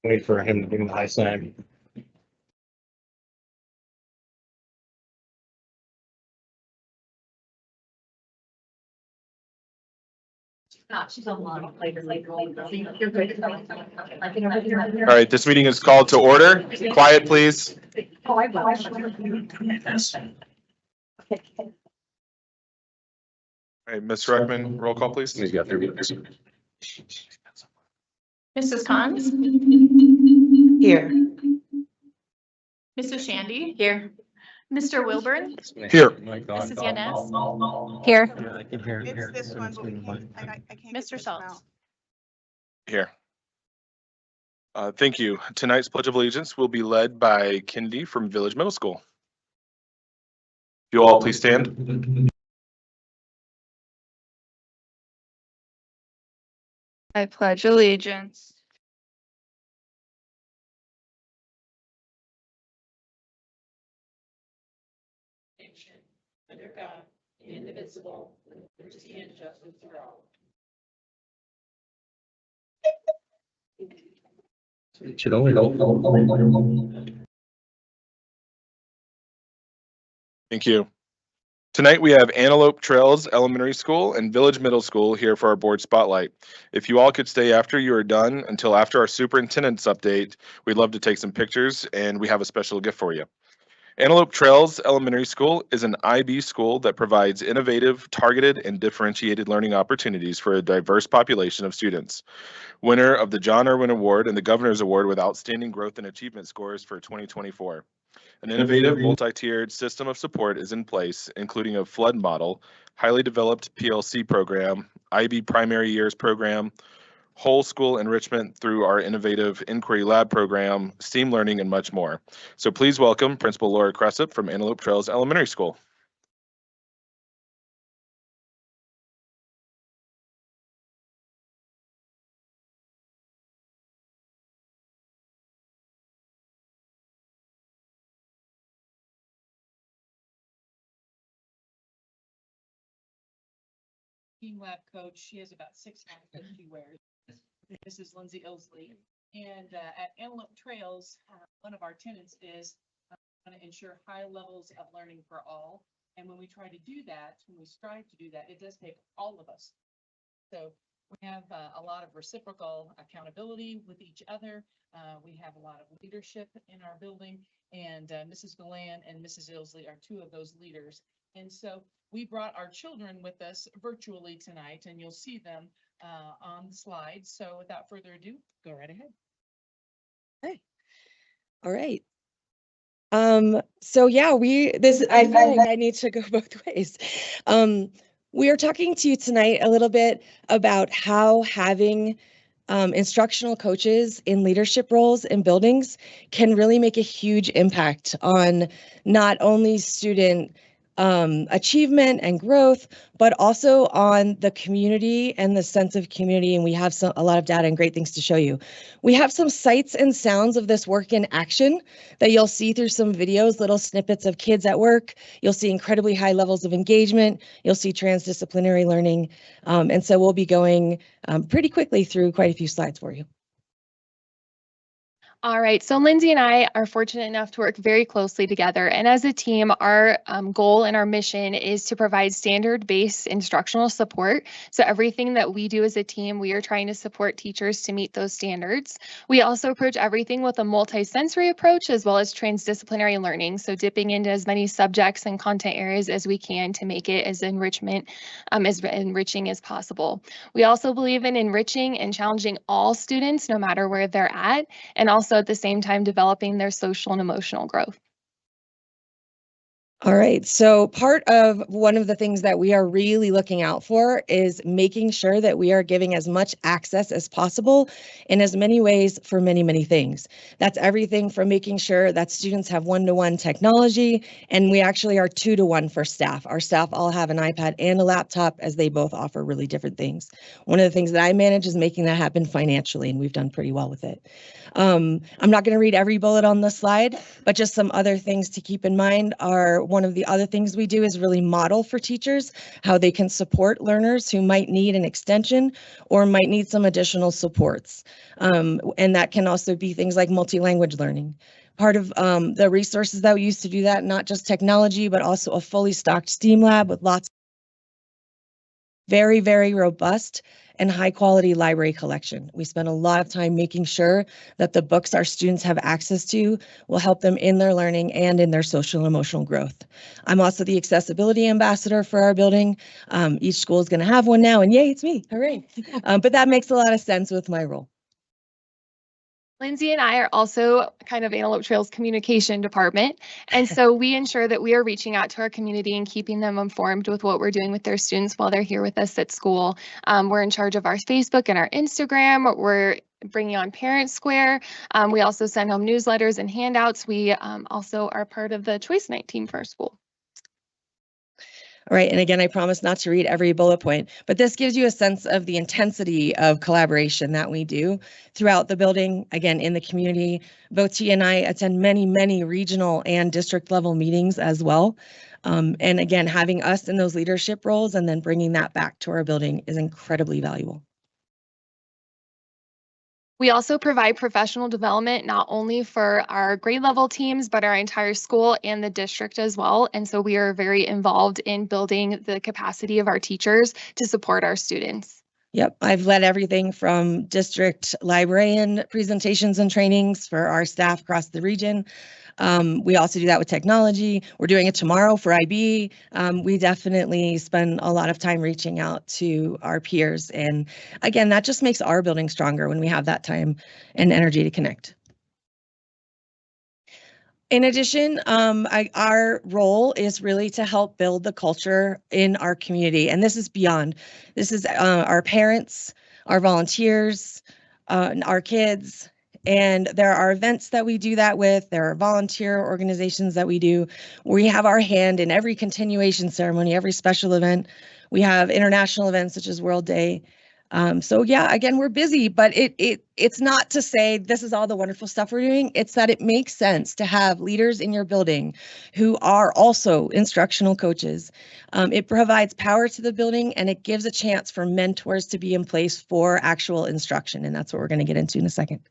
Wait for him to do the high sign. She's on long later. All right, this meeting is called to order. Quiet, please. Oh, I will. All right, Ms. Reckman, roll call, please. He's got 30 minutes. Mrs. Cons? Here. Mrs. Shandy? Here. Mr. Wilburn? Here. Mrs. Yanes? Here. Yeah, I can hear it It's here. this one, but we can't, I can't. get Mr. this Schultz? out. Here. Thank you. Tonight's Pledge of Allegiance will be led by Kennedy from Village Middle School. If you all please stand. I pledge allegiance Under God, indivisible, liberty and justice for all. It should only go. Thank you. Tonight we have Antelope Trails Elementary School and Village Middle School here for our board spotlight. If you all could stay after you are done until after our superintendent's update, we'd love to take some pictures and we have a special gift for you. Antelope Trails Elementary School is an IB school that provides innovative, targeted, and differentiated learning opportunities for a diverse population of students. Winner of the John Irwin Award and the Governor's Award with Outstanding Growth and Achievement Scores for 2024. An innovative multi-tiered system of support is in place, including a flood model, highly developed PLC program, IB primary years program, whole school enrichment through our innovative inquiry lab program, STEAM learning, and much more. So please welcome Principal Laura Cressup from Antelope Trails Elementary School. Team lab coach. She has about 6 outfits she wears. This is Lindsay Ilsley. And at Antelope Trails, one of our tenets is want to ensure high levels of learning for all. And when we try to do that, when we strive to do that, it does take all of us. So we have a lot of reciprocal accountability with each other. We have a lot of leadership in our building, and Mrs. Galan and Mrs. Ilsley are 2 of those leaders. And so we brought our children with us virtually tonight, and you'll see them on the slides. So without further ado, go right ahead. Okay. All right. So yeah, I feel like I need to go both ways. We are talking to you tonight a little bit about how having instructional coaches in leadership roles in buildings can really make a huge impact on not only student achievement and growth, but also on the community and the sense of community. And we have a lot of data and great things to show you. We have some sights and sounds of this work in action that you'll see through some videos, little snippets of kids at work. You'll see incredibly high levels of engagement. You'll see transdisciplinary learning. And so we'll be going pretty quickly through quite a few slides for you. All right, so Lindsay and I are fortunate enough to work very closely together. And as a team, our goal and our mission is to provide standard-based instructional support. So everything that we do as a team, we are trying to support teachers to meet those standards. We also approach everything with a multi-sensory approach as well as transdisciplinary learning. So dipping into as many subjects and content areas as we can to make it as enriching as possible. We also believe in enriching and challenging all students, no matter where they're at, and also at the same time developing their social and emotional growth. All right, so part of one of the things that we are really looking out for is making sure that we are giving as much access as possible in as many ways for many, many things. That's everything from making sure that students have one-to-one technology, and we actually are 2-to-1 for staff. Our staff all have an iPad and a laptop, as they both offer really different things. One of the things that I manage is making that happen financially, and we've done pretty well with it. I'm not going to read every bullet on the slide, but just some other things to keep in mind are one of the other things we do is really model for teachers how they can support learners who might need an extension or might need some additional supports. And that can also be things like multi-language learning. Part of the resources that we use to do that, not just technology, but also a fully stocked STEAM lab with lots of very, very robust and high quality library collection. We spend a lot of time making sure that the books our students have access to will help them in their learning and in their social and emotional growth. I'm also the accessibility ambassador for our building. Each school is going to have one now, and yay, it's me, hooray. But that makes a lot of sense with my role. Lindsay and I are also kind of Antelope Trails communication department. And so we ensure that we are reaching out to our community and keeping them informed with what we're doing with their students while they're here with us at school. We're in charge of our Facebook and our Instagram. We're bringing on Parent Square. We also send home newsletters and handouts. We also are part of the Choice Night team for our school. All right, and again, I promise not to read every bullet point, but this gives you a sense of the intensity of collaboration that we do throughout the building, again, in the community. Both Tia and I attend many, many regional and district level meetings as well. And again, having us in those leadership roles and then bringing that back to our building is incredibly valuable. We also provide professional development not only for our grade level teams, but our entire school and the district as well. And so we are very involved in building the capacity of our teachers to support our students. Yep, I've led everything from district librarian presentations and trainings for our staff across the region. We also do that with technology. We're doing it tomorrow for IB. We definitely spend a lot of time reaching out to our peers. And again, that just makes our building stronger when we have that time and energy to connect. In addition, our role is really to help build the culture in our community. And this is beyond. This is our parents, our volunteers, our kids. And there are events that we do that with. There are volunteer organizations that we do. We have our hand in every continuation ceremony, every special event. We have international events such as World Day. So yeah, again, we're busy, but it's not to say this is all the wonderful stuff we're doing. It's that it makes sense to have leaders in your building who are also instructional coaches. It provides power to the building and it gives a chance for mentors to be in place for actual instruction. And that's what we're going to get into in a second.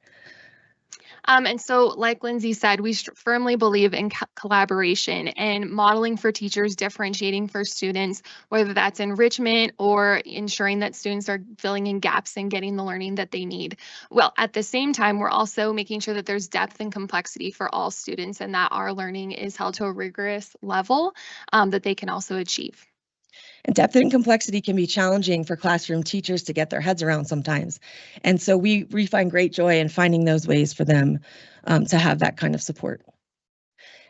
And so, like Lindsay said, we firmly believe in collaboration and modeling for teachers, differentiating for students, whether that's enrichment or ensuring that students are filling in gaps and getting the learning that they need. Well, at the same time, we're also making sure that there's depth and complexity for all students and that our learning is held to a rigorous level that they can also achieve. And depth and complexity can be challenging for classroom teachers to get their heads around sometimes. And so we find great joy in finding those ways for them to have that kind of support.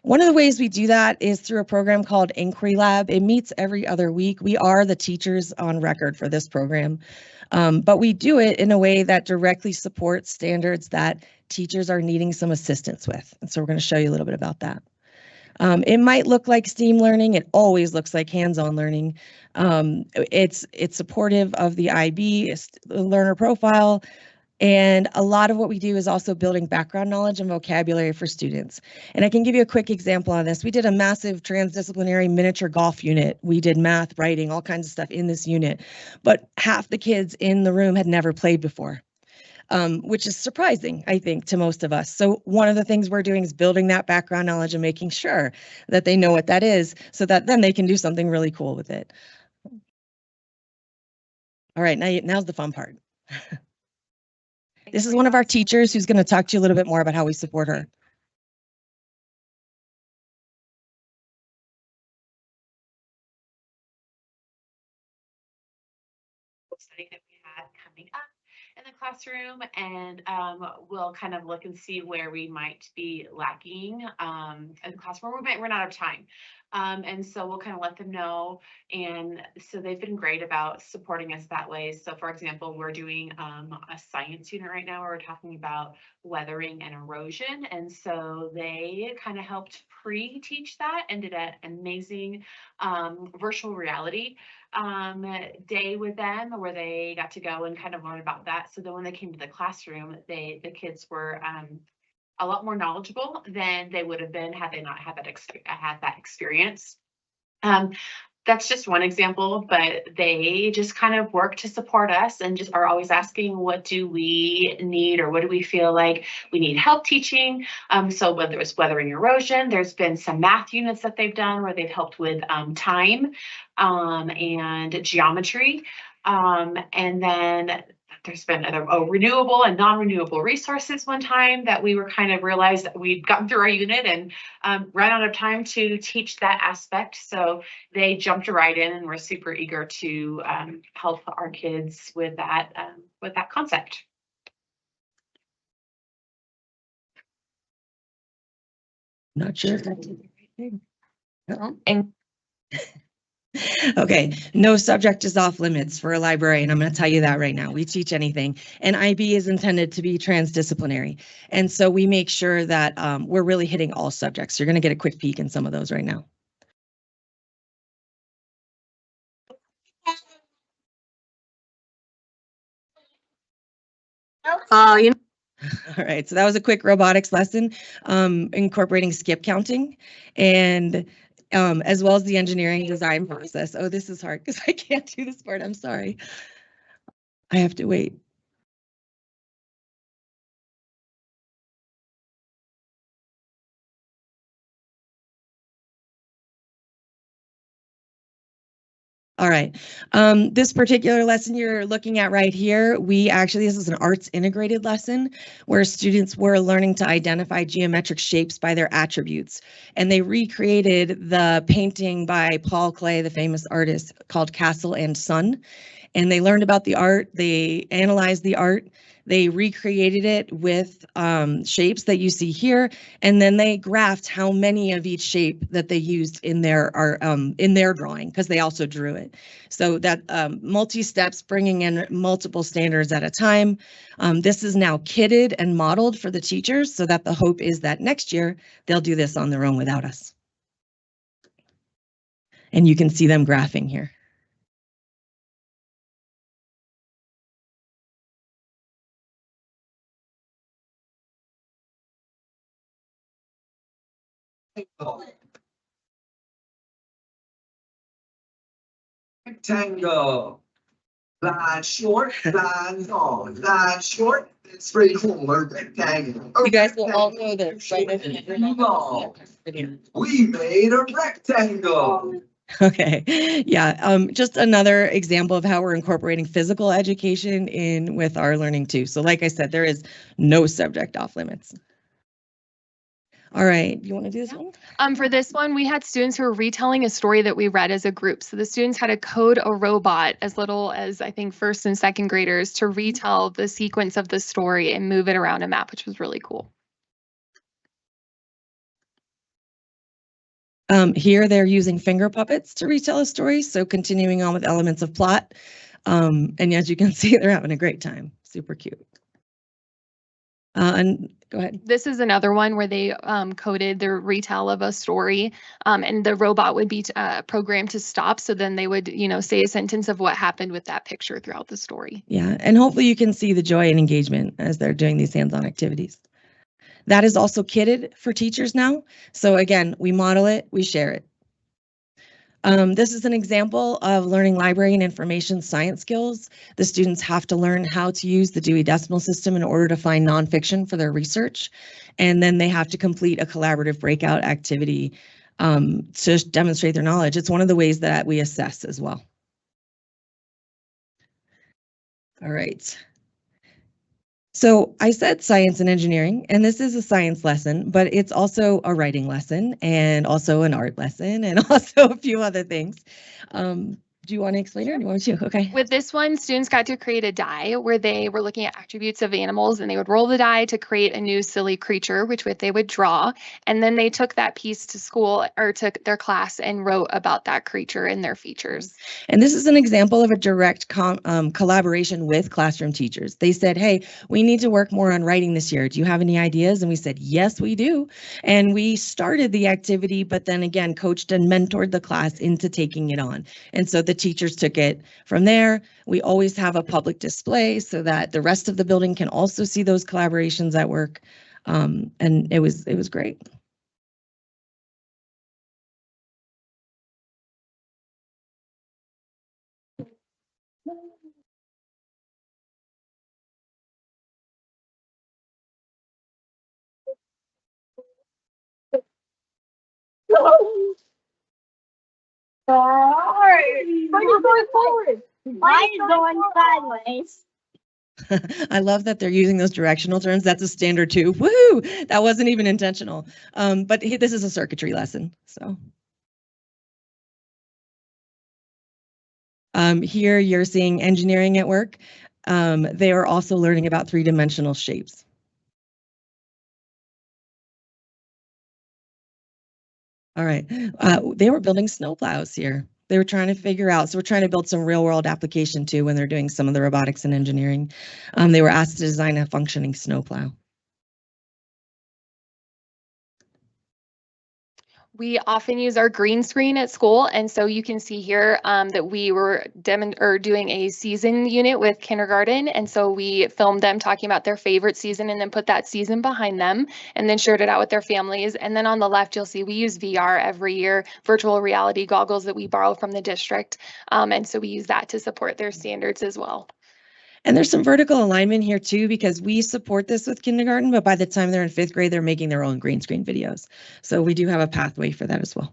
One of the ways we do that is through a program called Inquiry Lab. It meets every other week. We are the teachers on record for this program, but we do it in a way that directly supports standards that teachers are needing some assistance with. And so we're going to show you a little bit about that. It might look like STEAM learning. It always looks like hands-on learning. It's supportive of the IB, the learner profile, and a lot of what we do is also building background knowledge and vocabulary for students. And I can give you a quick example on this. We did a massive transdisciplinary miniature golf unit. We did math, writing, all kinds of stuff in this unit, but half the kids in the room had never played before. Which is surprising, I think, to most of us. So one of the things we're doing is building that background knowledge and making sure that they know what that is so that then they can do something really cool with it. All right, now's the fun part. This is one of our teachers who's going to talk to you a little bit more about how we support her. Study that we had coming up in the classroom, and we'll kind of look and see where we might be lacking in the classroom. We might run out of time. And so we'll kind of let them know. And so they've been great about supporting us that way. So for example, we're doing a science unit right now where we're talking about weathering and erosion. And so they kind of helped pre-teach that and did an amazing virtual reality day with them where they got to go and kind of learn about that. So then when they came to the classroom, the kids were a lot more knowledgeable than they would have been had they not had that experience. That's just one example, but they just kind of work to support us and just are always asking, what do we need, or what do we feel like we need help teaching? So whether it's weathering erosion, there's been some math units that they've done where they've helped with time and geometry. And then there's been other renewable and non-renewable resources one time that we were kind of realized that we'd gotten through our unit and run out of time to teach that aspect. So they jumped right in and were super eager to help our kids with that concept. Not sure if I did the right thing. And Okay, no subject is off limits for a librarian. I'm going to tell you that right now. We teach anything. And IB is intended to be transdisciplinary. And so we make sure that we're really hitting all subjects. You're going to get a quick peek in some of those right now. All right, so that was a quick robotics lesson incorporating skip counting and as well as the engineering design process. Oh, this is hard because I can't do this part. I'm sorry. I have to wait. All right, this particular lesson you're looking at right here, this is an arts integrated lesson where students were learning to identify geometric shapes by their attributes. And they recreated the painting by Paul Klee, the famous artist, called Castle and Sun. And they learned about the art, they analyzed the art, they recreated it with shapes that you see here, and then they graphed how many of each shape that they used in their drawing, because they also drew it. So that multi-steps, bringing in multiple standards at a time. This is now kitted and modeled for the teachers, so that the hope is that next year they'll do this on their own without us. And you can see them graphing here. Rectangle. Line short, line long, line short, straightforward rectangle. You guys will all know this. Long. We made a rectangle. Okay, yeah, just another example of how we're incorporating physical education in with our learning too. So like I said, there is no subject off limits. All right, you want to do this one? For this one, we had students who were retelling a story that we read as a group. So the students had to code a robot as little as, I think, first and second graders to retell the sequence of the story and move it around a map, which was really cool. Here they're using finger puppets to retell a story. So continuing on with elements of plot. And as you can see, they're having a great time. Super cute. And go ahead. This is another one where they coded their retell of a story, and the robot would be programmed to stop. So then they would, say a sentence of what happened with that picture throughout the story. Yeah, and hopefully you can see the joy and engagement as they're doing these hands-on activities. That is also kitted for teachers now. So again, we model it, we share it. This is an example of learning library and information science skills. The students have to learn how to use the Dewey Decimal System in order to find nonfiction for their research. And then they have to complete a collaborative breakout activity to demonstrate their knowledge. It's one of the ways that we assess as well. All right. So I said science and engineering, and this is a science lesson, but it's also a writing lesson and also an art lesson and also a few other things. Do you want to explain it or do you want me to? Okay. With this one, students got to create a die where they were looking at attributes of animals, and they would roll the die to create a new silly creature, which they would draw. And then they took that piece to school or to their class and wrote about that creature and their features. And this is an example of a direct collaboration with classroom teachers. They said, hey, we need to work more on writing this year. Do you have any ideas? And we said, yes, we do. And we started the activity, but then again, coached and mentored the class into taking it on. And so the teachers took it from there. We always have a public display so that the rest of the building can also see those collaborations at work. And it was great. Mine is going sideways. I love that they're using those directional turns. That's a standard too. Woohoo! That wasn't even intentional. But this is a circuitry lesson. So here you're seeing engineering at work. They are also learning about three-dimensional shapes. All right. They were building snowplows here. They were trying to figure out, so we're trying to build some real world application too when they're doing some of the robotics and engineering. They were asked to design a functioning snowplow. We often use our green screen at school, and so you can see here that we were doing a season unit with kindergarten, and so we filmed them talking about their favorite season and then put that season behind them and then shared it out with their families. And then on the left, you'll see we use VR every year, virtual reality goggles that we borrow from the district, and so we use that to support their standards as well. And there's some vertical alignment here too, because we support this with kindergarten, but by the time they're in 5th grade, they're making their own green screen videos. So we do have a pathway for that as well.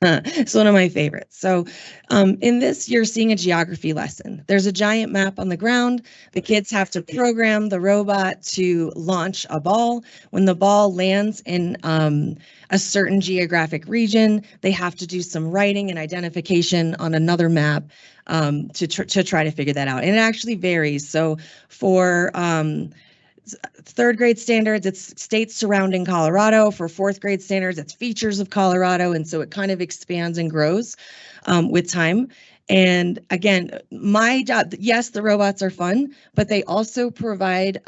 It's one of my favorites. So in this, you're seeing a geography lesson. There's a giant map on the ground. The kids have to program the robot to launch a ball. When the ball lands in a certain geographic region, they have to do some writing and identification on another map to try to figure that out. And it actually varies. So for 3rd grade standards, it's states surrounding Colorado. For 4th grade standards, it's features of Colorado. And so it kind of expands and grows with time. And again, my job, yes, the robots are fun, but they also provide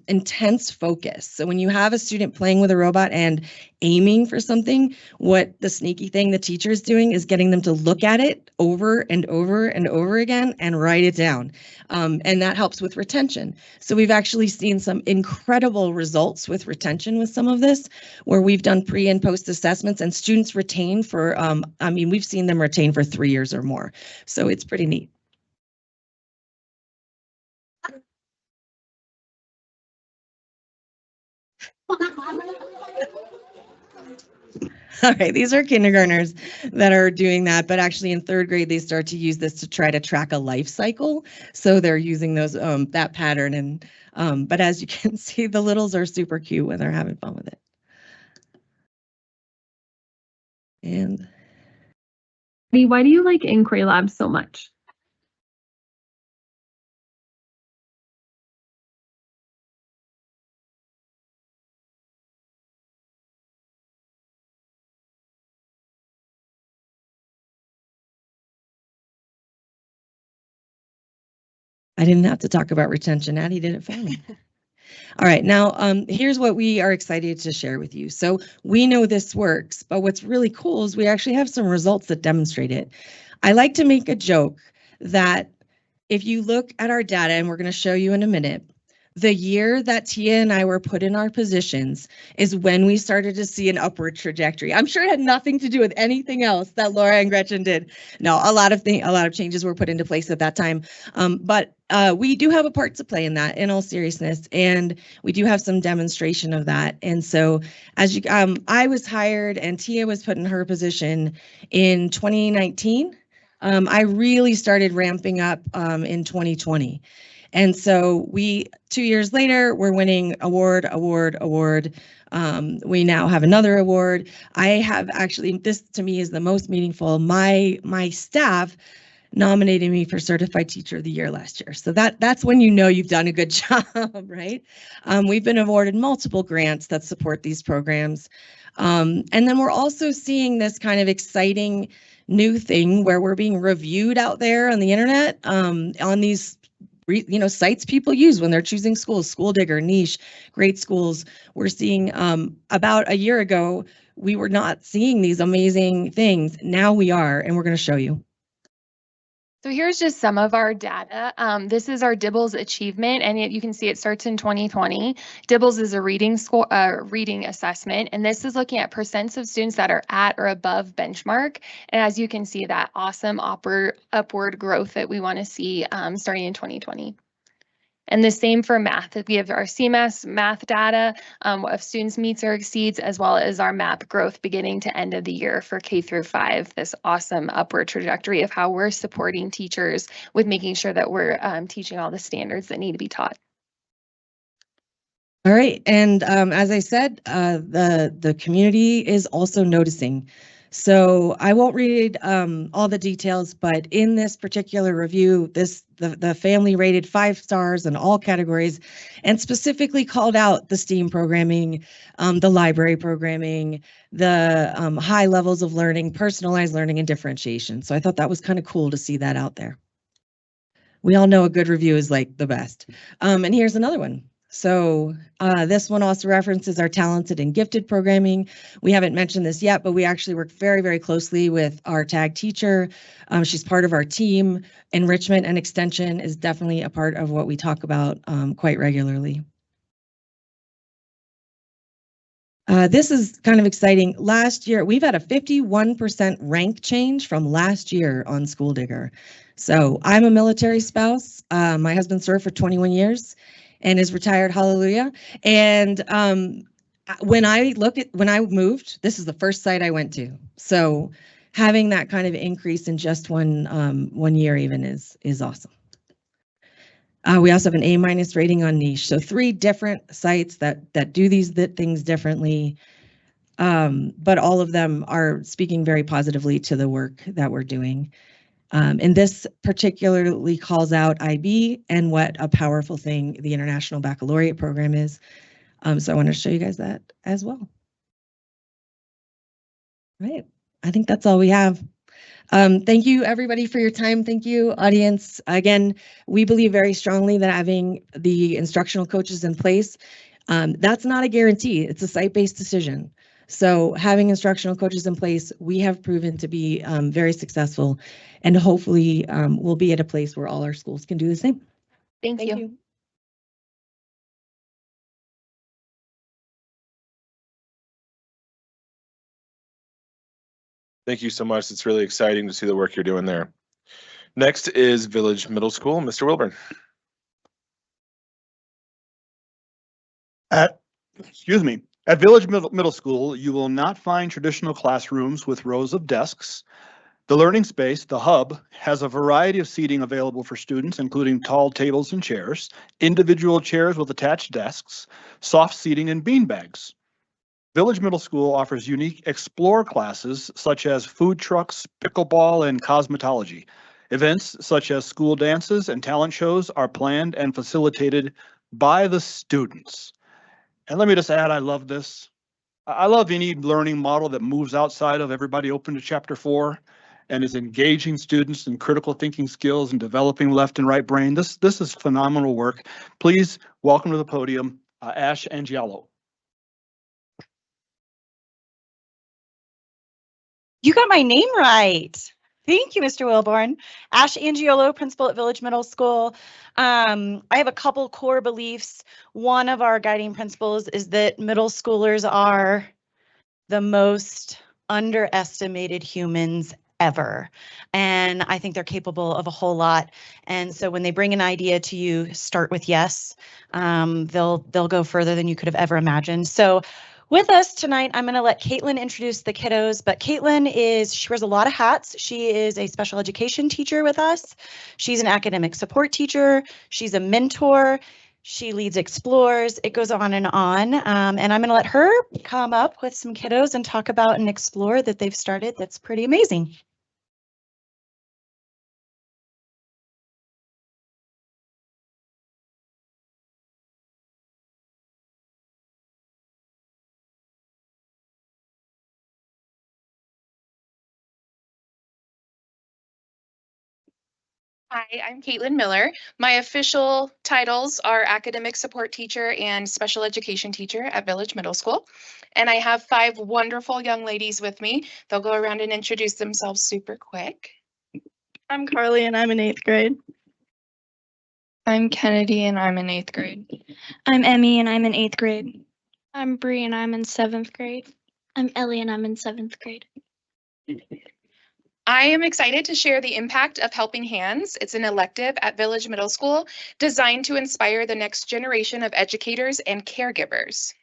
intense focus. So when you have a student playing with a robot and aiming for something, what the sneaky thing the teacher is doing is getting them to look at it over and over and over again and write it down. And that helps with retention. So we've actually seen some incredible results with retention with some of this, where we've done pre and post assessments and students retain for, we've seen them retain for 3 years or more. So it's pretty neat. All right, these are kindergartners that are doing that, but actually in 3rd grade, they start to use this to try to track a life cycle. So they're using those that pattern. And but as you can see, the littles are super cute when they're having fun with it. And Why do you like Inquiry Labs so much? I didn't have to talk about retention. Addie did it for me. All right, now here's what we are excited to share with you. So we know this works, but what's really cool is we actually have some results that demonstrate it. I like to make a joke that if you look at our data, and we're going to show you in a minute, the year that Tia and I were put in our positions is when we started to see an upward trajectory. I'm sure it had nothing to do with anything else that Laura and Gretchen did. No, a lot of changes were put into place at that time. But we do have a part to play in that, in all seriousness, and we do have some demonstration of that. And so, as you, I was hired and Tia was put in her position in 2019. I really started ramping up in 2020. And so 2 years later, we're winning award. We now have another award. I have actually, this to me is the most meaningful. My staff nominated me for Certified Teacher of the Year last year. So that's when you know you've done a good job, right? We've been awarded multiple grants that support these programs. And then we're also seeing this kind of exciting new thing where we're being reviewed out there on the internet on these sites people use when they're choosing schools, School Digger, Niche, Great Schools. We're seeing about a year ago, we were not seeing these amazing things. Now we are, and we're going to show you. So here's just some of our data. This is our DIBELS achievement, and you can see it starts in 2020. DIBELS is a reading score, reading assessment, and this is looking at percents of students that are at or above benchmark. And as you can see, that awesome upward growth that we want to see starting in 2020. And the same for math. We have our CMAS math data of students meets or exceeds, as well as our MAP growth beginning to end of the year for K through 5, this awesome upward trajectory of how we're supporting teachers with making sure that we're teaching all the standards that need to be taught. All right, and as I said, the community is also noticing. So I won't read all the details, but in this particular review, the family rated 5 stars in all categories, and specifically called out the STEAM programming, the library programming, the high levels of learning, personalized learning, and differentiation. So I thought that was kind of cool to see that out there. We all know a good review is like the best. And here's another one. So this one also references our talented and gifted programming. We haven't mentioned this yet, but we actually work very, very closely with our tag teacher. She's part of our team. Enrichment and extension is definitely a part of what we talk about quite regularly. This is kind of exciting. Last year, we've had a 51% rank change from last year on School Digger. So I'm a military spouse. My husband served for 21 years and is retired, hallelujah. And when I moved, this is the first site I went to. So having that kind of increase in just one year even is awesome. We also have an A- rating on niche. So 3 different sites that do these things differently, but all of them are speaking very positively to the work that we're doing. And this particularly calls out IB and what a powerful thing the International Baccalaureate program is. So I want to show you guys that as well. Right. I think that's all we have. Thank you, everybody, for your time. Thank you, audience. Again, we believe very strongly that having the instructional coaches in place, that's not a guarantee. It's a site-based decision. So having instructional coaches in place, we have proven to be very successful, and hopefully we'll be at a place where all our schools can do the same. Thank you. Thank you so much. It's really exciting to see the work you're doing there. Next is Village Middle School, Mr. Wilburn. Excuse me. At Village Middle School, you will not find traditional classrooms with rows of desks. The learning space, the hub, has a variety of seating available for students, including tall tables and chairs, individual chairs with attached desks, soft seating, and beanbags. Village Middle School offers unique explore classes such as food trucks, pickleball, and cosmetology. Events such as school dances and talent shows are planned and facilitated by the students. And let me just add, I love this. I love any learning model that moves outside of everybody open to chapter 4 and is engaging students in critical thinking skills and developing left and right brain. This is phenomenal work. Please welcome to the podium, Ash Angiello. You got my name right. Thank you, Mr. Wilborn. Ash Angiolo, principal at Village Middle School. I have a couple core beliefs. One of our guiding principles is that middle schoolers are the most underestimated humans ever. And I think they're capable of a whole lot. And so when they bring an idea to you, start with yes. They'll go further than you could have ever imagined. So with us tonight, I'm going to let Caitlin introduce the kiddos, but Caitlin she wears a lot of hats. She is a special education teacher with us. She's an academic support teacher. She's a mentor. She leads Explores. It goes on. And I'm going to let her come up with some kiddos and talk about an Explore that they've started that's pretty amazing. Hi, I'm Caitlin Miller. My official titles are academic support teacher and special education teacher at Village Middle School. And I have 5 wonderful young ladies with me. They'll go around and introduce themselves super quick. I'm Carly and I'm in 8th grade. I'm Kennedy and I'm in 8th grade. I'm Emmy and I'm in 8th grade. I'm Bree and I'm in 7th grade. I'm Ellie and I'm in 7th grade. I am excited to share the impact of Helping Hands. It's an elective at Village Middle School designed to inspire the next generation of educators and caregivers.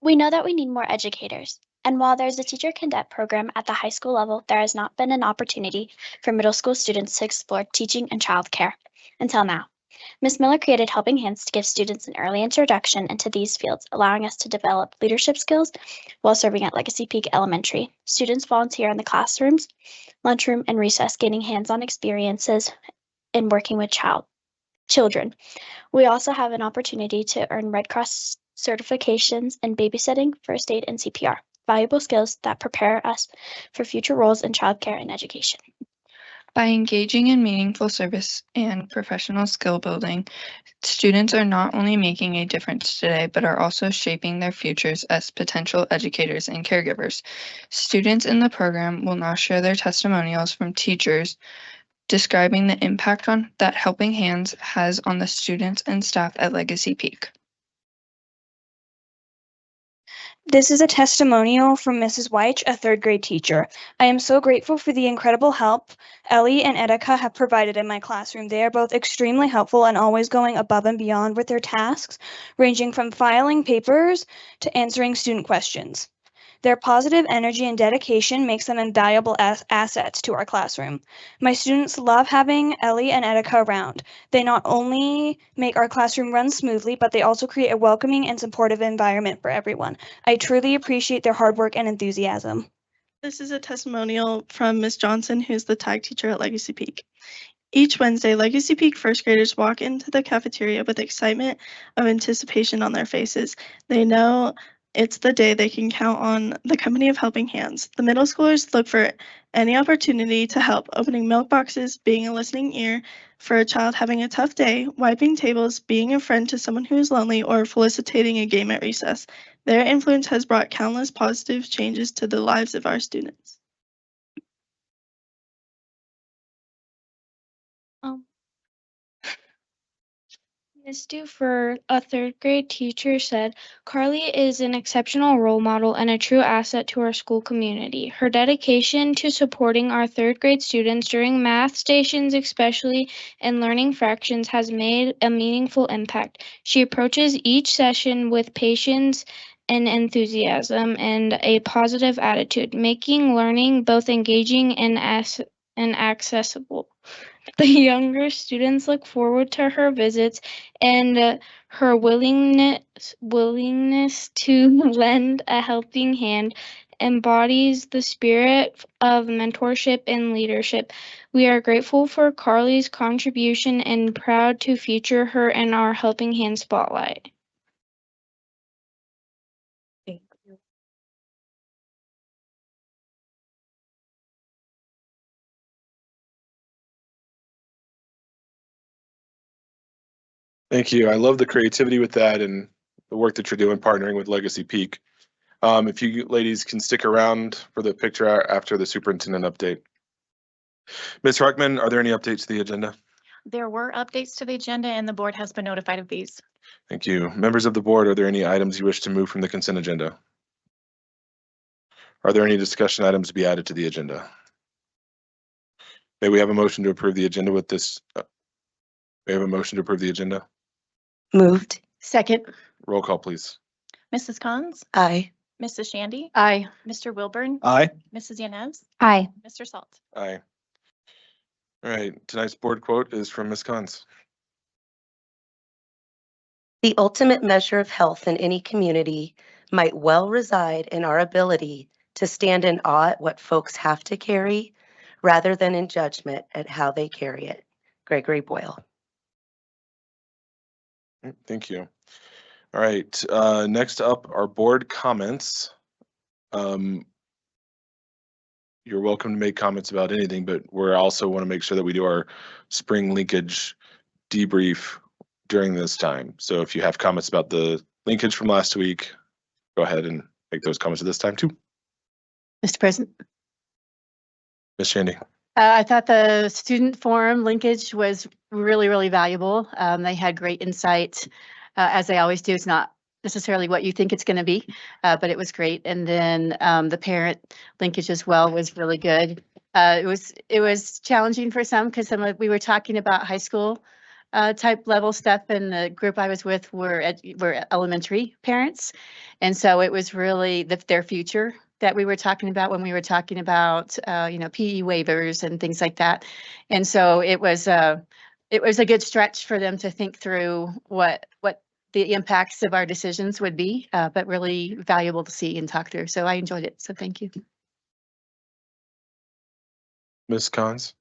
We know that we need more educators. And while there's a teacher cadet program at the high school level, there has not been an opportunity for middle school students to explore teaching and childcare until now. Ms. Miller created Helping Hands to give students an early introduction into these fields, allowing us to develop leadership skills while serving at Legacy Peak Elementary. Students volunteer in the classrooms, lunchroom, and recess, gaining hands-on experiences in working with children. We also have an opportunity to earn Red Cross certifications in babysitting, first aid, and CPR, valuable skills that prepare us for future roles in childcare and education. By engaging in meaningful service and professional skill building, students are not only making a difference today, but are also shaping their futures as potential educators and caregivers. Students in the program will now share their testimonials from teachers describing the impact that Helping Hands has on the students and staff at Legacy Peak. This is a testimonial from Mrs. Weich, a 3rd grade teacher. I am so grateful for the incredible help Ellie and Etika have provided in my classroom. They are both extremely helpful and always going above and beyond with their tasks, ranging from filing papers to answering student questions. Their positive energy and dedication makes them invaluable assets to our classroom. My students love having Ellie and Etika around. They not only make our classroom run smoothly, but they also create a welcoming and supportive environment for everyone. I truly appreciate their hard work and enthusiasm. This is a testimonial from Ms. Johnson, who's the tag teacher at Legacy Peak. Each Wednesday, Legacy Peak first graders walk into the cafeteria with excitement of anticipation on their faces. They know it's the day they can count on the company of Helping Hands. The middle schoolers look for any opportunity to help, opening milk boxes, being a listening ear for a child having a tough day, wiping tables, being a friend to someone who is lonely, or felicitating a game at recess. Their influence has brought countless positive changes to the lives of our students. Ms. Dufer, a 3rd grade teacher, said, "Carly is an exceptional role model and a true asset to our school community. Her dedication to supporting our 3rd grade students during math stations, especially and learning fractions, has made a meaningful impact. She approaches each session with patience and enthusiasm and a positive attitude, making learning both engaging and accessible. The younger students look forward to her visits, and her willingness to lend a helping hand embodies the spirit of mentorship and leadership. We are grateful for Carly's contribution and proud to feature her in our Helping Hand spotlight." Thank you. Thank you. I love the creativity with that and the work that you're doing partnering with Legacy Peak. If you ladies can stick around for the picture after the superintendent update. Ms. Harkman, are there any updates to the agenda? There were updates to the agenda and the board has been notified of these. Thank you. Members of the board, are there any items you wish to move from the consent agenda? Are there any discussion items to be added to the agenda? May we have a motion to approve the agenda with this? May we have a motion to approve the agenda? Moved. Second. Roll call, please. Mrs. Cons? Aye. Mrs. Shandy? Aye. Mr. Wilburn? Aye. Mrs. Yanez? Aye. Mr. Salt? Aye. All right, tonight's board quote is from Ms. Cons. The ultimate measure of health in any community might well reside in our ability to stand in awe at what folks have to carry rather than in judgment at how they carry it. Gregory Boyle. Thank you. All right, next up are board comments. You're welcome to make comments about anything, but we also want to make sure that we do our spring linkage debrief during this time. So if you have comments about the linkage from last week, go ahead and make those comments at this time too. Mr. President. Ms. Shandy. I thought the student forum linkage was really, really valuable. They had great insight, as they always do. It's not necessarily what you think it's going to be, but it was great. And then the parent linkage as well was really good. It was challenging for some because we were talking about high school type level stuff, and the group I was with were elementary parents, and so it was really their future that we were talking about when we were talking about PE waivers and things like that. And so it was a good stretch for them to think through what the impacts of our decisions would be, but really valuable to see and talk through. So I enjoyed it. So thank you. Ms. Cons.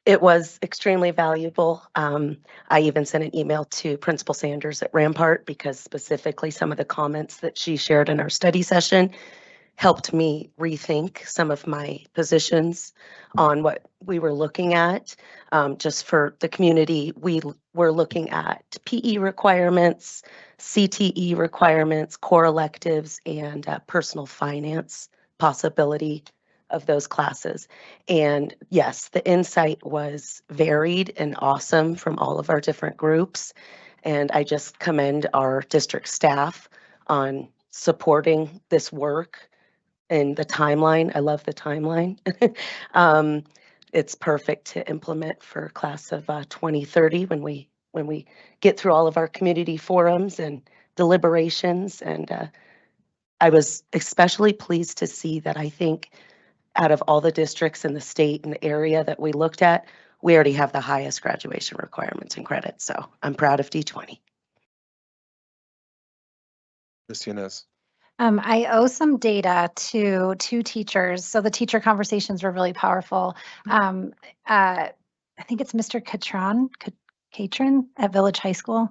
It was extremely valuable. I even sent an email to Principal Sanders at Rampart because specifically some of the comments that she shared in our study session helped me rethink some of my positions on what we were looking at. Just for the community, we were looking at PE requirements, CTE requirements, core electives, and personal finance possibility of those classes. And yes, the insight was varied and awesome from all of our different groups. And I just commend our district staff on supporting this work and the timeline. I love the timeline. It's perfect to implement for class of 2030 when we get through all of our community forums and deliberations. And I was especially pleased to see that I think out of all the districts in the state and the area that we looked at, we already have the highest graduation requirements and credits. So I'm proud of D20. Ms. Yanez. I owe some data to two teachers. So the teacher conversations were really powerful. I think it's Mr. Catron at Village High School.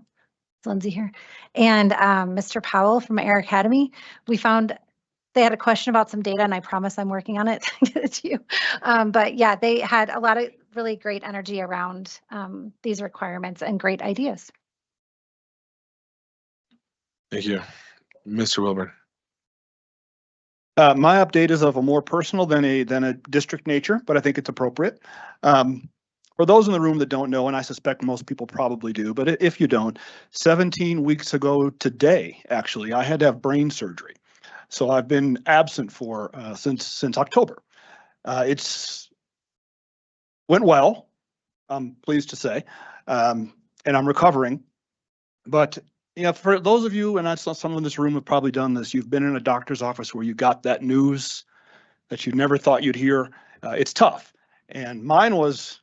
Is Lindsay here? And Mr. Powell from Air Academy. We found they had a question about some data, and I promise I'm working on it to get it to you. But yeah, they had a lot of really great energy around these requirements and great ideas. Thank you. Mr. Wilburn. My update is of a more personal than a district nature, but I think it's appropriate. For those in the room that don't know, and I suspect most people probably do, but if you don't, 17 weeks ago today, actually, I had to have brain surgery. So I've been absent for since October. It's went well, I'm pleased to say, and I'm recovering. But for those of you, and I saw some in this room have probably done this, you've been in a doctor's office where you got that news that you never thought you'd hear. It's tough. And mine was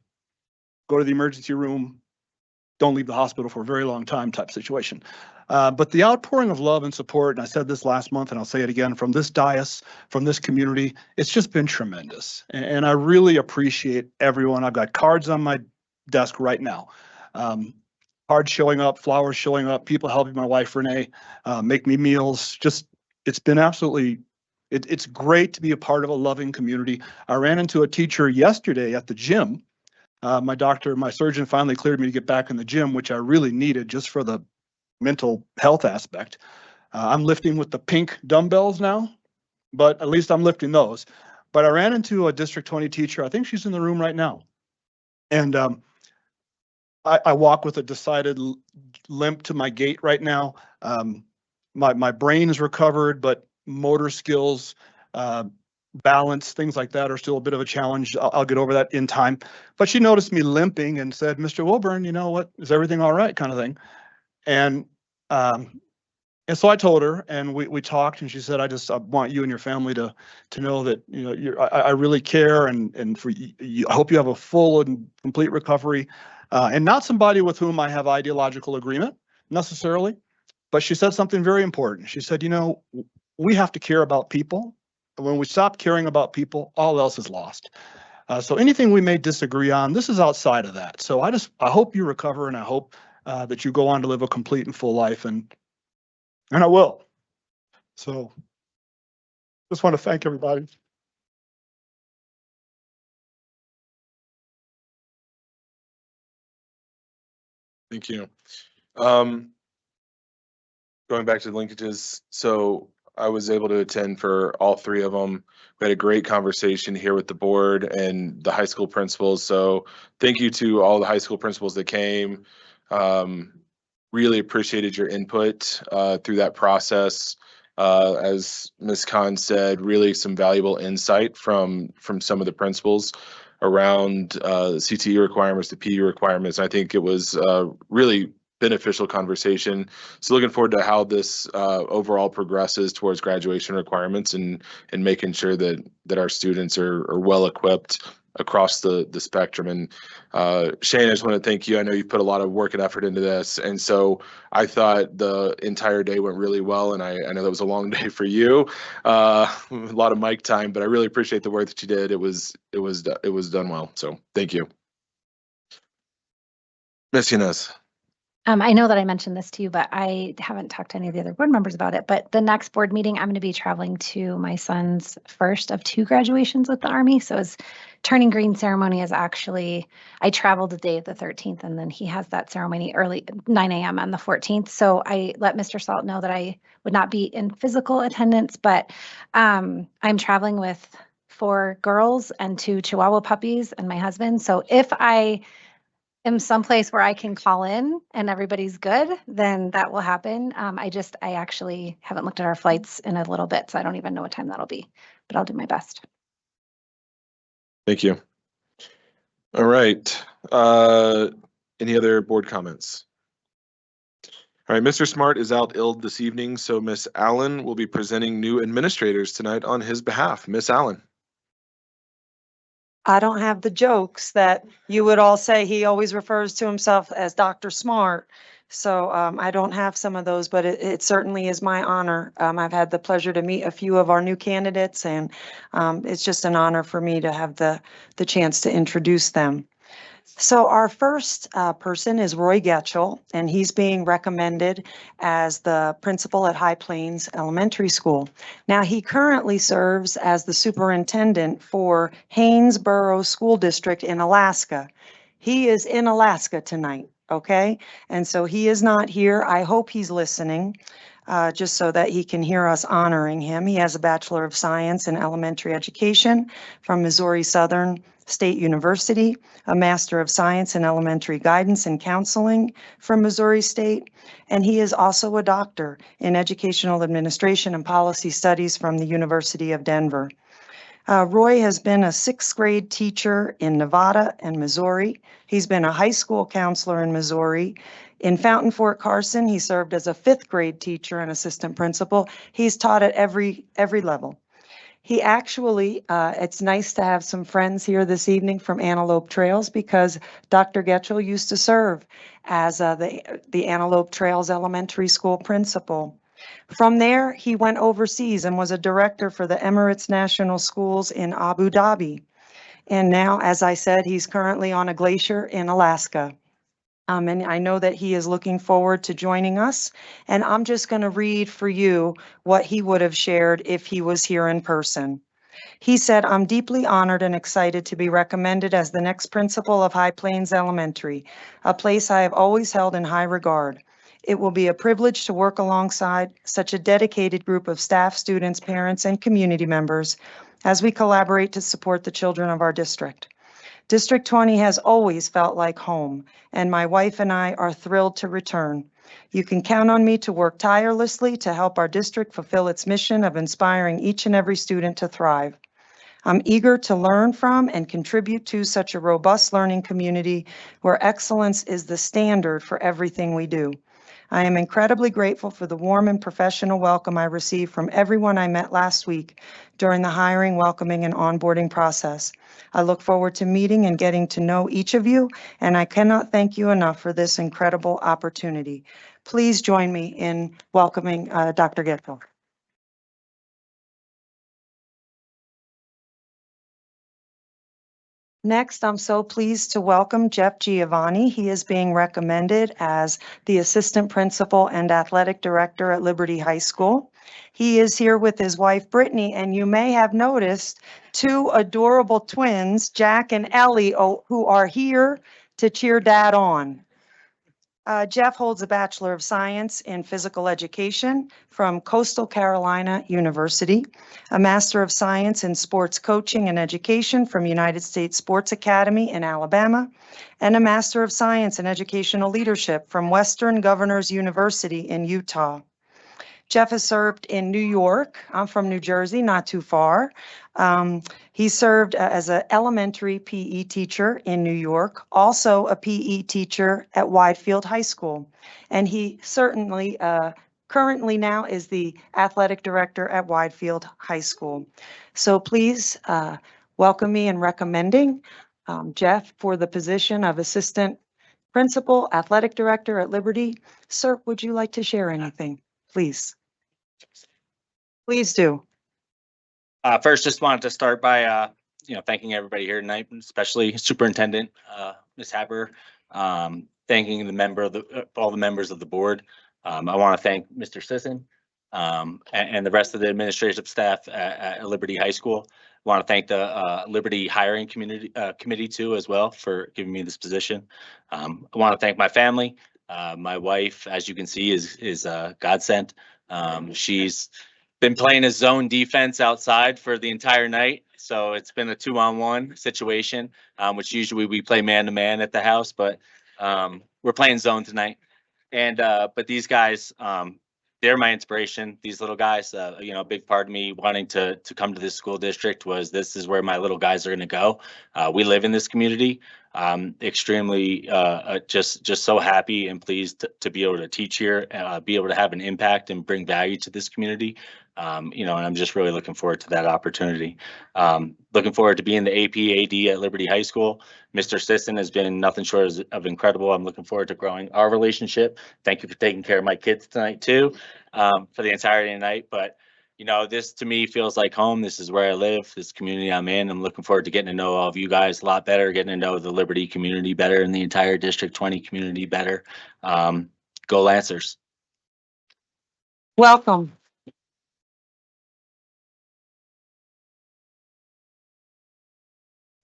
go to the emergency room, don't leave the hospital for a very long time type situation. But the outpouring of love and support, and I said this last month and I'll say it again, from this dais, from this community, it's just been tremendous. And I really appreciate everyone. I've got cards on my desk right now. Cards showing up, flowers showing up, people helping my wife, Renee, make me meals. Just, it's been absolutely, it's great to be a part of a loving community. I ran into a teacher yesterday at the gym. My surgeon finally cleared me to get back in the gym, which I really needed just for the mental health aspect. I'm lifting with the pink dumbbells now, but at least I'm lifting those. But I ran into a District 20 teacher. I think she's in the room right now. And I walk with a decided limp to my gait right now. My brain is recovered, but motor skills, balance, things like that are still a bit of a challenge. I'll get over that in time. But she noticed me limping and said, "Mr. Wilburn, you know what? Is everything all right?" kind of thing. And so I told her, and we talked, and she said, I want you and your family to know that, I really care, and for you, I hope you have a full and complete recovery, and not somebody with whom I have ideological agreement necessarily, but she said something very important. She said, we have to care about people. And when we stop caring about people, all else is lost. So anything we may disagree on, this is outside of that. So I hope you recover, and I hope that you go on to live a complete and full life, and I will. So just want to thank everybody. Thank you. Going back to the linkages, so I was able to attend for all three of them. We had a great conversation here with the board and the high school principals. So thank you to all the high school principals that came. Really appreciated your input through that process. As Ms. Khan said, really some valuable insight from some of the principals around CTE requirements, the PE requirements. I think it was really beneficial conversation. So looking forward to how this overall progresses towards graduation requirements and making sure that our students are well equipped across the spectrum. And Shane, I just want to thank you. I know you've put a lot of work and effort into this. And so I thought the entire day went really well. And I know that was a long day for you, a lot of mic time, but I really appreciate the work that you did. It was done well. So thank you. Ms. Inez. I know that I mentioned this to you, but I haven't talked to any of the other board members about it. But the next board meeting, I'm going to be traveling to my son's first of 2 graduations with the Army. So his turning green ceremony is actually, I traveled the day of the 13th, and then he has that ceremony early 9 a.m. on the 14th. So I let Mr. Salt know that I would not be in physical attendance, but I'm traveling with 4 girls and 2 Chihuahua puppies and my husband. So if I am someplace where I can call in and everybody's good, then that will happen. I actually haven't looked at our flights in a little bit, so I don't even know what time that'll be, but I'll do my best. Thank you. All right. Any other board comments? All right, Mr. Smart is out ill this evening, so Miss Allen will be presenting new administrators tonight on his behalf. Miss Allen. I don't have the jokes that you would all say. He always refers to himself as Dr. Smart. So I don't have some of those, but it certainly is my honor. I've had the pleasure to meet a few of our new candidates, and it's just an honor for me to have the chance to introduce them. So our first person is Roy Getchell, and he's being recommended as the principal at High Plains Elementary School. Now, he currently serves as the superintendent for Haynesboro School District in Alaska. He is in Alaska tonight, okay? And so he is not here. I hope he's listening. Just so that he can hear us honoring him. He has a Bachelor of Science in Elementary Education from Missouri Southern State University, a Master of Science in Elementary Guidance and Counseling from Missouri State, and he is also a doctor in Educational Administration and Policy Studies from the University of Denver. Roy has been a 6th grade teacher in Nevada and Missouri. He's been a high school counselor in Missouri. In Fountain Fort Carson, he served as a 5th grade teacher and assistant principal. He's taught at every level. He actually, it's nice to have some friends here this evening from Antelope Trails because Dr. Getchell used to serve as the Antelope Trails Elementary School principal. From there, he went overseas and was a director for the Emirates National Schools in Abu Dhabi. And now, as I said, he's currently on a glacier in Alaska. And I know that he is looking forward to joining us. And I'm just going to read for you what he would have shared if he was here in person. He said, "I'm deeply honored and excited to be recommended as the next principal of High Plains Elementary, a place I have always held in high regard. It will be a privilege to work alongside such a dedicated group of staff, students, parents, and community members as we collaborate to support the children of our district. District 20 has always felt like home, and my wife and I are thrilled to return. You can count on me to work tirelessly to help our district fulfill its mission of inspiring each and every student to thrive. I'm eager to learn from and contribute to such a robust learning community where excellence is the standard for everything we do. I am incredibly grateful for the warm and professional welcome I received from everyone I met last week during the hiring, welcoming, and onboarding process. I look forward to meeting and getting to know each of you, and I cannot thank you enough for this incredible opportunity. Please join me in welcoming Dr. Getchell." Next, I'm so pleased to welcome Jeff Giovanni. He is being recommended as the Assistant Principal and Athletic Director at Liberty High School. He is here with his wife, Brittany, and you may have noticed 2 adorable twins, Jack and Ellie, who are here to cheer Dad on. Jeff holds a Bachelor of Science in Physical Education from Coastal Carolina University, a Master of Science in Sports Coaching and Education from United States Sports Academy in Alabama, and a Master of Science in Educational Leadership from Western Governors University in Utah. Jeff has served in New York. I'm from New Jersey, not too far. He served as an elementary PE teacher in New York, also a PE teacher at Widefield High School. And he certainly currently now is the athletic director at Widefield High School. So please welcome me in recommending Jeff for the position of assistant principal, athletic director at Liberty. Sir, would you like to share anything, please? Please do. First, just wanted to start by, thanking everybody here tonight, especially Superintendent Ms. Haber, thanking all the members of the board. I want to thank Mr. Sisson and the rest of the administrative staff at Liberty High School. I want to thank the Liberty Hiring Committee too, as well, for giving me this position. I want to thank my family. My wife, as you can see, is godsend. She's been playing a zone defense outside for the entire night. So it's been a 2-on-1 situation, which usually we play man-to-man at the house, but we're playing zone tonight. And but these guys, they're my inspiration. These little guys, a big part of me wanting to come to this school district was this is where my little guys are going to go. We live in this community. Extremely just so happy and pleased to be able to teach here, be able to have an impact and bring value to this community. And I'm just really looking forward to that opportunity. Looking forward to being the AP AD at Liberty High School. Mr. Sisson has been nothing short of incredible. I'm looking forward to growing our relationship. Thank you for taking care of my kids tonight too, for the entirety of the night. But this to me feels like home. This is where I live, this community I'm in. I'm looking forward to getting to know all of you guys a lot better, getting to know the Liberty community better and the entire District 20 community better. Go Lancers. Welcome.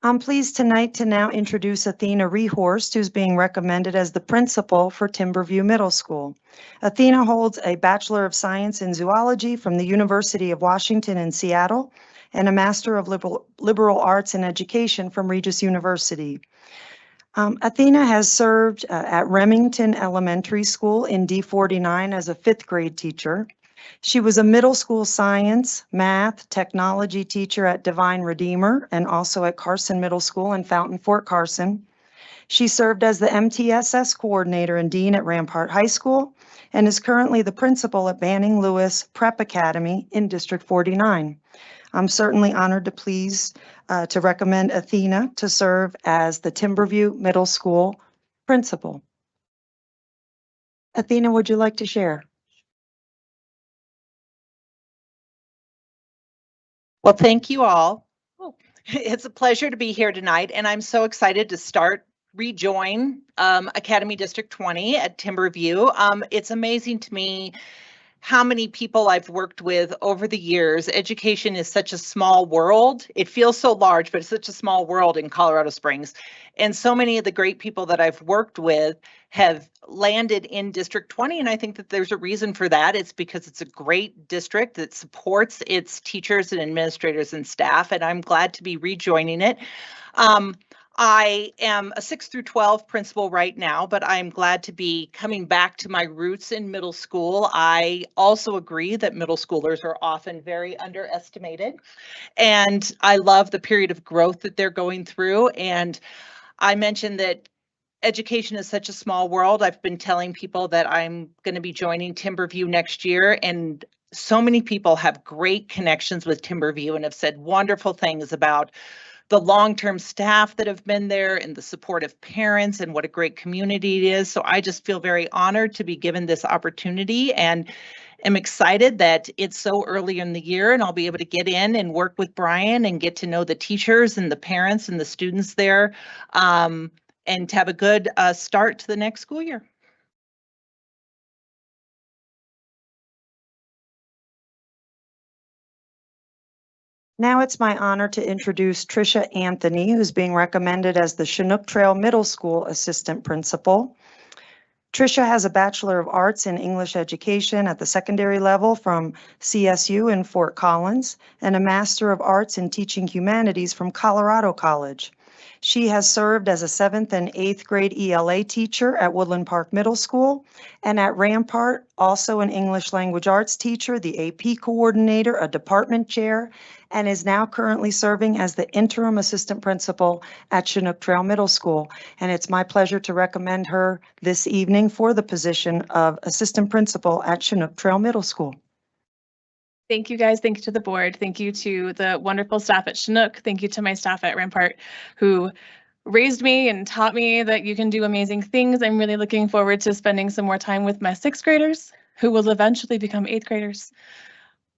I'm pleased tonight to now introduce Athena Rehorst, who's being recommended as the principal for Timberview Middle School. Athena holds a Bachelor of Science in Zoology from the University of Washington in Seattle and a Master of Liberal Arts in Education from Regis University. Athena has served at Remington Elementary School in D49 as a 5th grade teacher. She was a middle school science, math, technology teacher at Divine Redeemer and also at Carson Middle School in Fountain, Fort Carson. She served as the MTSS coordinator and dean at Rampart High School and is currently the principal at Banning Lewis Prep Academy in District 49. I'm certainly honored to recommend Athena to serve as the Timberview Middle School principal. Athena, would you like to share? Well, thank you all. It's a pleasure to be here tonight, and I'm so excited to rejoin Academy District 20 at Timberview. It's amazing to me how many people I've worked with over the years. Education is such a small world. It feels so large, but it's such a small world in Colorado Springs. And so many of the great people that I've worked with have landed in District 20. And I think that there's a reason for that. It's because it's a great district that supports its teachers and administrators and staff. And I'm glad to be rejoining it. I am a 6 through 12 principal right now, but I'm glad to be coming back to my roots in middle school. I also agree that middle schoolers are often very underestimated, and I love the period of growth that they're going through. And I mentioned that education is such a small world. I've been telling people that I'm going to be joining Timberview next year, and so many people have great connections with Timberview and have said wonderful things about the long-term staff that have been there and the supportive parents and what a great community it is. So I just feel very honored to be given this opportunity and am excited that it's so early in the year and I'll be able to get in and work with Brian and get to know the teachers and the parents and the students there, and to have a good start to the next school year. Now it's my honor to introduce Tricia Anthony, who's being recommended as the Chinook Trail Middle School Assistant Principal. Tricia has a Bachelor of Arts in English Education at the secondary level from CSU in Fort Collins and a Master of Arts in Teaching Humanities from Colorado College. She has served as a 7th and 8th grade ELA teacher at Woodland Park Middle School and at Rampart, also an English language arts teacher, the AP coordinator, a department chair, and is now currently serving as the interim assistant principal at Chinook Trail Middle School. And it's my pleasure to recommend her this evening for the position of assistant principal at Chinook Trail Middle School. Thank you guys. Thank you to the board. Thank you to the wonderful staff at Chinook. Thank you to my staff at Rampart who raised me and taught me that you can do amazing things. I'm really looking forward to spending some more time with my 6th graders who will eventually become 8th graders.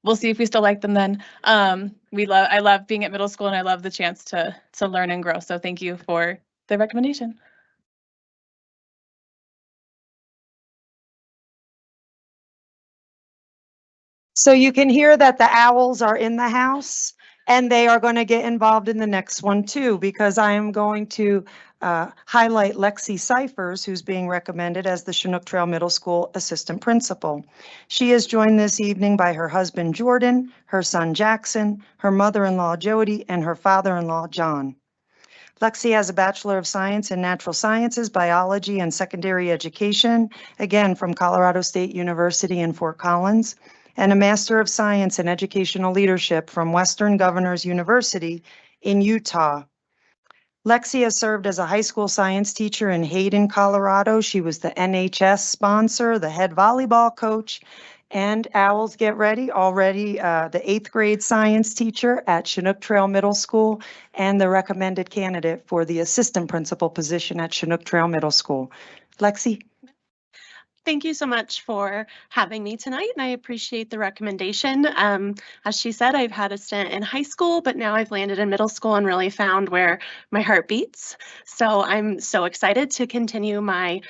We'll see if we still like them then. I love being at middle school and I love the chance to learn and grow. So thank you for the recommendation. So you can hear that the owls are in the house and they are going to get involved in the next one too, because I am going to highlight Lexi Cyphers, who's being recommended as the Chinook Trail Middle School Assistant Principal. She is joined this evening by her husband, Jordan, her son, Jackson, her mother-in-law, Jody, and her father-in-law, John. Lexi has a Bachelor of Science in Natural Sciences, Biology, and Secondary Education, again from Colorado State University in Fort Collins, and a Master of Science in Educational Leadership from Western Governors University in Utah. Lexi has served as a high school science teacher in Hayden, Colorado. She was the NHS sponsor, the head volleyball coach, and owls, get ready, already the 8th grade science teacher at Chinook Trail Middle School and the recommended candidate for the assistant principal position at Chinook Trail Middle School. Lexi. Thank you so much for having me tonight, and I appreciate the recommendation. As she said, I've had a stint in high school, but now I've landed in middle school and really found where my heart beats. So I'm so excited to continue my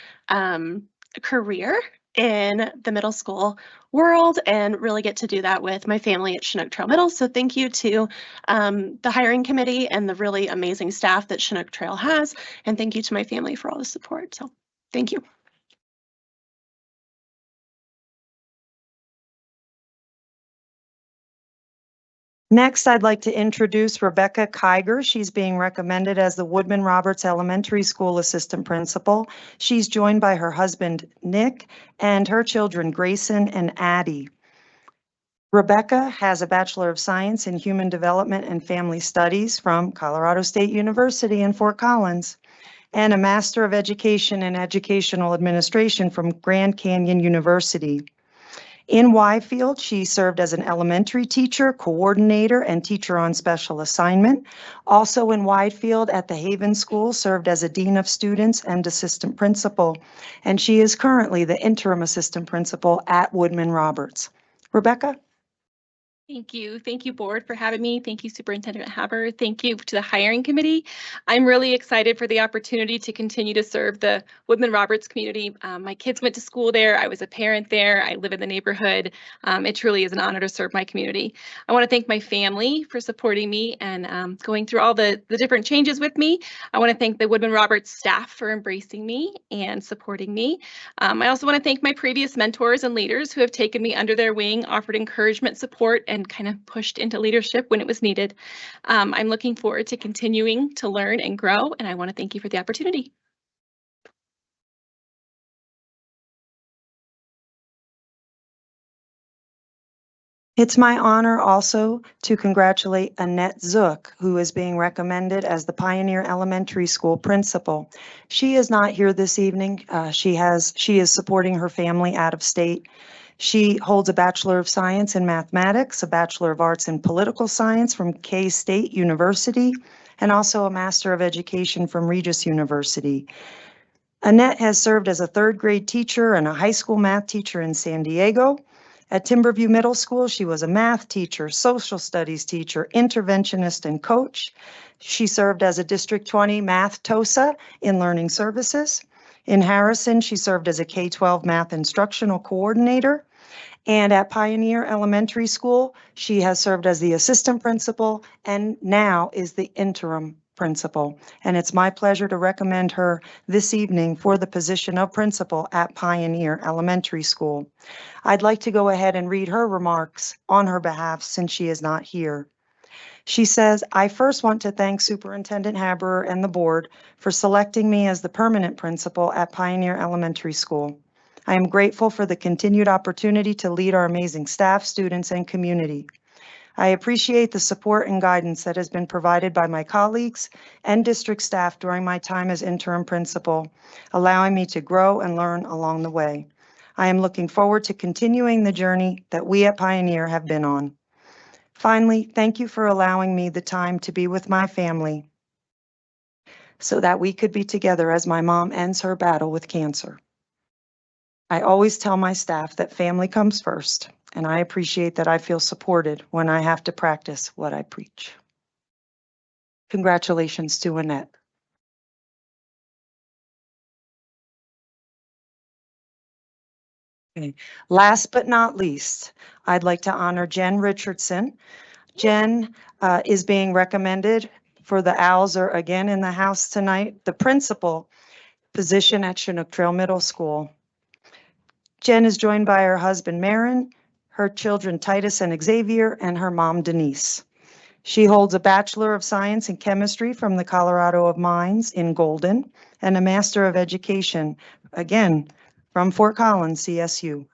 career in the middle school world and really get to do that with my family at Chinook Trail Middle. So thank you to the hiring committee and the really amazing staff that Chinook Trail has, and thank you to my family for all the support. So thank you. Next, I'd like to introduce Rebecca Kiger. She's being recommended as the Woodman Roberts Elementary School Assistant Principal. She's joined by her husband, Nick, and her children, Grayson and Addie. Rebecca has a Bachelor of Science in Human Development and Family Studies from Colorado State University in Fort Collins, and a Master of Education in Educational Administration from Grand Canyon University. In Wyfield, she served as an elementary teacher, coordinator, and teacher on special assignment. Also in Wyfield at the Haven School, served as a dean of students and assistant principal. And she is currently the interim assistant principal at Woodman Roberts. Rebecca? Thank you. Thank you, board, for having me. Thank you, Superintendent Haber. Thank you to the hiring committee. I'm really excited for the opportunity to continue to serve the Woodman Roberts community. My kids went to school there. I was a parent there. I live in the neighborhood. It truly is an honor to serve my community. I want to thank my family for supporting me and going through all the different changes with me. I want to thank the Woodman Roberts staff for embracing me and supporting me. I also want to thank my previous mentors and leaders who have taken me under their wing, offered encouragement, support, and kind of pushed into leadership when it was needed. I'm looking forward to continuing to learn and grow, and I want to thank you for the opportunity. It's my honor also to congratulate Annette Zook, who is being recommended as the Pioneer Elementary School principal. She is not here this evening. She is supporting her family out of state. She holds a Bachelor of Science in Mathematics, a Bachelor of Arts in Political Science from K-State University, and also a Master of Education from Regis University. Annette has served as a 3rd grade teacher and a high school math teacher in San Diego. At Timberview Middle School, she was a math teacher, social studies teacher, interventionist, and coach. She served as a District 20 Math TOSA in Learning Services. In Harrison, she served as a K-12 Math Instructional Coordinator. And at Pioneer Elementary School, she has served as the assistant principal and now is the interim principal, and it's my pleasure to recommend her this evening for the position of principal at Pioneer Elementary School. I'd like to go ahead and read her remarks on her behalf since she is not here. She says, I first want to thank Superintendent Haberer and the board for selecting me as the permanent principal at Pioneer Elementary School. I am grateful for the continued opportunity to lead our amazing staff, students, and community. I appreciate the support and guidance that has been provided by my colleagues and district staff during my time as interim principal, allowing me to grow and learn along the way. I am looking forward to continuing the journey that we at Pioneer have been on. Finally, thank you for allowing me the time to be with my family so that we could be together as my mom ends her battle with cancer. I always tell my staff that family comes first, and I appreciate that I feel supported when I have to practice what I preach. Congratulations to Annette. Okay. Last but not least, I'd like to honor Jen Richardson. Jen is being recommended for the Owls are again in the house tonight, the principal position at Chinook Trail Middle School. Jen is joined by her husband, Marin, her children, Titus and Xavier, and her mom, Denise. She holds a Bachelor of Science in Chemistry from the Colorado of Mines in Golden and a Master of Education, again, from Fort Collins, CSU.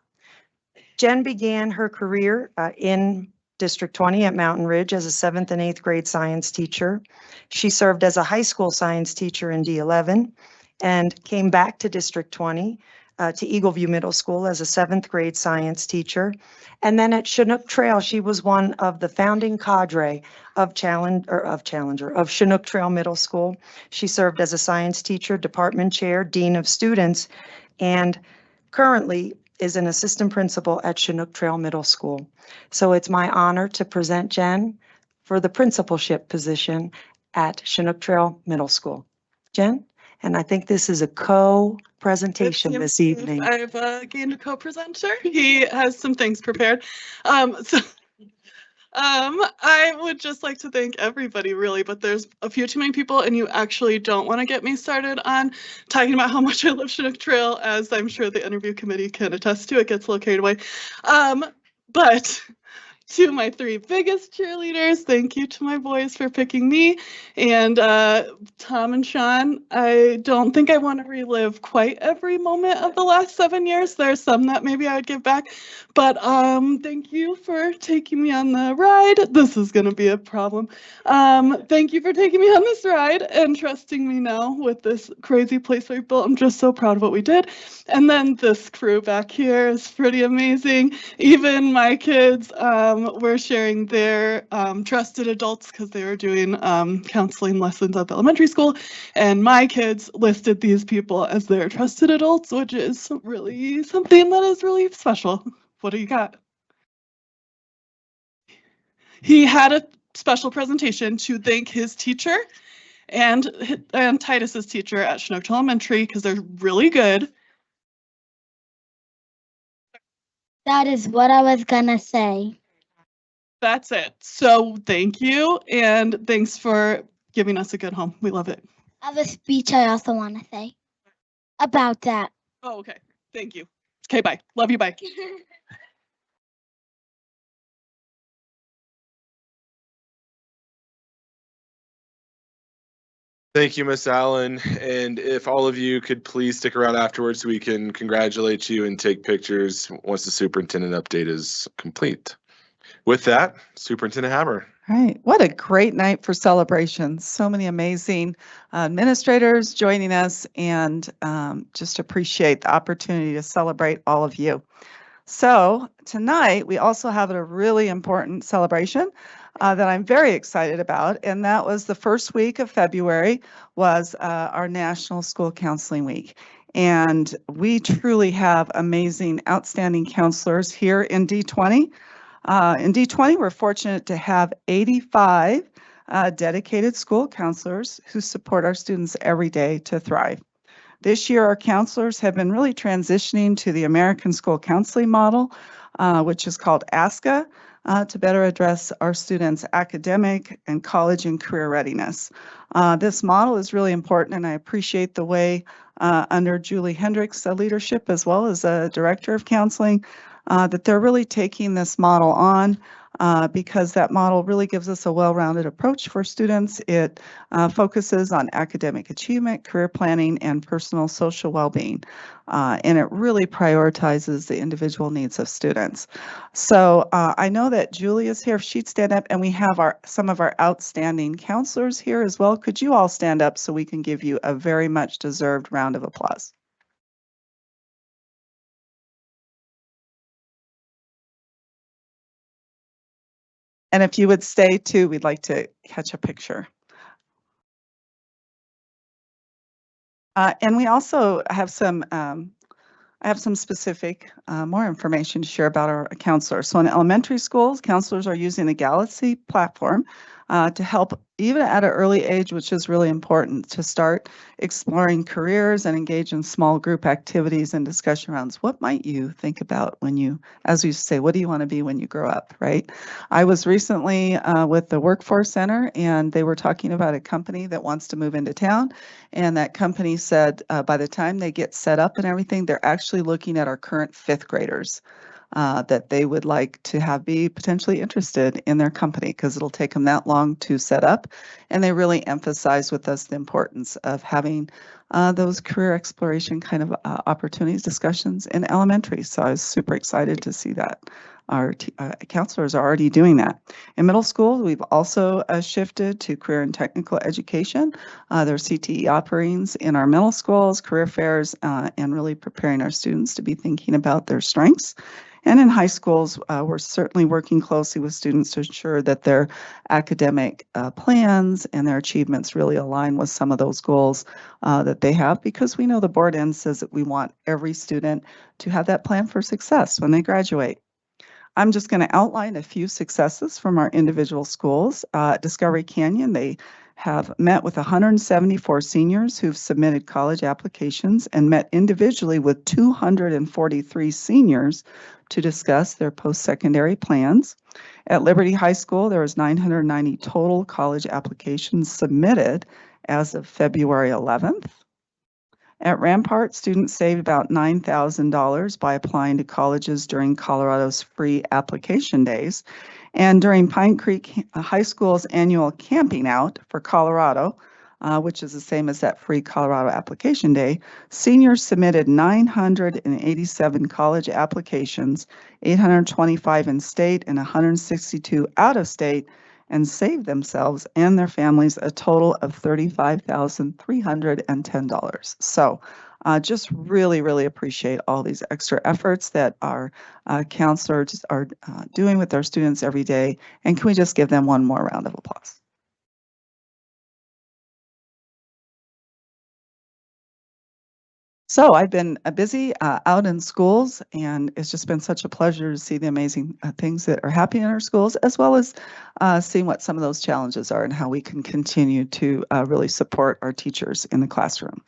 Jen began her career in District 20 at Mountain Ridge as a 7th and 8th grade science teacher. She served as a high school science teacher in D11 and came back to District 20 to Eagleview Middle School as a 7th grade science teacher. And then at Chinook Trail, she was one of the founding cadre of Chinook Trail Middle School. She served as a science teacher, department chair, dean of students, and currently is an assistant principal at Chinook Trail Middle School. So it's my honor to present Jen for the principalship position at Chinook Trail Middle School. Jen, and I think this is a co-presentation this evening. I've gained a co-presenter. He has some things prepared. I would just like to thank everybody really, but there's a few too many people and you actually don't want to get me started on talking about how much I love Chinook Trail, as I'm sure the interview committee can attest to. It gets a little carried away. But to my 3 biggest cheerleaders, thank you to my boys for picking me. And Tom and Sean, I don't think I want to relive quite every moment of the last 7 years. There's some that maybe I would give back. But thank you for taking me on the ride. This is going to be a problem. Thank you for taking me on this ride and trusting me now with this crazy place we built. I'm just so proud of what we did. And then this crew back here is pretty amazing. Even my kids were sharing their trusted adults because they were doing counseling lessons at the elementary school. And my kids listed these people as their trusted adults, which is really something that is really special. What do you got? He had a special presentation to thank his teacher and Titus's teacher at Chinook Trail Elementary because they're really good. That is what I was gonna say. That's it. So thank you, and thanks for giving us a good home. We love it. I have a speech I also want to say about that. Oh, okay. Thank you. Okay, bye. Love you. Bye. Thank you, Miss Allen. And if all of you could please stick around afterwards, we can congratulate you and take pictures once the superintendent update is complete. With that, Superintendent Haberer. Right. What a great night for celebrations. So many amazing administrators joining us, and just appreciate the opportunity to celebrate all of you. So tonight we also have a really important celebration that I'm very excited about, and that was the first week of February was our National School Counseling Week. And we truly have amazing, outstanding counselors here in D20. In D20, we're fortunate to have 85 dedicated school counselors who support our students every day to thrive. This year, our counselors have been really transitioning to the American School Counseling Model, which is called ASCA. to better address our students' academic and college and career readiness. This model is really important, and I appreciate the way under Julie Hendricks' leadership, as well as the Director of Counseling, that they're really taking this model on. Because that model really gives us a well-rounded approach for students. It focuses on academic achievement, career planning, and personal social well-being. And it really prioritizes the individual needs of students. So I know that Julie is here. If she'd stand up, and we have some of our outstanding counselors here as well. Could you all stand up so we can give you a very much deserved round of applause? And if you would stay too, we'd like to catch a picture. And we also have some, I have some specific more information to share about our counselors. So in elementary schools, counselors are using the Galaxy platform to help even at an early age, which is really important, to start exploring careers and engage in small group activities and discussion rounds. What might you think about when you, as we say, what do you want to be when you grow up, right? I was recently with the Workforce Center, and they were talking about a company that wants to move into town. And that company said by the time they get set up and everything, they're actually looking at our current fifth graders. That they would like to have be potentially interested in their company because it'll take them that long to set up. And they really emphasize with us the importance of having those career exploration kind of opportunities, discussions in elementary. So I was super excited to see that. Our counselors are already doing that. In middle school, we've also shifted to career and technical education. There are CTE offerings in our middle schools, career fairs, and really preparing our students to be thinking about their strengths. And in high schools, we're certainly working closely with students to ensure that their academic plans and their achievements really align with some of those goals that they have, because we know the board end says that we want every student to have that plan for success when they graduate. I'm just going to outline a few successes from our individual schools. Discovery Canyon, they have met with 174 seniors who've submitted college applications and met individually with 243 seniors to discuss their post-secondary plans. At Liberty High School, there was 990 total college applications submitted as of February 11th. At Rampart, students saved about $9,000 by applying to colleges during Colorado's free application days. And during Pine Creek High School's annual camping out for Colorado, which is the same as that free Colorado application day, seniors submitted 987 college applications, 825 in state and 162 out of state, and saved themselves and their families a total of $35,310. So just really, really appreciate all these extra efforts that our counselors are doing with their students every day. And can we just give them one more round of applause? So I've been busy out in schools, and it's just been such a pleasure to see the amazing things that are happening in our schools, as well as seeing what some of those challenges are and how we can continue to really support our teachers in the classroom.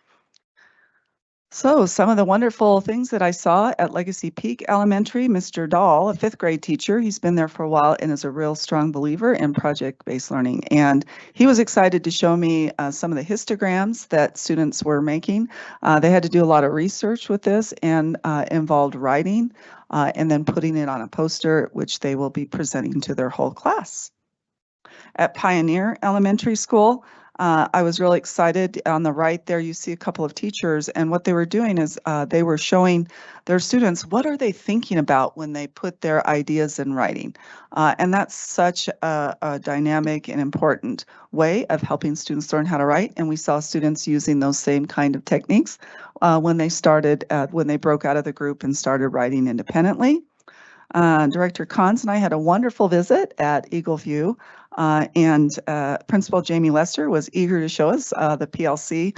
So some of the wonderful things that I saw at Legacy Peak Elementary, Mr. Dahl, a fifth grade teacher, he's been there for a while and is a real strong believer in project-based learning. And he was excited to show me some of the histograms that students were making. They had to do a lot of research with this and involved writing and then putting it on a poster, which they will be presenting to their whole class. At Pioneer Elementary School, I was really excited. On the right there, you see a couple of teachers, and what they were doing is they were showing their students what are they thinking about when they put their ideas in writing. And that's such a dynamic and important way of helping students learn how to write. And we saw students using those same kind of techniques when they started, when they broke out of the group and started writing independently. Director Cons and I had a wonderful visit at Eagle View, and Principal Jamie Lester was eager to show us the PLC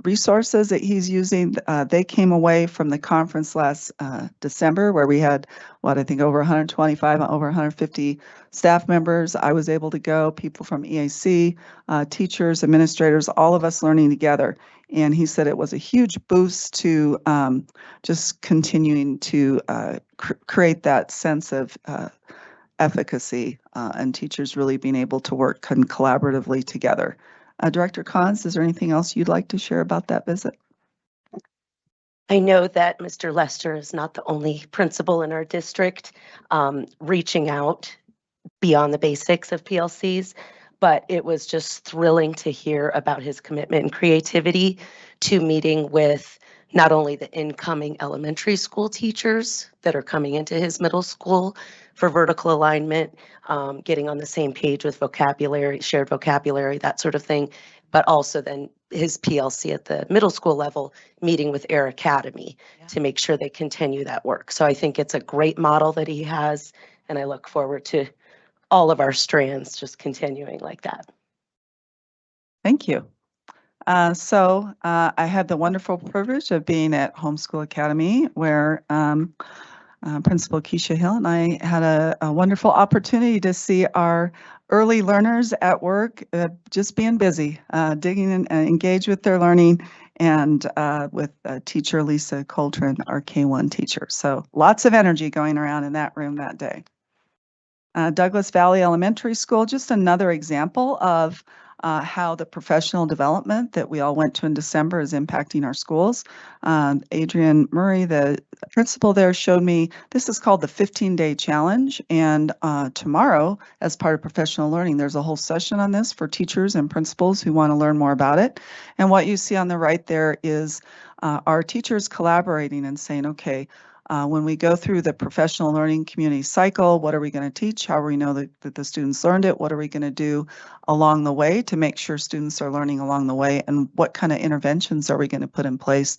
resources that he's using. They came away from the conference last December, where we had, I think over 125, over 150 staff members. I was able to go, people from EAC, teachers, administrators, all of us learning together. And he said it was a huge boost to just continuing to create that sense of efficacy and teachers really being able to work collaboratively together. Director Cons, is there anything else you'd like to share about that visit? I know that Mr. Lester is not the only principal in our district reaching out beyond the basics of PLCs, but it was just thrilling to hear about his commitment and creativity to meeting with not only the incoming elementary school teachers that are coming into his middle school for vertical alignment, getting on the same page with vocabulary, shared vocabulary, that sort of thing, but also then his PLC at the middle school level, meeting with Air Academy to make sure they continue that work. So I think it's a great model that he has, and I look forward to all of our strands just continuing like that. Thank you. I had the wonderful privilege of being at Homeschool Academy, where Principal Keisha Hill and I had a wonderful opportunity to see our early learners at work, just being busy, digging and engage with their learning, and with teacher Lisa Coltrane, our K1 teacher. So lots of energy going around in that room that day. Douglas Valley Elementary School, just another example of how the professional development that we all went to in December is impacting our schools. Adrian Murray, the principal there, showed me this is called the 15-day challenge. And tomorrow, as part of professional learning, there's a whole session on this for teachers and principals who want to learn more about it. And what you see on the right there is our teachers collaborating and saying, okay, when we go through the professional learning community cycle, what are we going to teach? How do we know that the students learned it? What are we going to do along the way to make sure students are learning along the way? And what kind of interventions are we going to put in place,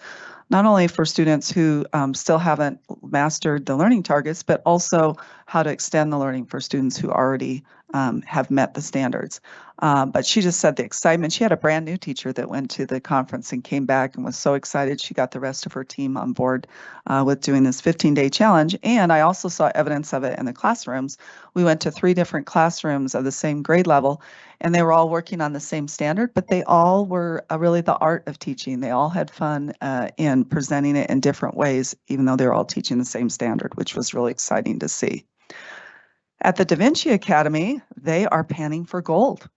not only for students who still haven't mastered the learning targets, but also how to extend the learning for students who already have met the standards. But she just said the excitement. She had a brand new teacher that went to the conference and came back and was so excited. She got the rest of her team on board with doing this 15-day challenge. And I also saw evidence of it in the classrooms. We went to 3 different classrooms of the same grade level, and they were all working on the same standard, but they all were really the art of teaching. They all had fun in presenting it in different ways, even though they were all teaching the same standard, which was really exciting to see. At the Da Vinci Academy, they are panning for gold.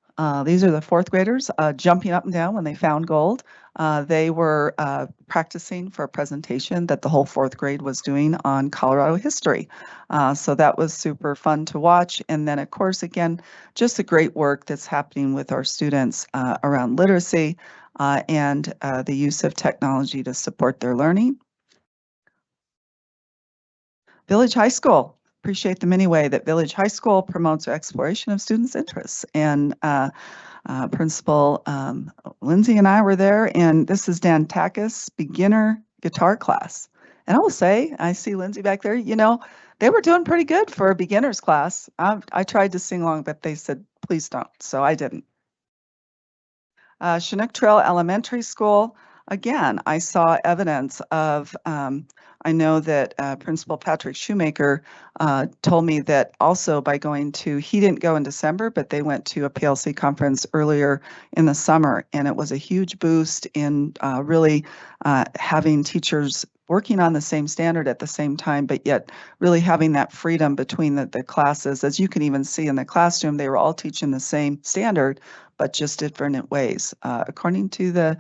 These are the 4th graders jumping up and down when they found gold. They were practicing for a presentation that the whole 4th grade was doing on Colorado history. So that was super fun to watch. And then, of course, again, just the great work that's happening with our students around literacy and the use of technology to support their learning. Village High School. Appreciate the many way that Village High School promotes exploration of students' interests. And Principal Lindsay and I were there, and this is Dan Takis' beginner guitar class. And I will say, I see Lindsay back there, you know, they were doing pretty good for a beginner's class. I tried to sing along, but they said, please don't, so I didn't. Chinook Trail Elementary School, again, I saw evidence of, I know that Principal Patrick Shoemaker told me that also by going to, he didn't go in December, but they went to a PLC conference earlier in the summer, and it was a huge boost in really having teachers working on the same standard at the same time, but yet really having that freedom between the classes. As you can even see in the classroom, they were all teaching the same standard, but just different ways, according to the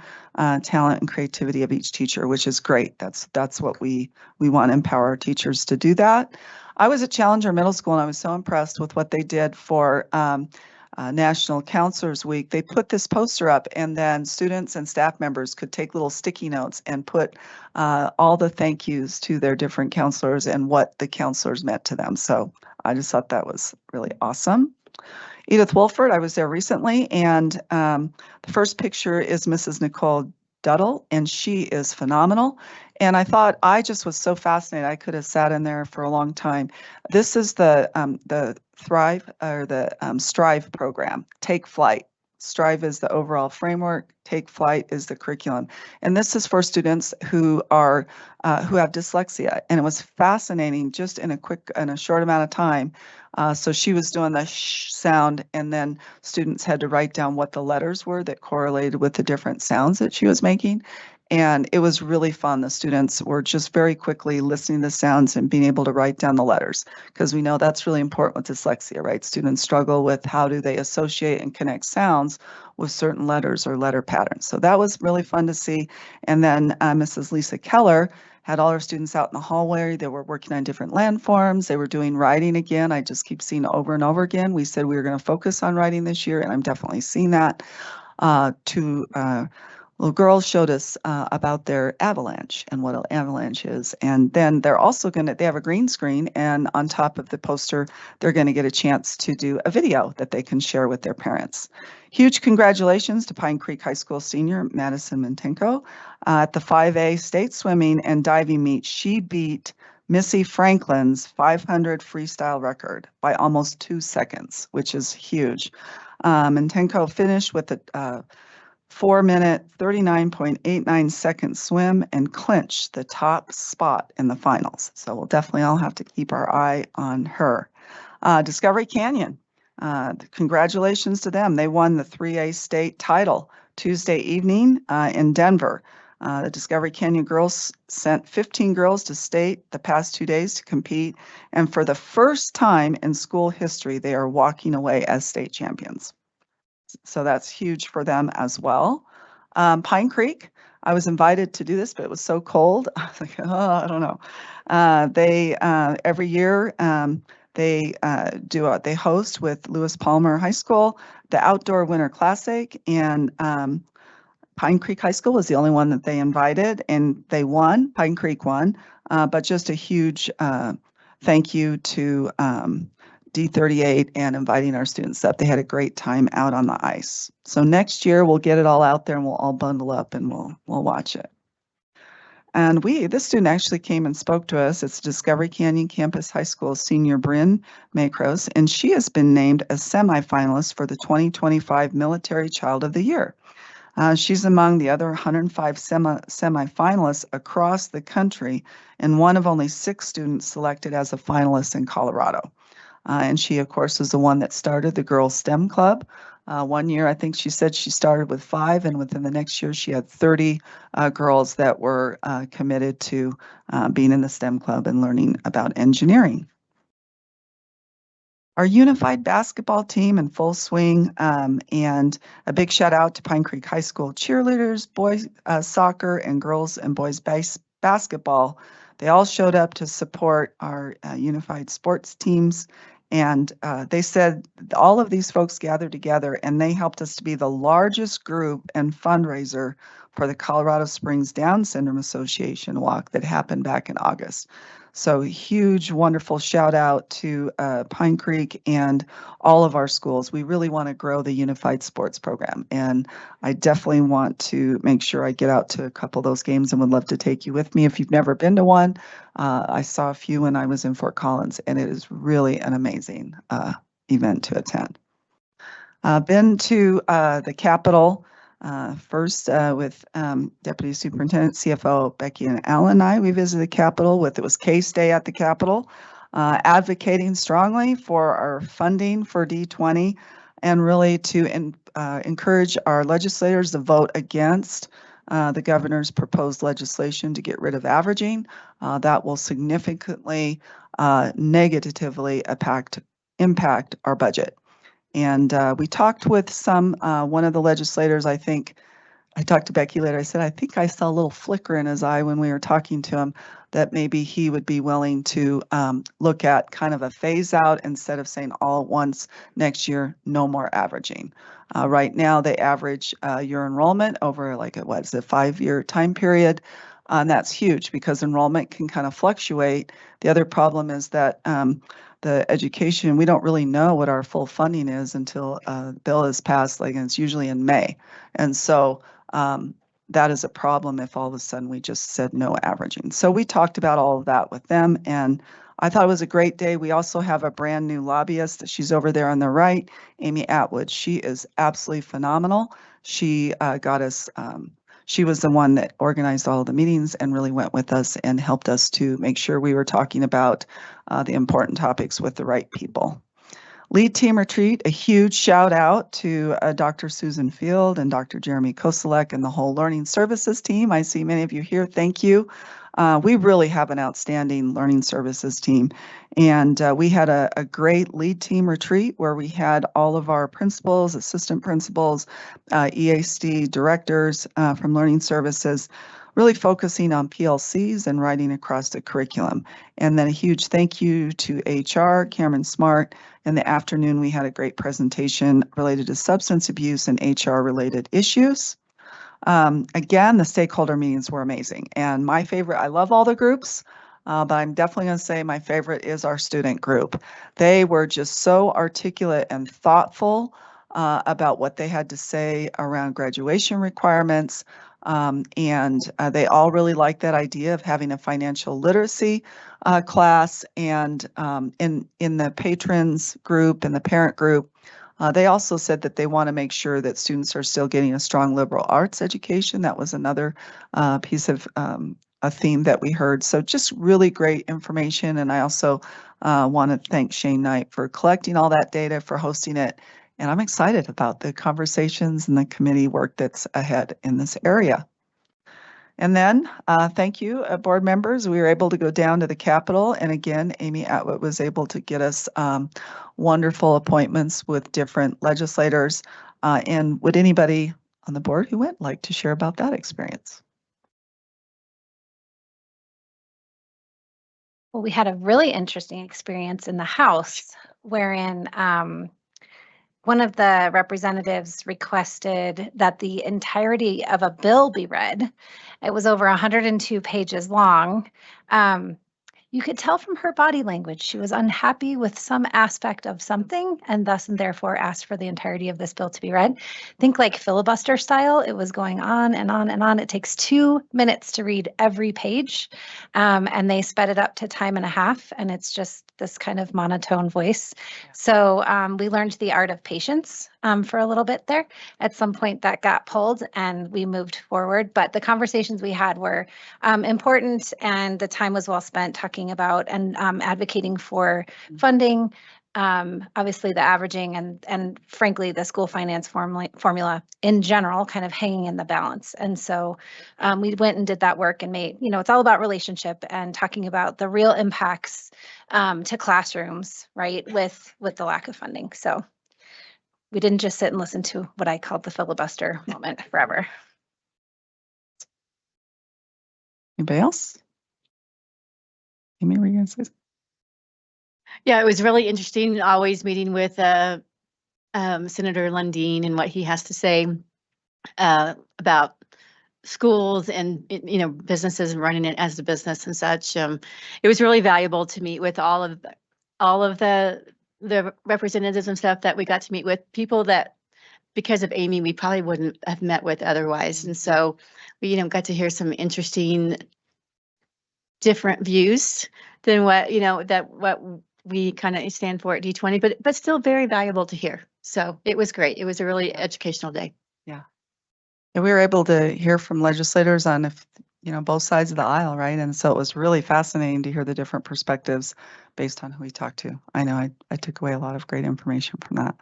talent and creativity of each teacher, which is great. That's what we want to empower our teachers to do that. I was at Challenger Middle School, and I was so impressed with what they did for National Counselors Week. They put this poster up, and then students and staff members could take little sticky notes and put all the thank yous to their different counselors and what the counselors meant to them. So I just thought that was really awesome. Edith Wolford, I was there recently, and the first picture is Mrs. Nicole Duddle, and she is phenomenal. And I thought, I just was so fascinated. I could have sat in there for a long time. This is the Thrive or the Strive program, Take Flight. Strive is the overall framework. Take Flight is the curriculum. And this is for students who are who have dyslexia. And it was fascinating just in a short amount of time. So she was doing the sh sound, and then students had to write down what the letters were that correlated with the different sounds that she was making. And it was really fun. The students were just very quickly listening to sounds and being able to write down the letters, because we know that's really important with dyslexia, right? Students struggle with how do they associate and connect sounds with certain letters or letter patterns. So that was really fun to see. And then Mrs. Lisa Keller had all our students out in the hallway. They were working on different landforms. They were doing writing again. I just keep seeing over and over again. We said we were going to focus on writing this year, and I'm definitely seeing that. Little girls showed us about their avalanche and what an avalanche is. And then they're also they have a green screen, and on top of the poster, they're going to get a chance to do a video that they can share with their parents. Huge congratulations to Pine Creek High School senior Madison Mintenko at the 5A state swimming and diving meet. She beat Missy Franklin's 500 freestyle record by almost 2 seconds, which is huge. Mintenko finished with a 4-minute, 39.89 second swim and clinched the top spot in the finals. So we'll definitely all have to keep our eye on her. Discovery Canyon, congratulations to them. They won the 3A state title Tuesday evening in Denver. The Discovery Canyon girls sent 15 girls to state the past 2 days to compete. And for the first time in school history, they are walking away as state champions. So that's huge for them as well. Pine Creek, I was invited to do this, but it was so cold. I was like, oh, I don't know. They every year they host with Lewis Palmer High School the Outdoor Winter Classic, and Pine Creek High School was the only one that they invited, and they won. Pine Creek won, but just a huge thank you to D38 and inviting our students up. They had a great time out on the ice. So next year we'll get it all out there and we'll all bundle up and we'll watch it. And this student actually came and spoke to us. It's Discovery Canyon Campus High School senior Bryn Macros, and she has been named a semifinalist for the 2025 Military Child of the Year. She's among the other 105 semifinalists across the country and one of only 6 students selected as a finalist in Colorado. And she, of course, is the one that started the Girls STEM Club. One year, I think she said she started with 5, and within the next year, she had 30 girls that were committed to being in the STEM Club and learning about engineering. Our unified basketball team in full swing, and a big shout out to Pine Creek High School cheerleaders, boys soccer, and girls and boys basketball. They all showed up to support our unified sports teams. And they said all of these folks gathered together and they helped us to be the largest group and fundraiser for the Colorado Springs Down Syndrome Association walk that happened back in August. So huge, wonderful shout out to Pine Creek and all of our schools. We really want to grow the unified sports program. And I definitely want to make sure I get out to a couple of those games and would love to take you with me. If you've never been to one, I saw a few when I was in Fort Collins, and it is really an amazing event to attend. Been to the Capitol first with Deputy Superintendent, CFO Becky and Alan and I. We visited the Capitol it was Case Day at the Capitol, advocating strongly for our funding for D20 and really to encourage our legislators to vote against the governor's proposed legislation to get rid of averaging. That will significantly negatively impact our budget. And we talked with one of the legislators. I think I talked to Becky later. I said, I think I saw a little flicker in his eye when we were talking to him that maybe he would be willing to look at kind of a phase out instead of saying all at once next year, no more averaging. Right now, they average your enrollment over like a 5-year time period. And that's huge because enrollment can kind of fluctuate. The other problem is that the education, we don't really know what our full funding is until the bill is passed, and it's usually in May. And so that is a problem if all of a sudden we just said no averaging. So we talked about all of that with them, and I thought it was a great day. We also have a brand new lobbyist. She's over there on the right, Amy Atwood. She is absolutely phenomenal. She got us, she was the one that organized all of the meetings and really went with us and helped us to make sure we were talking about the important topics with the right people. Lead team retreat, a huge shout out to Dr. Susan Field and Dr. Jeremy Koselek and the whole learning services team. I see many of you here. Thank you. We really have an outstanding learning services team. And we had a great lead team retreat where we had all of our principals, assistant principals, EASD directors from learning services, really focusing on PLCs and writing across the curriculum. And then a huge thank you to HR, Cameron Smart. In the afternoon, we had a great presentation related to substance abuse and HR related issues. Again, the stakeholder meetings were amazing. And my favorite, I love all the groups, but I'm definitely going to say my favorite is our student group. They were just so articulate and thoughtful about what they had to say around graduation requirements. And they all really liked that idea of having a financial literacy class. And in the patrons group and the parent group, they also said that they want to make sure that students are still getting a strong liberal arts education. That was another piece of a theme that we heard. So just really great information. And I also want to thank Shane Knight for collecting all that data, for hosting it. And I'm excited about the conversations and the committee work that's ahead in this area. And then, thank you, board members. We were able to go down to the Capitol. And again, Amy Atwood was able to get us wonderful appointments with different legislators. And would anybody on the board who went like to share about that experience? Well, we had a really interesting experience in the House wherein one of the representatives requested that the entirety of a bill be read. It was over 102 pages long. You could tell from her body language she was unhappy with some aspect of something and thus and therefore asked for the entirety of this bill to be read. Think like filibuster style. It was going on and on and on. It takes 2 minutes to read every page, and they sped it up to time and a half, and it's just this kind of monotone voice. So we learned the art of patience for a little bit there. At some point that got pulled and we moved forward, but the conversations we had were important, and the time was well spent talking about and advocating for funding, obviously the averaging and frankly the school finance formula in general kind of hanging in the balance. And so we went and did that work and made, it's all about relationship and talking about the real impacts to classrooms, right, with the lack of funding. So we didn't just sit and listen to what I called the filibuster moment forever. Anybody else? Amy, were you going to say something? Yeah, it was really interesting always meeting with Senator Lundeen and what he has to say about schools and businesses and running it as a business and such. It was really valuable to meet with all of the representatives and stuff that we got to meet with, people that because of Amy we probably wouldn't have met with otherwise. And so we got to hear some interesting different views than what what we kind of stand for at D20, but still very valuable to hear. So it was great. It was a really educational day. Yeah. And we were able to hear from legislators on both sides of the aisle, right? And so it was really fascinating to hear the different perspectives based on who we talked to. I know I took away a lot of great information from that.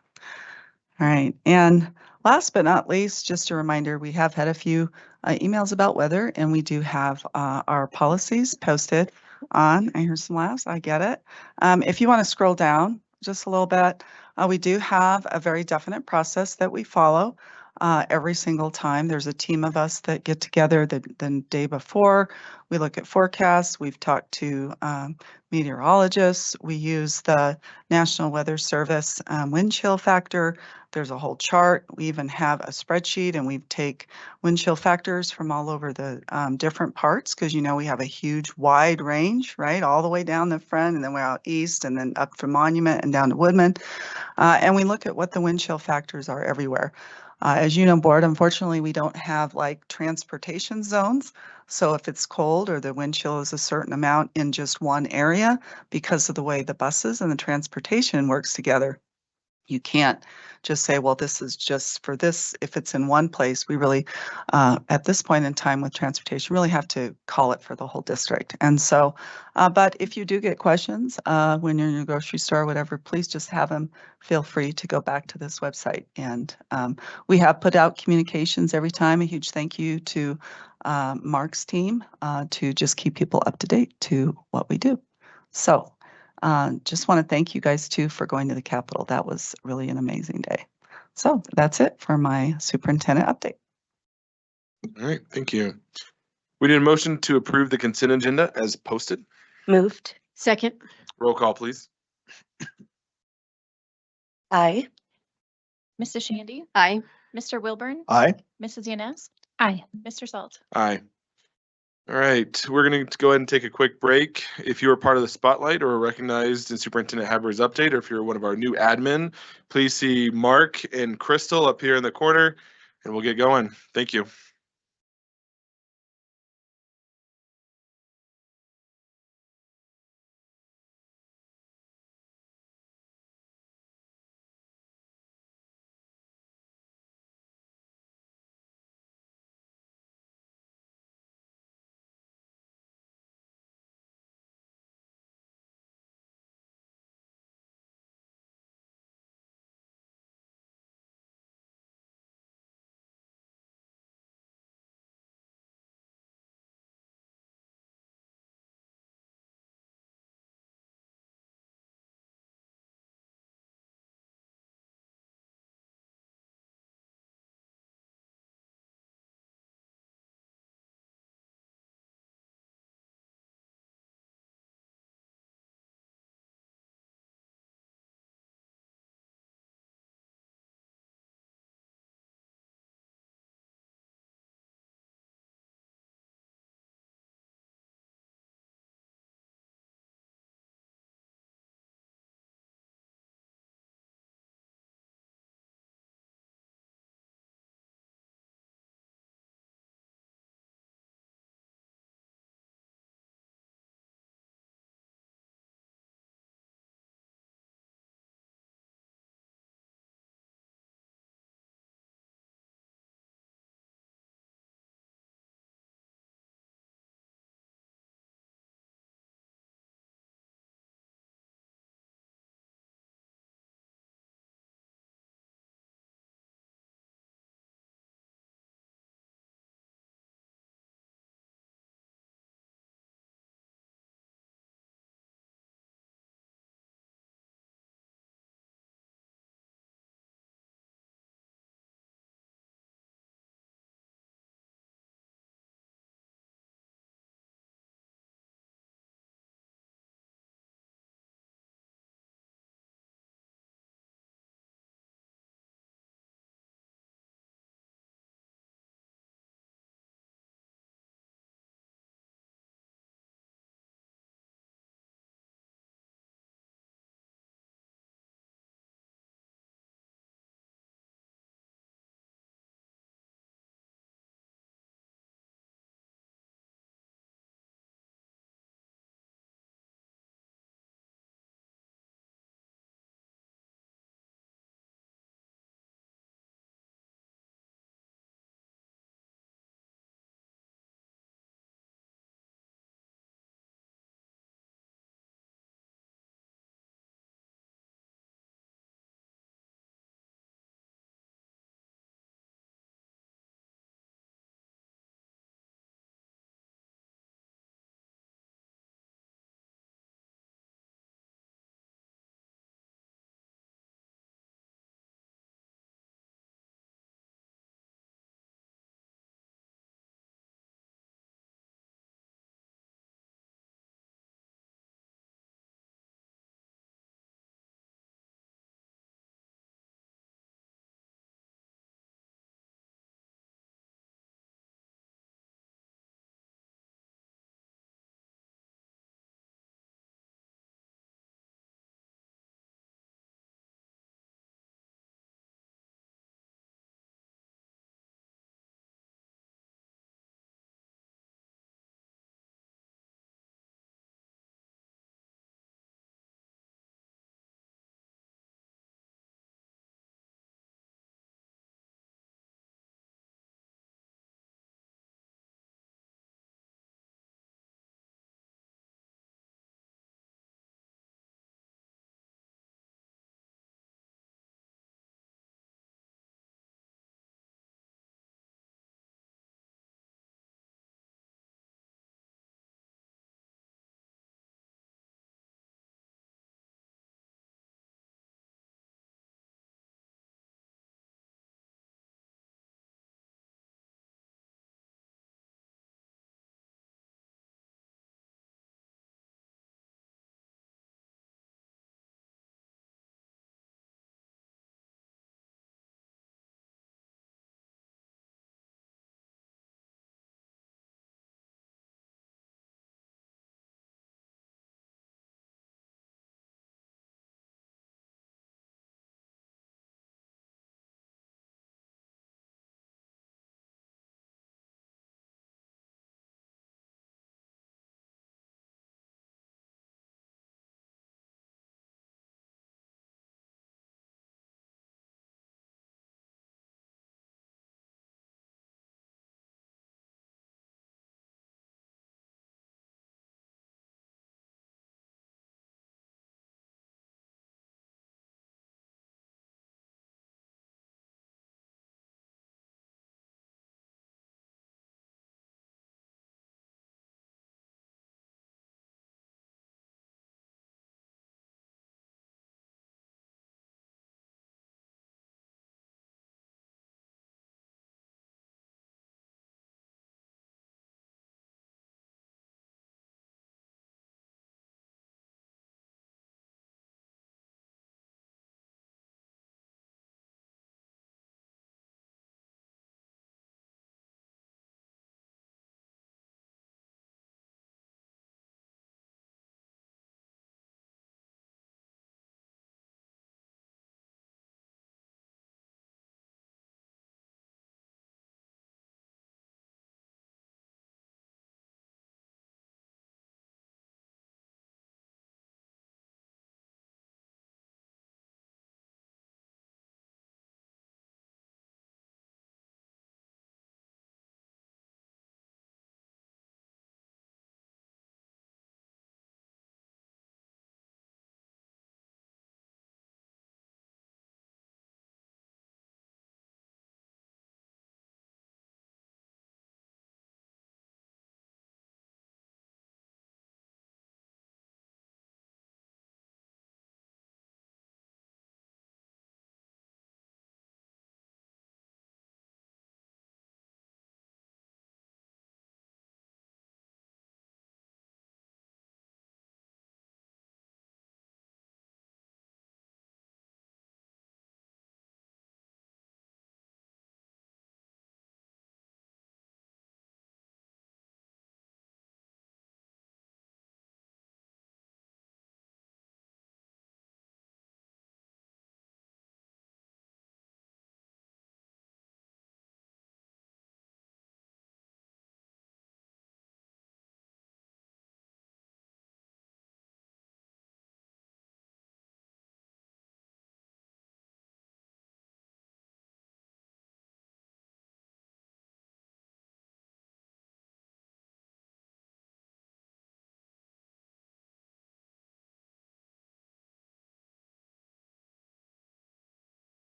All right. And last but not least, just a reminder, we have had a few emails about weather, and we do have our policies posted on. I hear some laughs. I get it. If you want to scroll down just a little bit, we do have a very definite process that we follow. Every single time there's a team of us that get together the day before. We look at forecasts. We've talked to meteorologists. We use the National Weather Service wind chill factor. There's a whole chart. We even have a spreadsheet, and we take wind chill factors from all over the different parts because we have a huge wide range, right? All the way down the front, and then we're out east, and then up from Monument and down to Woodman. And we look at what the wind chill factors are everywhere. As you know, board, unfortunately, we don't have like transportation zones. So if it's cold or the wind chill is a certain amount in just one area, because of the way the buses and the transportation works together, You can't just say, well, this is just for this. If it's in one place, we really, at this point in time with transportation, really have to call it for the whole district. And so, but if you do get questions when you're in your grocery store or whatever, please just have them. Feel free to go back to this website. And we have put out communications every time. A huge thank you to Mark's team to just keep people up to date to what we do. So just want to thank you guys too for going to the Capitol. That was really an amazing day. So that's it for my superintendent update. All right, thank you. We need a motion to approve the consent agenda as posted. Moved. Second. Roll call, please. Aye. Mrs. Shandy, Aye. Mr. Wilburn, Aye. Mrs. Yanez, Aye. Mr. Salt. Aye. All right, we're going to go ahead and take a quick break. If you were part of the spotlight or recognized in Superintendent Haber's update, or if you're one of our new admin, please see Mark and Crystal up here in the corner, and we'll get going. Thank you.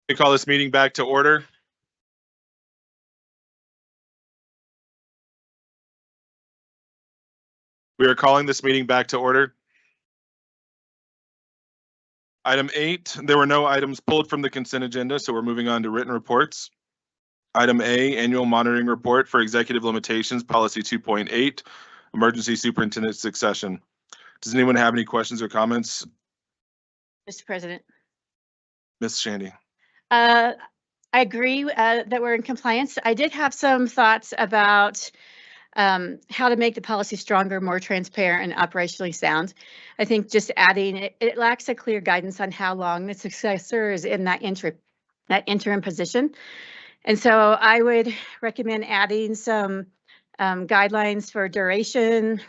We call this meeting back to order. We are calling this meeting back to order. Item 8, there were no items pulled from the consent agenda, so we're moving on to written reports. Item A, annual monitoring report for executive limitations, policy 2.8, emergency superintendent succession. Does anyone have any questions or comments? Mr. President. Ms. Shandy. I agree that we're in compliance. I did have some thoughts about how to make the policy stronger, more transparent, and operationally sound. I think just adding it lacks a clear guidance on how long the successor is in that interim position. And so I would recommend adding some guidelines for duration,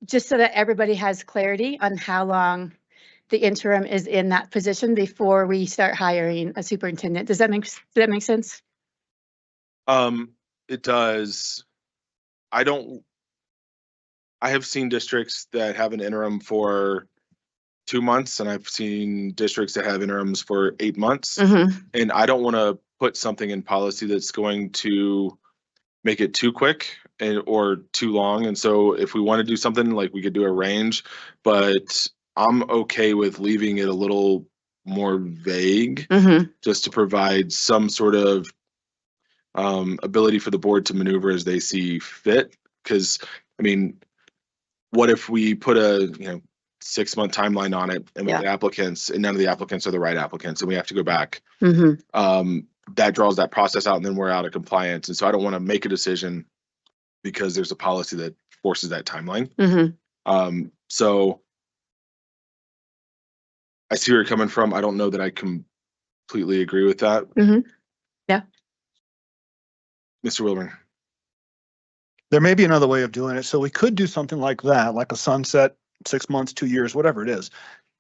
just so that everybody has clarity on how long the interim is in that position before we start hiring a superintendent. Does that make sense? It does. I have seen districts that have an interim for 2 months, and I've seen districts that have interims for 8 months. And I don't want to put something in policy that's going to make it too quick or too long. And so if we want to do something, like, we could do a range, but I'm okay with leaving it a little more vague, just to provide some sort of ability for the board to maneuver as they see fit. Because, I mean, what if we put a 6-month timeline on it and we get applicants and none of the applicants are the right applicants and we have to go back? That draws that process out and then we're out of compliance. And so I don't want to make a decision because there's a policy that forces that timeline. So I see where you're coming from. I don't know that I completely agree with that. Yeah. Mr. Wilburn. There may be another way of doing it. So we could do something like that, like a sunset, 6 months, 2 years, whatever it is.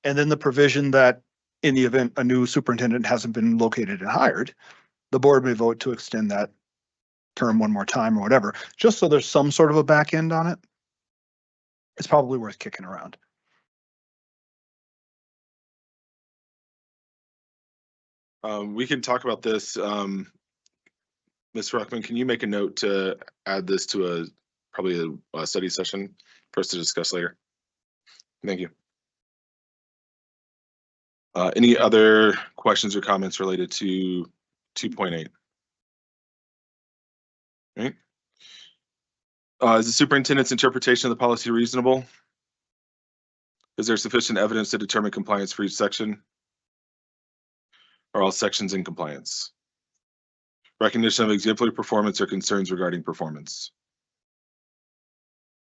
And then the provision that in the event a new superintendent hasn't been located and hired, the board may vote to extend that term one more time or whatever, just so there's some sort of a back end on it. It's probably worth kicking around. We can talk about this. Ms. Ruckman, can you make a note to add this to probably a study session for us to discuss later? Thank you. Any other questions or comments related to 2.8? Right. Is the superintendent's interpretation of the policy reasonable? Is there sufficient evidence to determine compliance for each section? Are all sections in compliance? Recognition of exemplary performance or concerns regarding performance?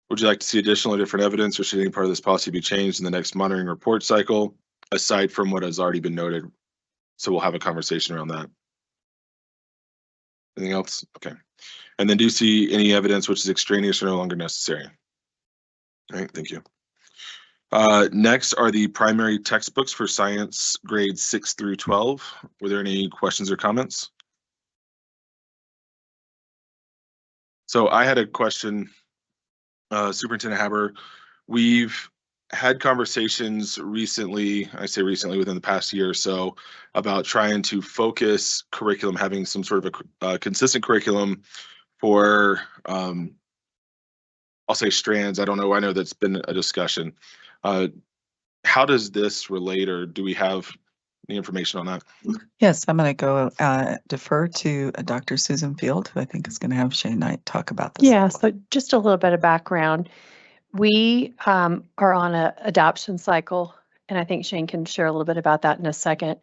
Would you like to see additional or different evidence, or should any part of this policy be changed in the next monitoring report cycle, aside from what has already been noted? So we'll have a conversation around that. Anything else? Okay. And then do you see any evidence which is extraneous or no longer necessary? All right, thank you. Next are the primary textbooks for science grades 6 through 12. Were there any questions or comments? So I had a question, Superintendent Haber. We've had conversations recently, I say recently within the past year or so, about trying to focus curriculum, having some sort of a consistent curriculum for, I'll say strands. I don't know. I know that's been a discussion. How does this relate, or do we have any information on that? Yes, I'm going to go defer to Dr. Susan Field, who I think is going to have Shane Knight talk about this. Yeah, so just a little bit of background. We are on an adoption cycle, and I think Shane can share a little bit about that in a second,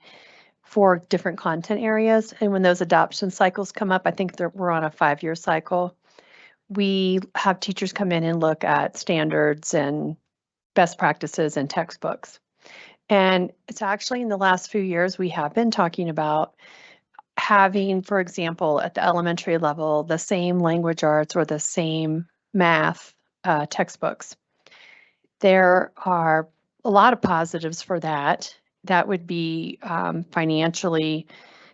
for different content areas. And when those adoption cycles come up, I think we're on a 5-year cycle. We have teachers come in and look at standards and best practices and textbooks. And it's actually in the last few years, we have been talking about having, for example, at the elementary level, the same language arts or the same math textbooks. There are a lot of positives for that. That would be financially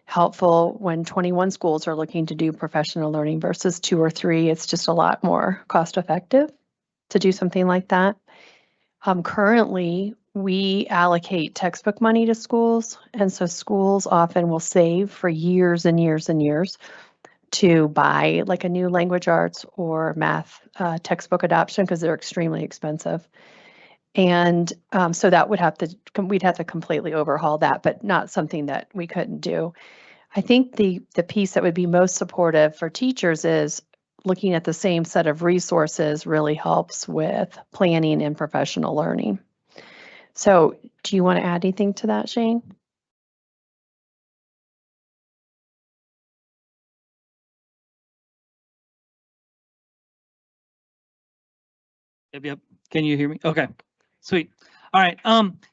helpful when 21 schools are looking to do professional learning versus 2 or 3. It's just a lot more cost effective to do something like that. Currently, we allocate textbook money to schools. And so schools often will save for years and years and years to buy like a new language arts or math textbook adoption because they're extremely expensive. And so that would have to, we'd have to completely overhaul that, but not something that we couldn't do. I think the piece that would be most supportive for teachers is looking at the same set of resources really helps with planning and professional learning. So do you want to add anything to that, Shane? Yep. Can you hear me? Okay, sweet. All right.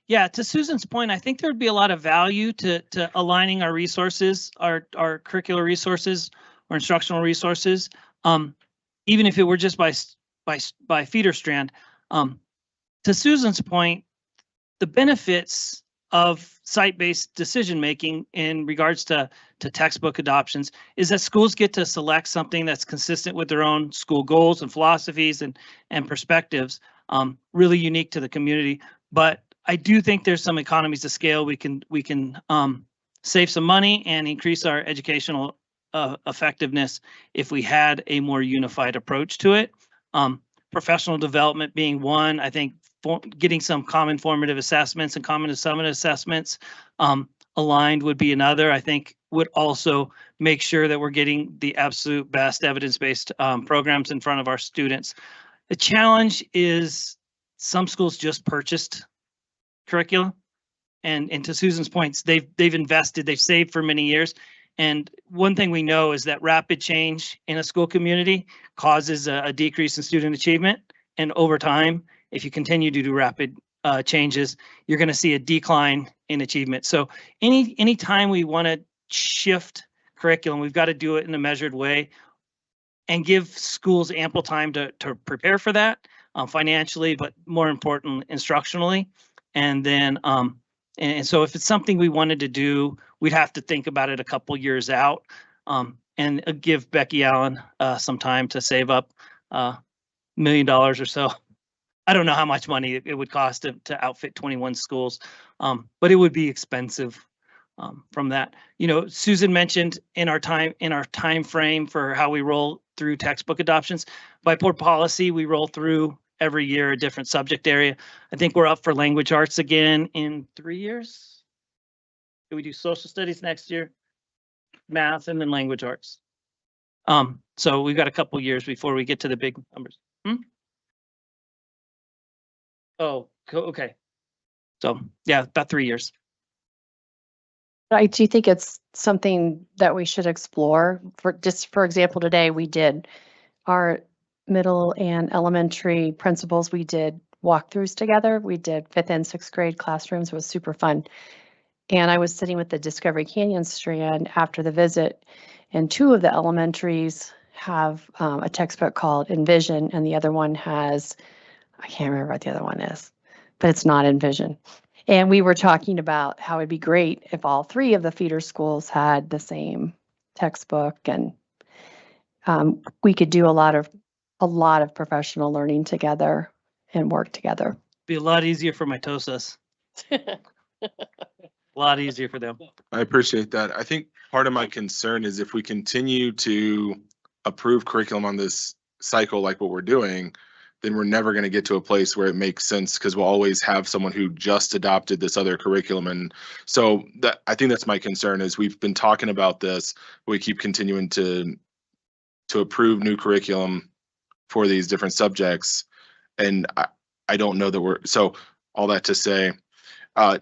Yeah, to Susan's point, I think there would be a lot of value to aligning our resources, our curricular resources or instructional resources, even if it were just by feeder strand. To Susan's point, the benefits of site-based decision-making in regards to textbook adoptions is that schools get to select something that's consistent with their own school goals and philosophies and perspectives, really unique to the community. But I do think there's some economies of scale. We can save some money and increase our educational effectiveness if we had a more unified approach to it. Professional development being one, I think getting some common formative assessments and common summative assessments aligned would be another. I think would also make sure that we're getting the absolute best evidence-based programs in front of our students. The challenge is some schools just purchased curriculum, and to Susan's points, they've invested, they've saved for many years. And one thing we know is that rapid change in a school community causes a decrease in student achievement. And over time, if you continue to do rapid changes, you're going to see a decline in achievement. So any time we want to shift curriculum, we've got to do it in a measured way and give schools ample time to prepare for that financially, but more important, instructionally. And then and so if it's something we wanted to do, we'd have to think about it a couple years out and give Becky Allen some time to save up $1 million or so. I don't know how much money it would cost to outfit 21 schools, but it would be expensive from that. You know, Susan mentioned in our time frame for how we roll through textbook adoptions. By board policy, we roll through every year a different subject area. I think we're up for language arts again in 3 years. Do we do social studies next year? Math and then language arts. So we've got a couple years before we get to the big numbers. Oh, okay. So yeah, about 3 years. I do think it's something that we should explore. For example, today we did our middle and elementary principals. We did walkthroughs together. We did 5th and 6th grade classrooms. It was super fun. And I was sitting with the Discovery Canyon strand after the visit, and 2 of the elementaries have a textbook called Envision, and the other one has, I can't remember what the other one is, but it's not Envision. And we were talking about how it'd be great if all 3 of the feeder schools had the same textbook, and we could do a lot of professional learning together and work together. Be a lot easier for my TOSAs. A lot easier for them. I appreciate that. I think part of my concern is if we continue to approve curriculum on this cycle like what we're doing, then we're never going to get to a place where it makes sense because we'll always have someone who just adopted this other curriculum. And so that I think that's my concern is we've been talking about this, we keep continuing to approve new curriculum for these different subjects. And I don't know that so all that to say,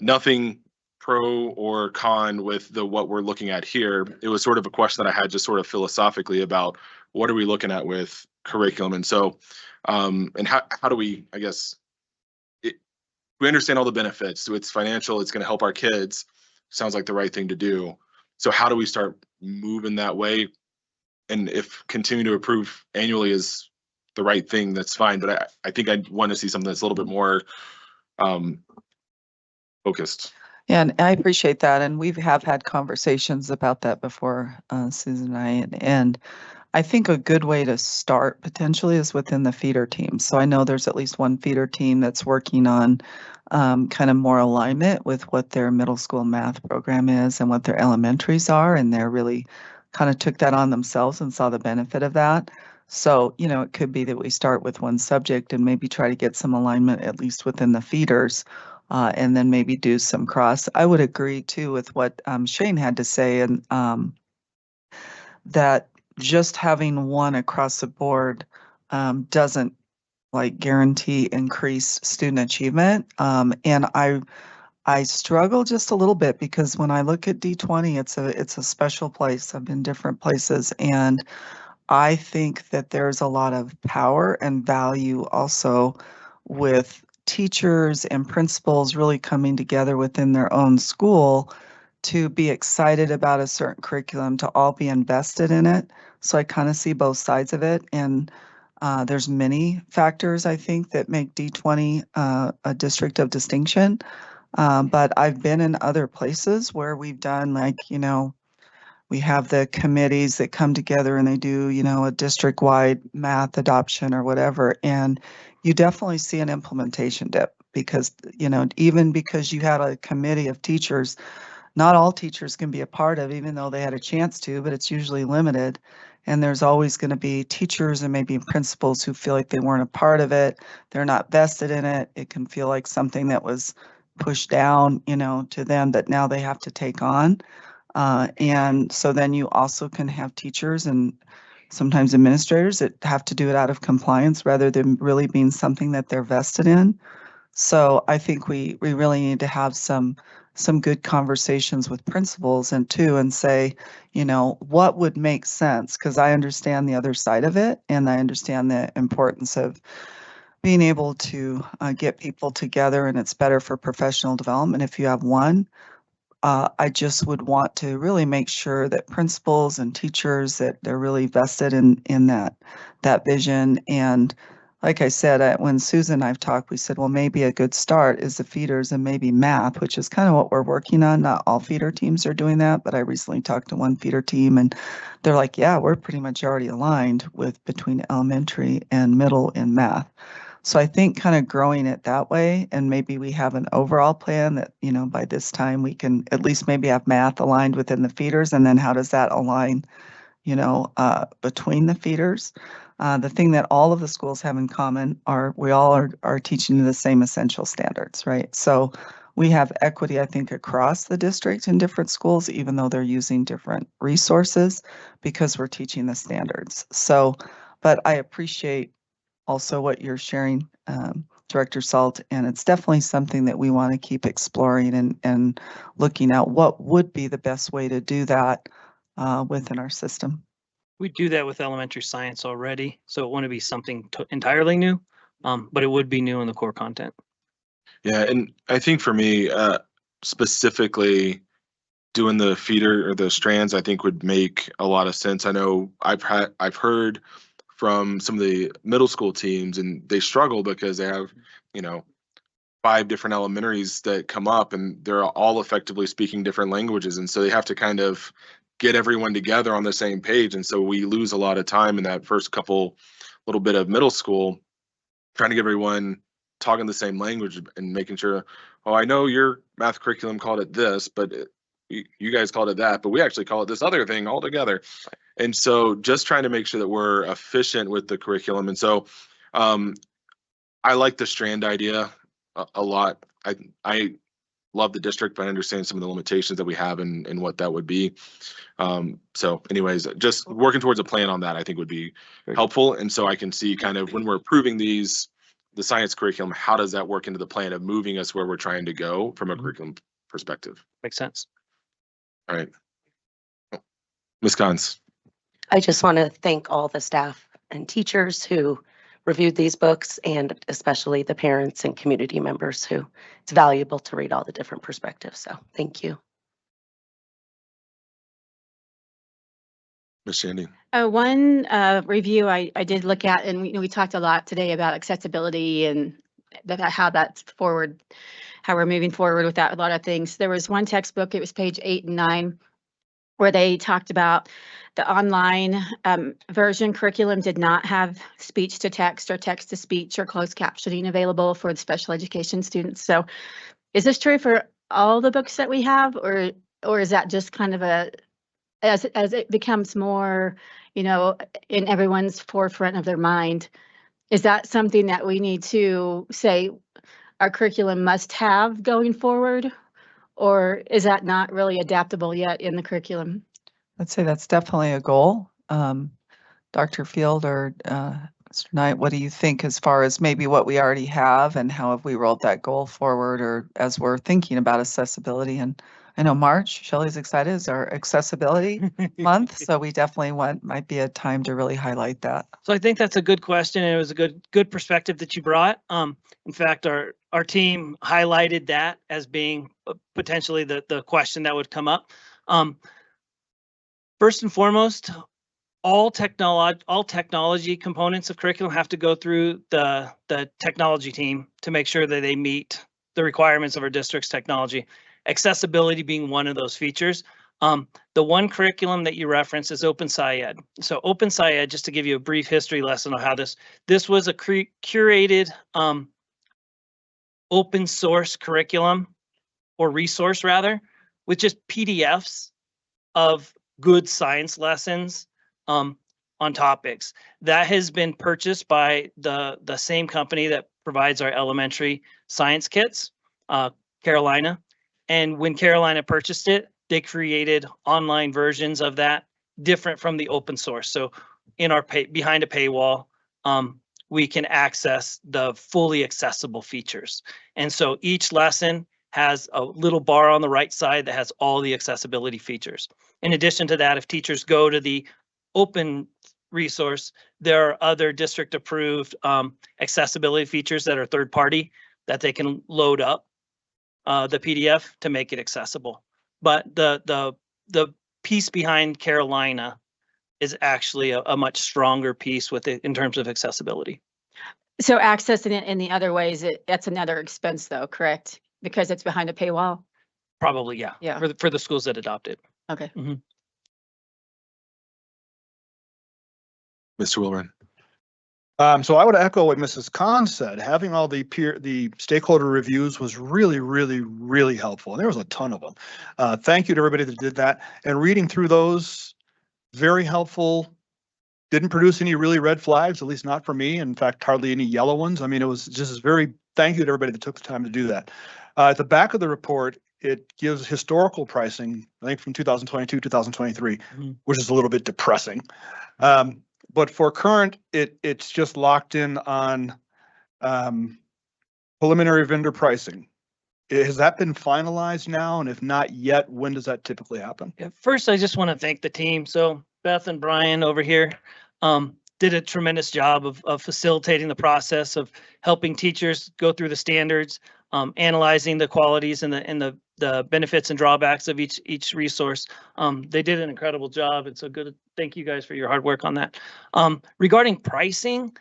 nothing pro or con with what we're looking at here. It was sort of a question that I had just sort of philosophically about what are we looking at with curriculum. And so, and how do we, I guess, we understand all the benefits. So it's financial, it's going to help our kids. Sounds like the right thing to do. So how do we start moving that way? And if continue to approve annually is the right thing, that's fine. But I think I want to see something that's a little bit more focused. Yeah, and I appreciate that. And we have had conversations about that before, Susan and I. And I think a good way to start potentially is within the feeder team. So I know there's at least one feeder team that's working on kind of more alignment with what their middle school math program is and what their elementaries are. And they're really kind of took that on themselves and saw the benefit of that. So, you know, it could be that we start with one subject and maybe try to get some alignment, at least within the feeders, and then maybe do some cross. I would agree too with what Shane had to say, and that just having one across the board doesn't like guarantee increased student achievement. And I struggle just a little bit because when I look at D20, it's a special place. I've been different places, and I think that there's a lot of power and value also with teachers and principals really coming together within their own school to be excited about a certain curriculum, to all be invested in it. So I kind of see both sides of it. And there's many factors, I think, that make D20 a district of distinction. But I've been in other places where we've done like, you know, we have the committees that come together and they do, you know, a district-wide math adoption or whatever. And you definitely see an implementation dip because, you know, even because you had a committee of teachers, not all teachers can be a part of, even though they had a chance to, but it's usually limited. And there's always going to be teachers and maybe principals who feel like they weren't a part of it. They're not vested in it. It can feel like something that was pushed down, you know, to them that now they have to take on. And so then you also can have teachers and sometimes administrators that have to do it out of compliance rather than really being something that they're vested in. So I think we really need to have some good conversations with principals and say, you know, what would make sense? Because I understand the other side of it, and I understand the importance of being able to get people together, and it's better for professional development if you have one. I just would want to really make sure that principals and teachers that they're really vested in that vision. And like I said, when Susan and I've talked, we said, well, maybe a good start is the feeders and maybe math, which is kind of what we're working on. Not all feeder teams are doing that, but I recently talked to one feeder team and they're like, yeah, we're pretty much already aligned with between elementary and middle in math. So I think kind of growing it that way, and maybe we have an overall plan that, you know, by this time we can at least maybe have math aligned within the feeders, and then how does that align, you know, between the feeders? The thing that all of the schools have in common are we all are teaching the same essential standards, right? So we have equity, I think, across the district in different schools, even though they're using different resources because we're teaching the standards. So, but I appreciate also what you're sharing, Director Salt, and it's definitely something that we want to keep exploring and looking at what would be the best way to do that within our system. We do that with elementary science already, so it wouldn't be something entirely new, but it would be new in the core content. Yeah, and I think for me, specifically doing the feeder or the strands, I think would make a lot of sense. I know I've heard from some of the middle school teams, and they struggle because they have, you know, 5 different elementaries that come up, and they're all effectively speaking different languages, and so they have to kind of get everyone together on the same page. And so we lose a lot of time in that first little bit of middle school trying to get everyone talking the same language and making sure, oh, I know your math curriculum called it this, but you guys called it that, but we actually call it this other thing altogether. And so just trying to make sure that we're efficient with the curriculum. And so I like the strand idea a lot. I love the district, but I understand some of the limitations that we have and what that would be. So anyways, just working towards a plan on that, I think would be helpful. And so I can see kind of when we're approving the science curriculum, how does that work into the plan of moving us where we're trying to go from a curriculum perspective? Makes sense. All right. Ms. Cons. I just want to thank all the staff and teachers who reviewed these books, and especially the parents and community members who it's valuable to read all the different perspectives. So thank you. Ms. Shandy. One review I did look at, and we talked a lot today about accessibility and how that's forward, how we're moving forward with that, a lot of things. There was one textbook, it was page 8 and 9. where they talked about the online version curriculum did not have speech to text or text to speech or closed captioning available for the special education students. So is this true for all the books that we have, or is that just kind of a, as it becomes more, you know, in everyone's forefront of their mind, is that something that we need to say our curriculum must have going forward? Or is that not really adaptable yet in the curriculum? I'd say that's definitely a goal. Dr. Field or Mr. Knight, what do you think as far as maybe what we already have and how have we rolled that goal forward, or as we're thinking about accessibility? And I know March, Shelley's excited, is our accessibility month. So we definitely might be a time to really highlight that. So I think that's a good question, and it was a good perspective that you brought. In fact, our team highlighted that as being potentially the question that would come up. First and foremost, all technology components of curriculum have to go through the technology team to make sure that they meet the requirements of our district's technology. Accessibility being one of those features. The one curriculum that you referenced is Open SciEd. So Open SciEd, just to give you a brief history lesson on how this was a curated open source curriculum, or resource rather, with just PDFs of good science lessons on topics. That has been purchased by the same company that provides our elementary science kits, Carolina. And when Carolina purchased it, they created online versions of that different from the open source. So in our behind a paywall, we can access the fully accessible features. And so each lesson has a little bar on the right side that has all the accessibility features. In addition to that, if teachers go to the open resource, there are other district approved accessibility features that are third party that they can load up the PDF to make it accessible. But the piece behind Carolina is actually a much stronger piece with it in terms of accessibility. So accessing it in the other ways, that's another expense though, correct? Because it's behind a paywall? Probably, yeah. Yeah. For the schools that adopt it. Okay. Mr. Wilburn. So I would echo what Mrs. Khan said. Having all the stakeholder reviews was really, really, really helpful. And there was a ton of them. Thank you to everybody that did that. And reading through those, very helpful. Didn't produce any really red flags, at least not for me. In fact, hardly any yellow ones. I mean, it was just very, thank you to everybody that took the time to do that. At the back of the report, it gives historical pricing, I think from 2022, 2023, which is a little bit depressing. But for current, it's just locked in on preliminary vendor pricing. Has that been finalized now? And if not yet, when does that typically happen? Yeah, first, I just want to thank the team. So Beth and Brian over here did a tremendous job of facilitating the process of helping teachers go through the standards, analyzing the qualities and the benefits and drawbacks of each resource. They did an incredible job. And so good. Thank you guys for your hard work on that. Regarding pricing,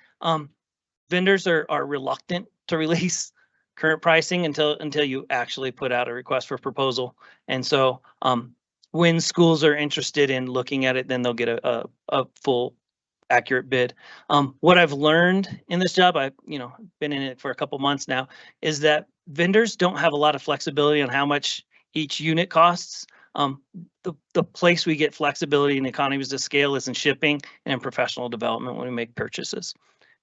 vendors are reluctant to release current pricing until you actually put out a request for proposal. And so when schools are interested in looking at it, then they'll get a full accurate bid. What I've learned in this job, I've been in it for a couple months now, is that vendors don't have a lot of flexibility on how much each unit costs. The place we get flexibility and economies of scale is in shipping and in professional development when we make purchases.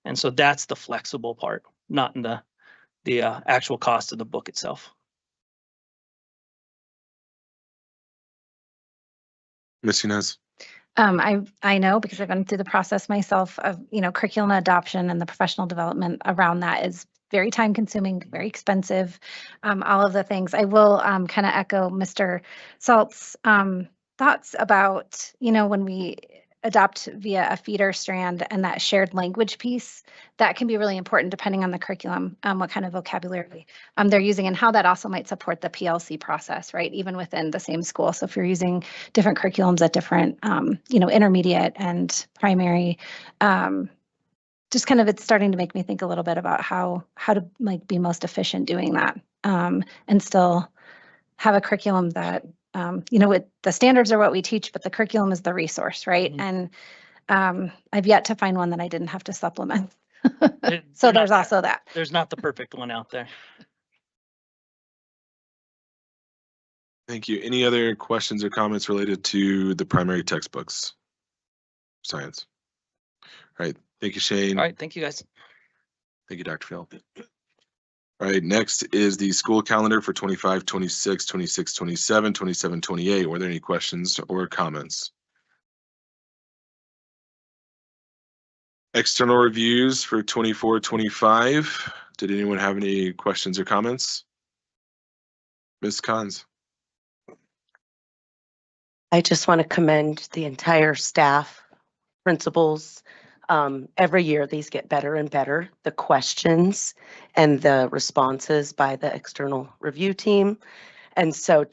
And so that's the flexible part, not in the actual cost of the book itself. Ms. Inez. I know because I've gone through the process myself of, curriculum adoption and the professional development around that is very time consuming, very expensive, all of the things. I will kind of echo Mr. Salt's thoughts about, when we adopt via a feeder strand and that shared language piece, that can be really important depending on the curriculum, what kind of vocabulary they're using and how that also might support the PLC process, right? Even within the same school. So if you're using different curriculums at different, intermediate and primary, just kind of it's starting to make me think a little bit about how to be most efficient doing that and still have a curriculum that you know, the standards are what we teach, but the curriculum is the resource, right? And I've yet to find one that I didn't have to supplement. So They're not there's there. also that. There's not the perfect one out there. Thank you. Any other questions or comments related to the primary textbooks? Science. All right. Thank you, Shane. All right. Thank you, guys. Thank you, Dr. Phil. All right. Next is the school calendar for 25, 26, 26, 27, 27, 28. Were there any questions or comments? External reviews for 24, 25. Did anyone have any questions or comments? Ms. Cons. I just want to commend the entire staff, principals. Every year these get better and better, the questions and the responses by the external review team. And so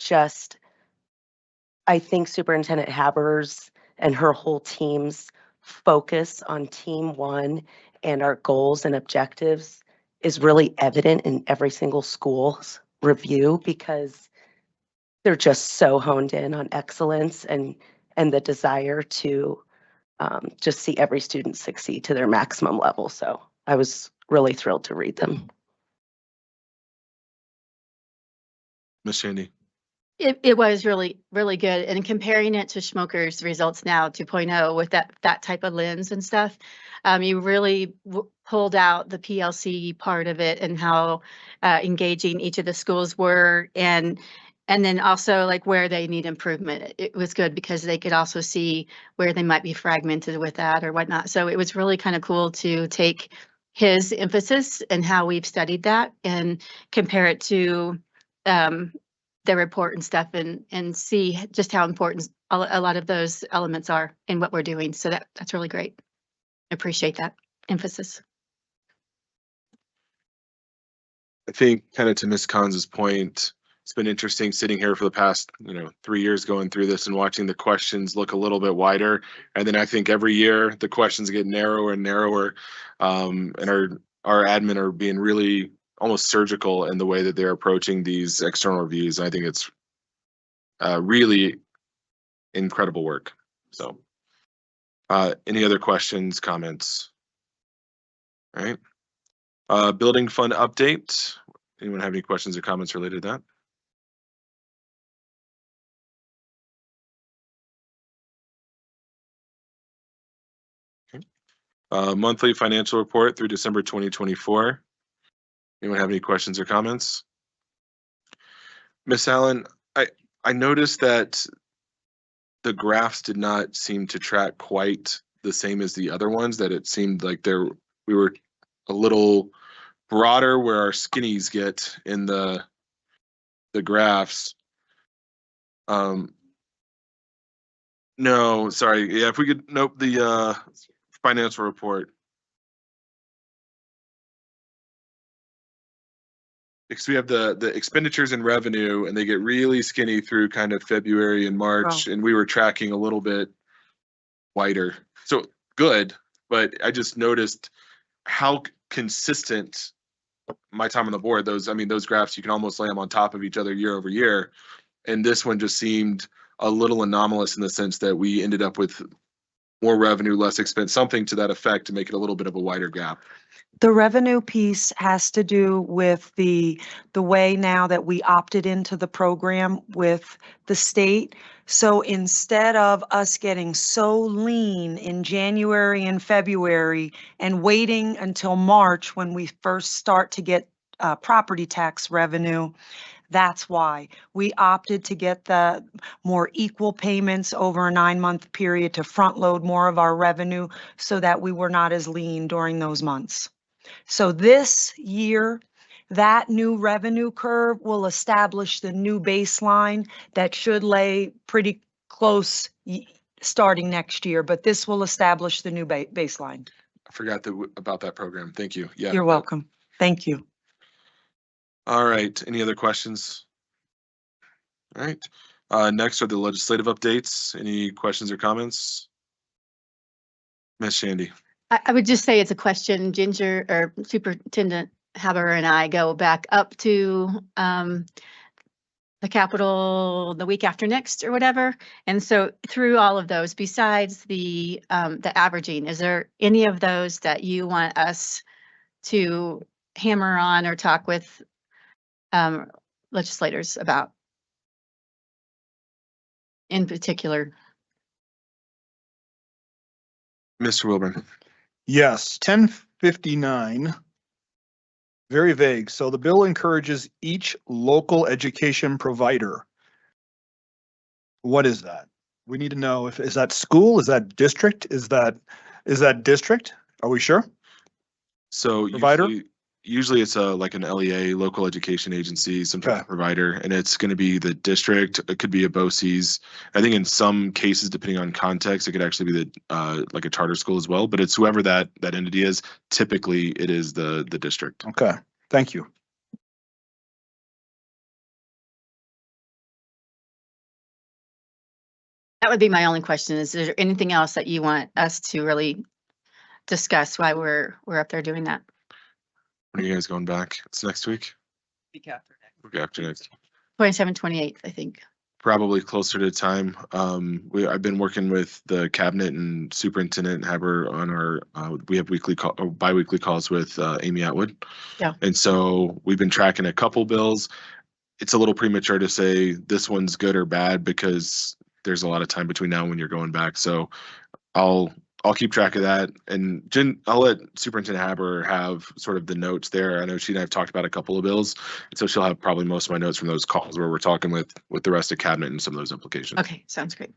I think Superintendent Haber's and her whole team's focus on team one and our goals and objectives is really evident in every single school's review, because they're just so honed in on excellence and the desire to just see every student succeed to their maximum level. So I was really thrilled to read them. Ms. Shandy. It was really, really good. And comparing it to Schmoker's results now 2.0 with that type of lens and stuff, you really pulled out the PLC part of it and how engaging each of the schools were, and then also like where they need improvement. It was good because they could also see where they might be fragmented with that or whatnot. So it was really kind of cool to take his emphasis and how we've studied that and compare it to the report and stuff, and see just how important a lot of those elements are in what we're doing. So that's really great. I appreciate that emphasis. I think kind of to Ms. Cons's point, it's been interesting sitting here for the past, 3 years going through this and watching the questions look a little bit wider. And then I think every year the questions get narrower and narrower, and our admin are being really almost surgical in the way that they're approaching these external reviews. I think it's really incredible work. So any other questions, comments? All right. Building fund update. Anyone have any questions or comments related to that? Okay. Monthly financial report through December 2024. Anyone have any questions or comments? Miss Allen, I noticed that the graphs did not seem to track quite the same as the other ones, that it seemed like we were a little broader where our skinnies get in the graphs. No, sorry. Yeah, if we could note the financial report. Because we have the expenditures and revenue, and they get really skinny through kind of February and March, and we were tracking a little bit wider. So good, but I just noticed how consistent my time on the board, those graphs, you can almost lay them on top of each other year over year. And this one just seemed a little anomalous in the sense that we ended up with more revenue, less expense, something to that effect to make it a little bit of a wider gap. The revenue piece has to do with the way now that we opted into the program with the state. So instead of us getting so lean in January and February and waiting until March when we first start to get property tax revenue, that's why we opted to get the more equal payments over a 9-month period to front load more of our revenue so that we were not as lean during those months. So this year, that new revenue curve will establish the new baseline that should lay pretty close starting next year, but this will establish the new baseline. I forgot about that program. Thank you. Yeah. You're welcome. Thank you. All right. Any other questions? All right. Next are the legislative updates. Any questions or comments? Ms. Shandy. I would just say it's a question. Ginger or Superintendent Haber and I go back up to the Capitol the week after next or whatever. And so through all of those, besides the averaging, is there any of those that you want us to hammer on or talk with legislators about in particular? Mr. Wilburn. Yes, 1059. Very vague. So the bill encourages each local education provider. What is that? We need to know if, is that school? Is that district? Is that district? Are we sure? So Provider? usually it's like an LEA, local education agency, some type of provider, and it's going to be the district. It could be a BOCES. I think in some cases, depending on context, it could actually be the like a charter school as well. But it's whoever that entity is. Typically, it is the district. Okay, thank you. That would be my only question. Is there anything else that you want us to really discuss while we're up there doing that? When are you guys going back? It's next week? Week after next. Week after next. 27th, 28th, I think. Probably closer to time. I've been working with the cabinet and Superintendent Haber on our, we have weekly or bi-weekly calls with Amy Atwood. Yeah. And so we've been tracking a couple bills. It's a little premature to say this one's good or bad because there's a lot of time between now and when you're going back. So I'll keep track of that, and Jen, I'll let Superintendent Haber have sort of the notes there. I know she and I have talked about a couple of bills, and so she'll have probably most of my notes from those calls where we're talking with the rest of cabinet and some of those implications. Okay, sounds great.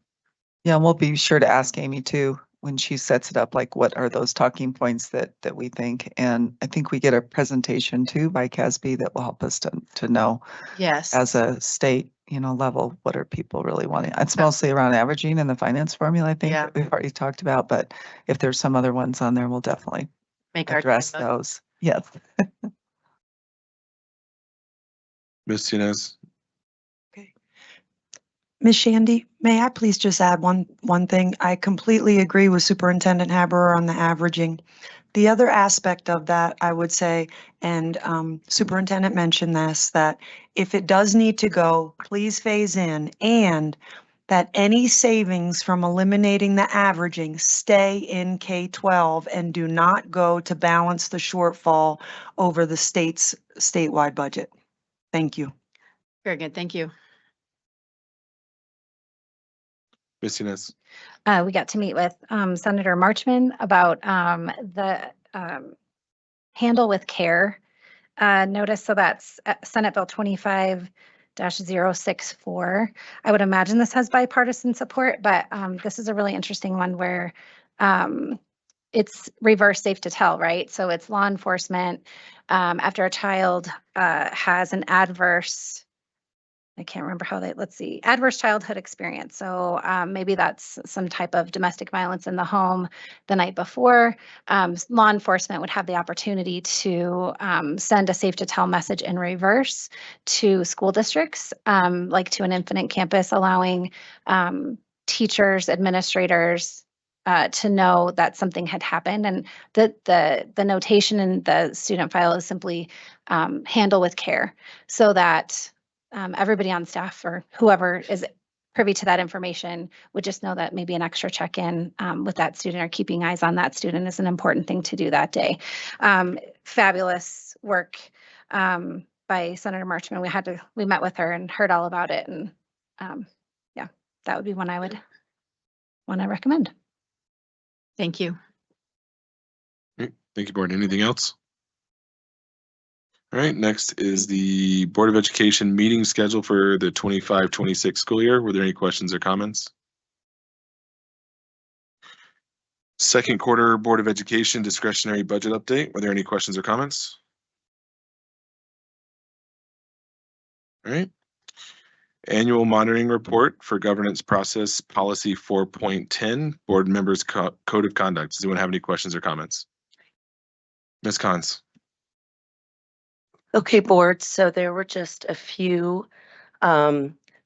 Yeah, and we'll be sure to ask Amy too, when she sets it up, like what are those talking points that we think? And I think we get a presentation too by CASB that will help us to know Yes. as a state, level, what are people really wanting? It's mostly around averaging and the finance formula, I think, Yeah. that we've already talked about, but if there's some other ones on there, we'll definitely Make our address time up. those. Yes. Ms. Inez. Ms. Shandy, may I please just add one thing? I completely agree with Superintendent Haber on the averaging. The other aspect of that, I would say, and Superintendent mentioned this, that if it does need to go, please phase in, and that any savings from eliminating the averaging stay in K-12 and do not go to balance the shortfall over the state's statewide budget. Thank you. Very good. Thank you. Ms. Inez. We got to meet with Senator Marchman about the handle with care notice. So that's Senate Bill 25-064. I would imagine this has bipartisan support, but this is a really interesting one where it's reverse safe to tell, right? So it's law enforcement after a child has an adverse, I can't remember how let's see, adverse childhood experience. So maybe that's some type of domestic violence in the home the night before. Law enforcement would have the opportunity to send a safe to tell message in reverse to school districts, like to an Infinite Campus, allowing teachers, administrators, to know that something had happened, and the notation in the student file is simply handle with care, so that everybody on staff or whoever is privy to that information would just know that maybe an extra check-in with that student or keeping eyes on that student is an important thing to do that day. Fabulous work by Senator Marchman. We met with her and heard all about it, and yeah, that would be one I recommend. Thank you. Thank you, Board. Anything else? All right, next is the Board of Education meeting schedule for the 25-26 school year. Were there any questions or comments? Second quarter Board of Education discretionary budget update. Were there any questions or comments? All right. Annual monitoring report for governance process policy 4.10, board members code of conduct. Does anyone have any questions or comments? Ms. Cons. Okay, board, so there were just a few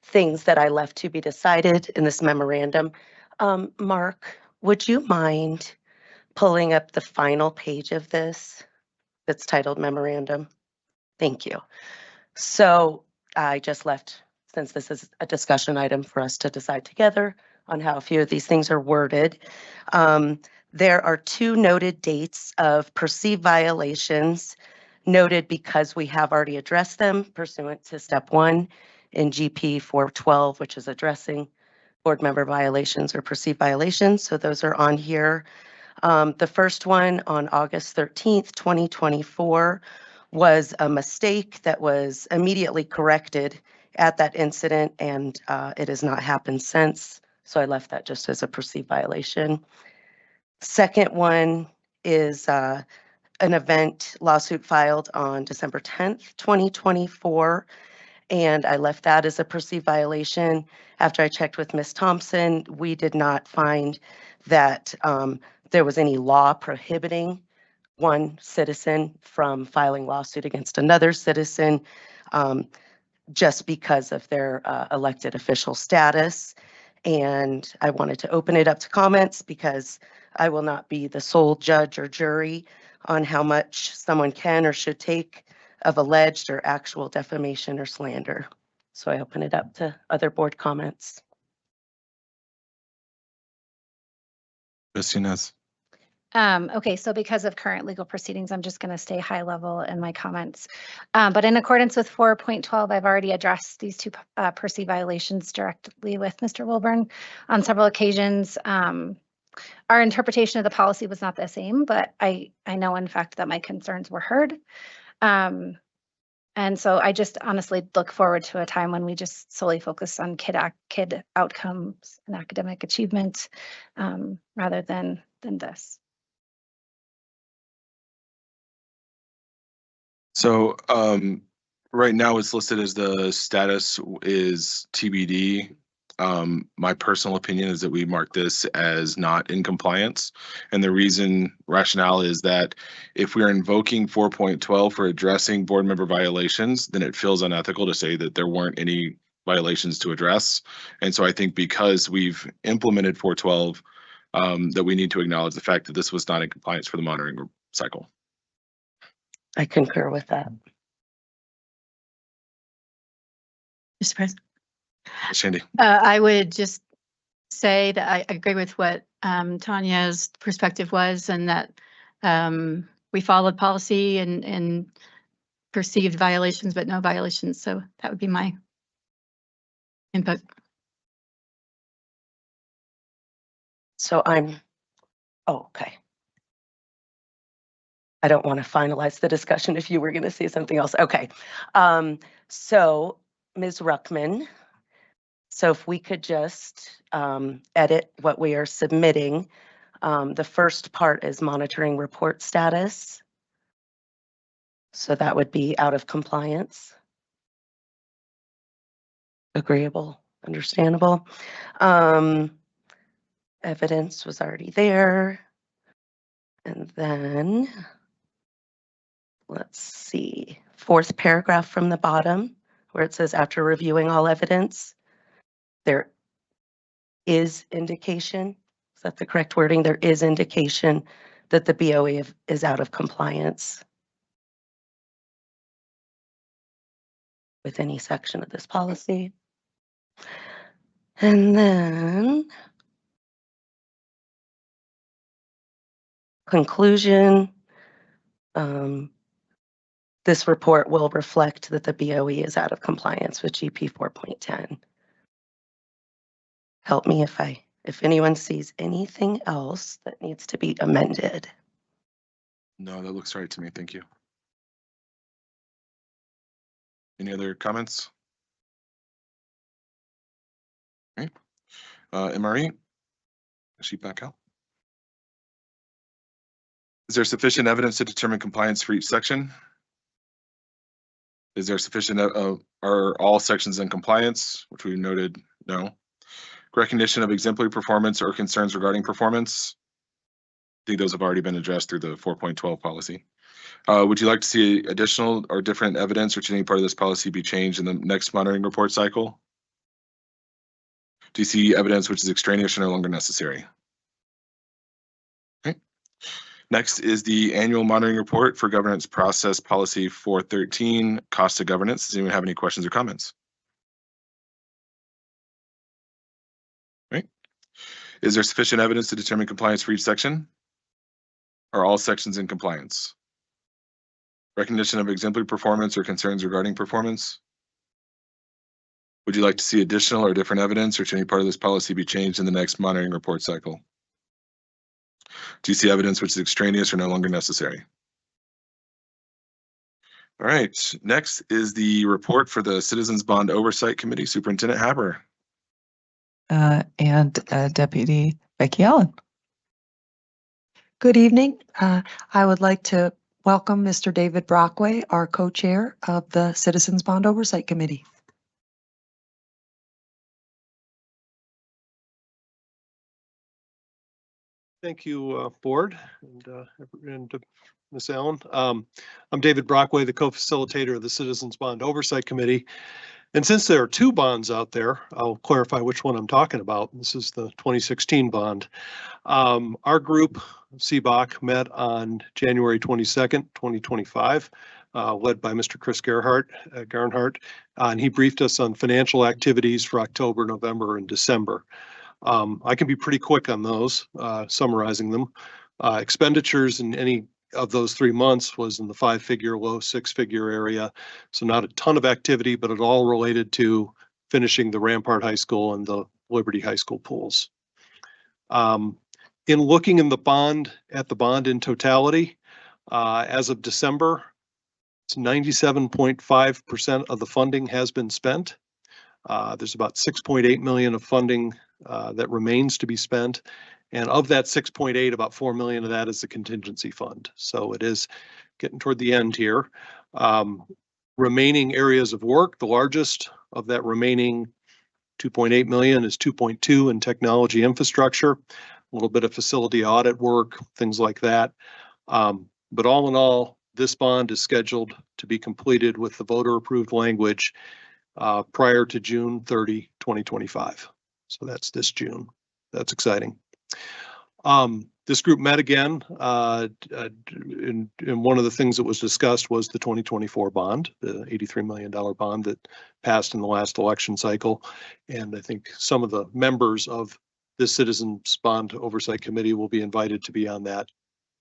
things that I left to be decided in this memorandum. Mark, would you mind pulling up the final page of this that's titled memorandum? Thank you. So I just left since this is a discussion item for us to decide together on how a few of these things are worded. There are 2 noted dates of perceived violations noted because we have already addressed them pursuant to step 1 in GP 412, which is addressing board member violations or perceived violations. So those are on here. The first one on August 13th, 2024 was a mistake that was immediately corrected at that incident, and it has not happened since. So I left that just as a perceived violation. Second one is an event lawsuit filed on December 10th, 2024. And I left that as a perceived violation. After I checked with Ms. Thompson, we did not find that there was any law prohibiting one citizen from filing lawsuit against another citizen just because of their elected official status. And I wanted to open it up to comments because I will not be the sole judge or jury on how much someone can or should take of alleged or actual defamation or slander. So I open it up to other board comments. Ms. Inez. Okay, so because of current legal proceedings, I'm just going to stay high level in my comments. But in accordance with 4.12, I've already addressed these 2 perceived violations directly with Mr. Wilburn on several occasions. Our interpretation of the policy was not the same, but I know in fact that my concerns were heard. And so I just honestly look forward to a time when we just solely focus on kid outcomes and academic achievement rather than this. So right now it's listed as the status is TBD. My personal opinion is that we mark this as not in compliance. And the rationale is that if we are invoking 4.12 for addressing board member violations, then it feels unethical to say that there weren't any violations to address. And so I think because we've implemented 412, that we need to acknowledge the fact that this was not in compliance for the monitoring cycle. I concur with that. Mr. President. Shandy. I would just say that I agree with what Tanya's perspective was, and that we followed policy and perceived violations, but no violations. So that would be my input. So okay. I don't want to finalize the discussion if you were going to say something else. Okay. So Ms. Ruckman, so if we could just edit what we are submitting. The first part is monitoring report status. So that would be out of compliance. Agreeable, understandable. Evidence was already there. And then let's see, 4th paragraph from the bottom where it says after reviewing all evidence, there is indication, is that the correct wording? There is indication that the BOE is out of compliance with any section of this policy. And then conclusion, this report will reflect that the BOE is out of compliance with GP 4.10. Help me if anyone sees anything else that needs to be amended. No, that looks right to me. Thank you. Any other comments? Okay. MRE, sheet back out. Is there sufficient evidence to determine compliance for each section? Is there sufficient, are all sections in compliance, which we noted no. Recognition of exemplary performance or concerns regarding performance. I think those have already been addressed through the 4.12 policy. Would you like to see additional or different evidence or should any part of this policy be changed in the next monitoring report cycle? Do you see evidence which is extraneous or no longer necessary? Okay. Next is the annual monitoring report for governance process policy 413, cost of governance. Does anyone have any questions or comments? Is there sufficient evidence to determine compliance for each section? Are all sections in compliance? Recognition of exemplary performance or concerns regarding performance? Would you like to see additional or different evidence, or should any part of this policy be changed in the next monitoring report cycle? Do you see evidence which is extraneous or no longer necessary? All right, next is the report for the Citizens Bond Oversight Committee. Superintendent Haber. And Deputy Becky Allen. Good evening. I would like to welcome Mr. David Brockway, our co-chair of the Citizens Bond Oversight Committee. Thank you, Board and Ms. Allen. I'm David Brockway, the co-facilitator of the Citizens Bond Oversight Committee. And since there are two bonds out there, I'll clarify which one I'm talking about. This is the 2016 bond. Our group, CBOC, met on January 22nd, 2025, led by Mr. Chris Garnhart, and he briefed us on financial activities for October, November, and December. I can be pretty quick on those, summarizing them. Expenditures in any of those 3 months was in the 5-figure, low 6-figure area. So not a ton of activity, but it all related to finishing the Rampart High School and the Liberty High School pools. In looking in the bond in totality, as of December, it's 97.5% of the funding has been spent. There's about 6.8 million of funding that remains to be spent. And of that 6.8, about 4 million of that is the contingency fund. So it is getting toward the end here. Remaining areas of work, the largest of that remaining 2.8 million is 2.2 in technology infrastructure, a little bit of facility audit work, things like that. But all in all, this bond is scheduled to be completed with the voter approved language prior to June 30, 2025. So that's this June. That's exciting. This group met again, and one of the things that was discussed was the 2024 bond, the $83 million bond that passed in the last election cycle. And I think some of the members of this Citizens Bond Oversight Committee will be invited to be on that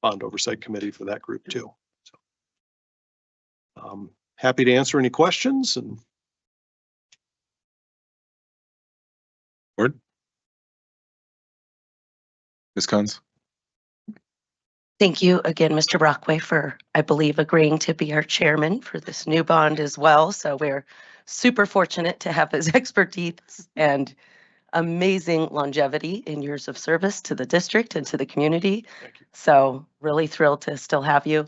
bond oversight committee for that group too. So, happy to answer any questions. And Word. Ms. Cons. Thank you again, Mr. Brockway, for, I believe, agreeing to be our chairman for this new bond as well. So we're super fortunate to have his expertise and amazing longevity in years of service to the district and to the community. So really thrilled to still have you.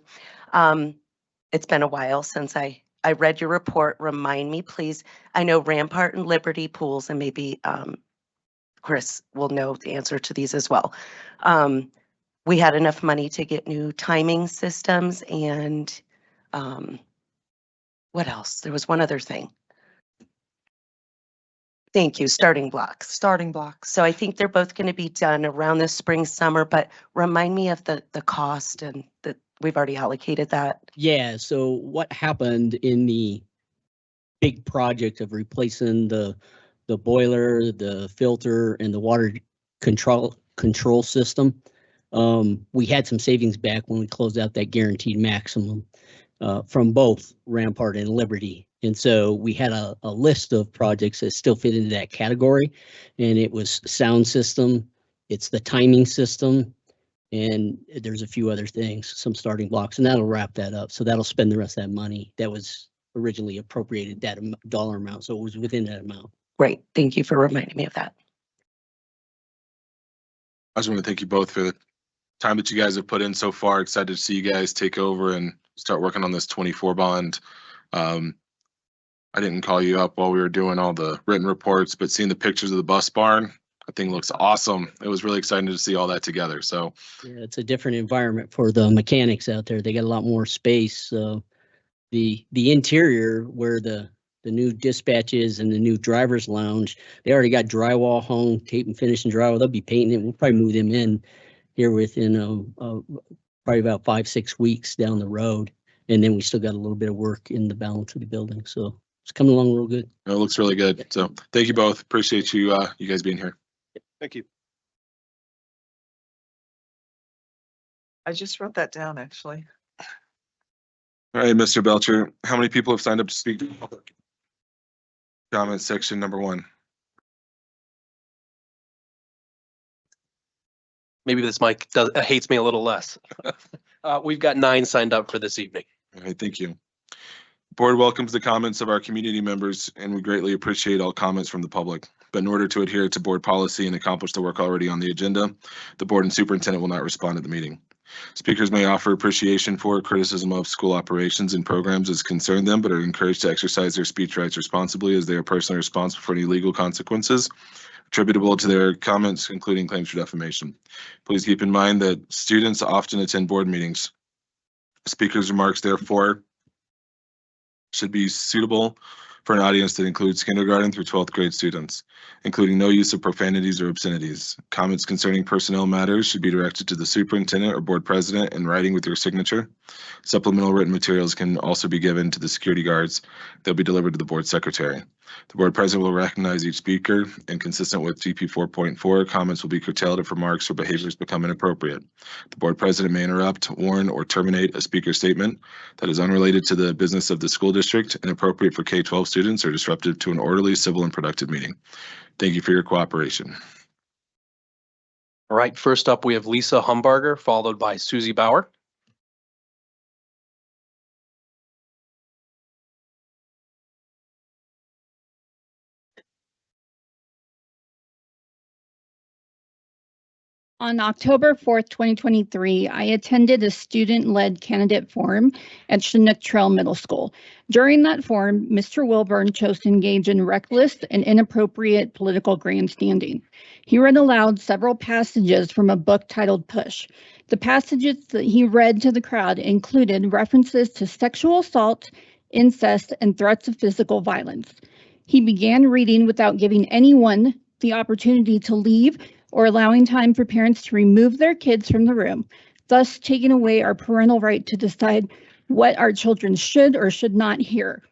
It's been a while since I read your report. Remind me, please. I know Rampart and Liberty pools, and maybe Chris will know the answer to these as well. We had enough money to get new timing systems and what else? There was one other thing. Thank you, starting blocks. Starting blocks. So I think they're both going to be done around this spring, summer, but remind me of the cost and that we've already allocated that. Yeah, so what happened in the big project of replacing the boiler, the filter, and the water control system, we had some savings back when we closed out that guaranteed maximum from both Rampart and Liberty. And so we had a list of projects that still fit into that category. And it was sound system, it's the timing system, and there's a few other things, some starting blocks, and that'll wrap that up. So that'll spend the rest of that money that was originally appropriated, that dollar amount. So it was within that amount. Great. Thank you for reminding me of that. I just want to thank you both for the time that you guys have put in so far. Excited to see you guys take over and start working on this 24 bond. I didn't call you up while we were doing all the written reports, but seeing the pictures of the bus barn, that thing looks awesome. It was really exciting to see all that together. So yeah, it's a different environment for the mechanics out there. They got a lot more space. So the interior where the new dispatch is and the new driver's lounge, they already got drywall hung, tape and finish and drywall. They'll be painting it. We'll probably move them in here within probably about 5-6 weeks down the road. And then we still got a little bit of work in the balance of the building. So it's coming along real good. it looks really good. So thank you both. Appreciate you guys being here. thank you. I just wrote that down, actually. All right, Mr. Belcher, how many people have signed up to speak? Comment section number 1. Maybe this mic hates me a little less. We've got 9 signed up for this evening. All right, thank you. Board welcomes the comments of our community members, and we greatly appreciate all comments from the public. But in order to adhere to board policy and accomplish the work already on the agenda, the board and superintendent will not respond at the meeting. Speakers may offer appreciation for criticism of school operations and programs as concern them, but are encouraged to exercise their speech rights responsibly, as they are personally responsible for any legal consequences attributable to their comments, including claims for defamation. Please keep in mind that students often attend board meetings. Speakers' remarks, therefore, should be suitable for an audience that includes kindergarten through 12th grade students, including no use of profanities or obscenities. Comments concerning personnel matters should be directed to the superintendent or board president in writing with your signature. Supplemental written materials can also be given to the security guards. They'll be delivered to the board secretary. The board president will recognize each speaker, and consistent with GP 4.4, comments will be curtailed if remarks or behaviors become inappropriate. The board president may interrupt, warn, or terminate a speaker's statement that is unrelated to the business of the school district, inappropriate for K-12 students, or disruptive to an orderly, civil, and productive meeting. Thank you for your cooperation. All right, first up, we have Lisa Humbarger, followed by Susie Bauer. On October 4th, 2023, I attended a student-led candidate forum at Chinook Trail Middle School. During that forum, Mr. Wilburn chose to engage in reckless and inappropriate political grandstanding. He read aloud several passages from a book titled Push. The passages that he read to the crowd included references to sexual assault, incest, and threats of physical violence. He began reading without giving anyone the opportunity to leave or allowing time for parents to remove their kids from the room, thus taking away our parental right to decide what our children should or should not hear.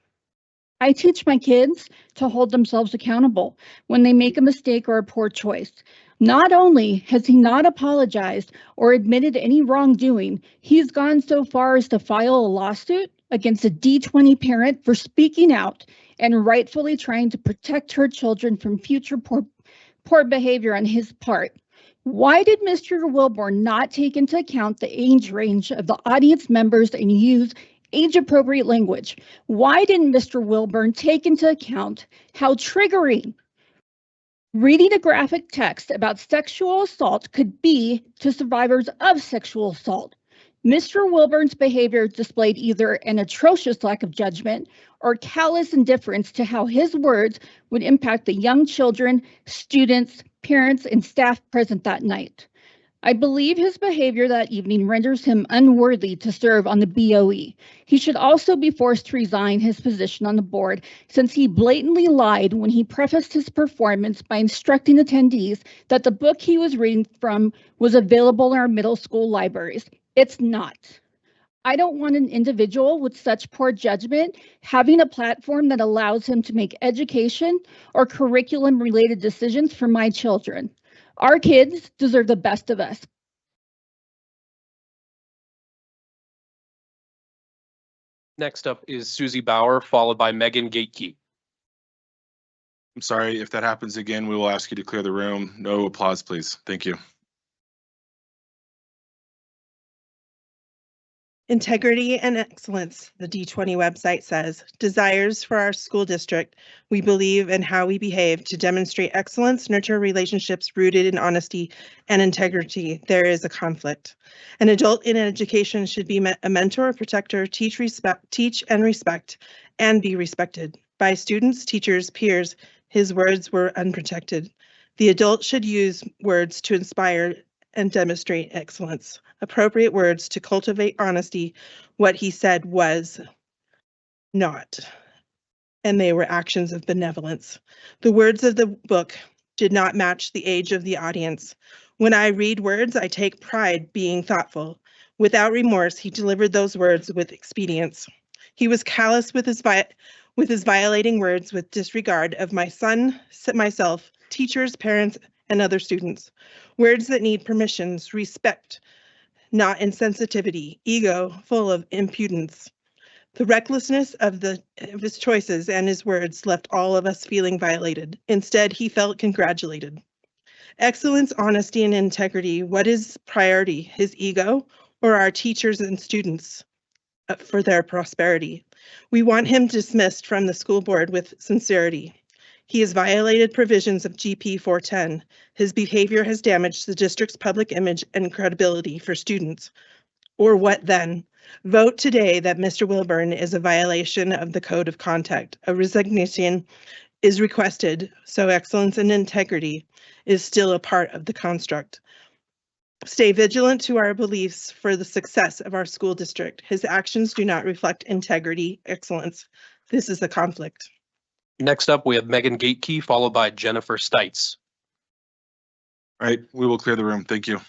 I teach my kids to hold themselves accountable when they make a mistake or a poor choice. Not only has he not apologized or admitted any wrongdoing, he's gone so far as to file a lawsuit against a D20 parent for speaking out and rightfully trying to protect her children from future poor behavior on his part. Why did Mr. Wilburn not take into account the age range of the audience members and use age-appropriate language? Why didn't Mr. Wilburn take into account how triggering reading a graphic text about sexual assault could be to survivors of sexual assault? Mr. Wilburn's behavior displayed either an atrocious lack of judgment or callous indifference to how his words would impact the young children, students, parents, and staff present that night. I believe his behavior that evening renders him unworthy to serve on the BOE. He should also be forced to resign his position on the board, since he blatantly lied when he prefaced his performance by instructing attendees that the book he was reading from was available in our middle school libraries. It's not. I don't want an individual with such poor judgment having a platform that allows him to make education or curriculum-related decisions for my children. Our kids deserve the best of us. Next up is Susie Bauer, followed by Megan Gatekeep. I'm sorry, if that happens again, we will ask you to clear the room. No applause, please. Thank you. Integrity and excellence, the D20 website says, desires for our school district. We believe in how we behave to demonstrate excellence, nurture relationships rooted in honesty and integrity. There is a conflict. An adult in education should be a mentor, protector, teach and respect, and be respected by students, teachers, peers. His words were unprotected. The adult should use words to inspire and demonstrate excellence. Appropriate words to cultivate honesty. What he said was not, and they were actions of benevolence. The words of the book did not match the age of the audience. When I read words, I take pride being thoughtful. Without remorse, he delivered those words with expedience. He was callous with his violating words with disregard of my son, myself, teachers, parents, and other students. Words that need permissions, respect, not insensitivity, ego full of impudence. The recklessness of his choices and his words left all of us feeling violated. Instead, he felt congratulated. Excellence, honesty, and integrity. What is priority, his ego or our teachers and students for their prosperity? We want him dismissed from the school board with sincerity. He has violated provisions of GP 410. His behavior has damaged the district's public image and credibility for students. Or what then? Vote today that Mr. Wilburn is a violation of the code of conduct. A resignation is requested, so excellence and integrity is still a part of the construct. Stay vigilant to our beliefs for the success of our school district. His actions do not reflect integrity, excellence. This is a conflict. Next up, we have Megan Gatekey, followed by Jennifer Stites. All right, we will clear the room. Thank you.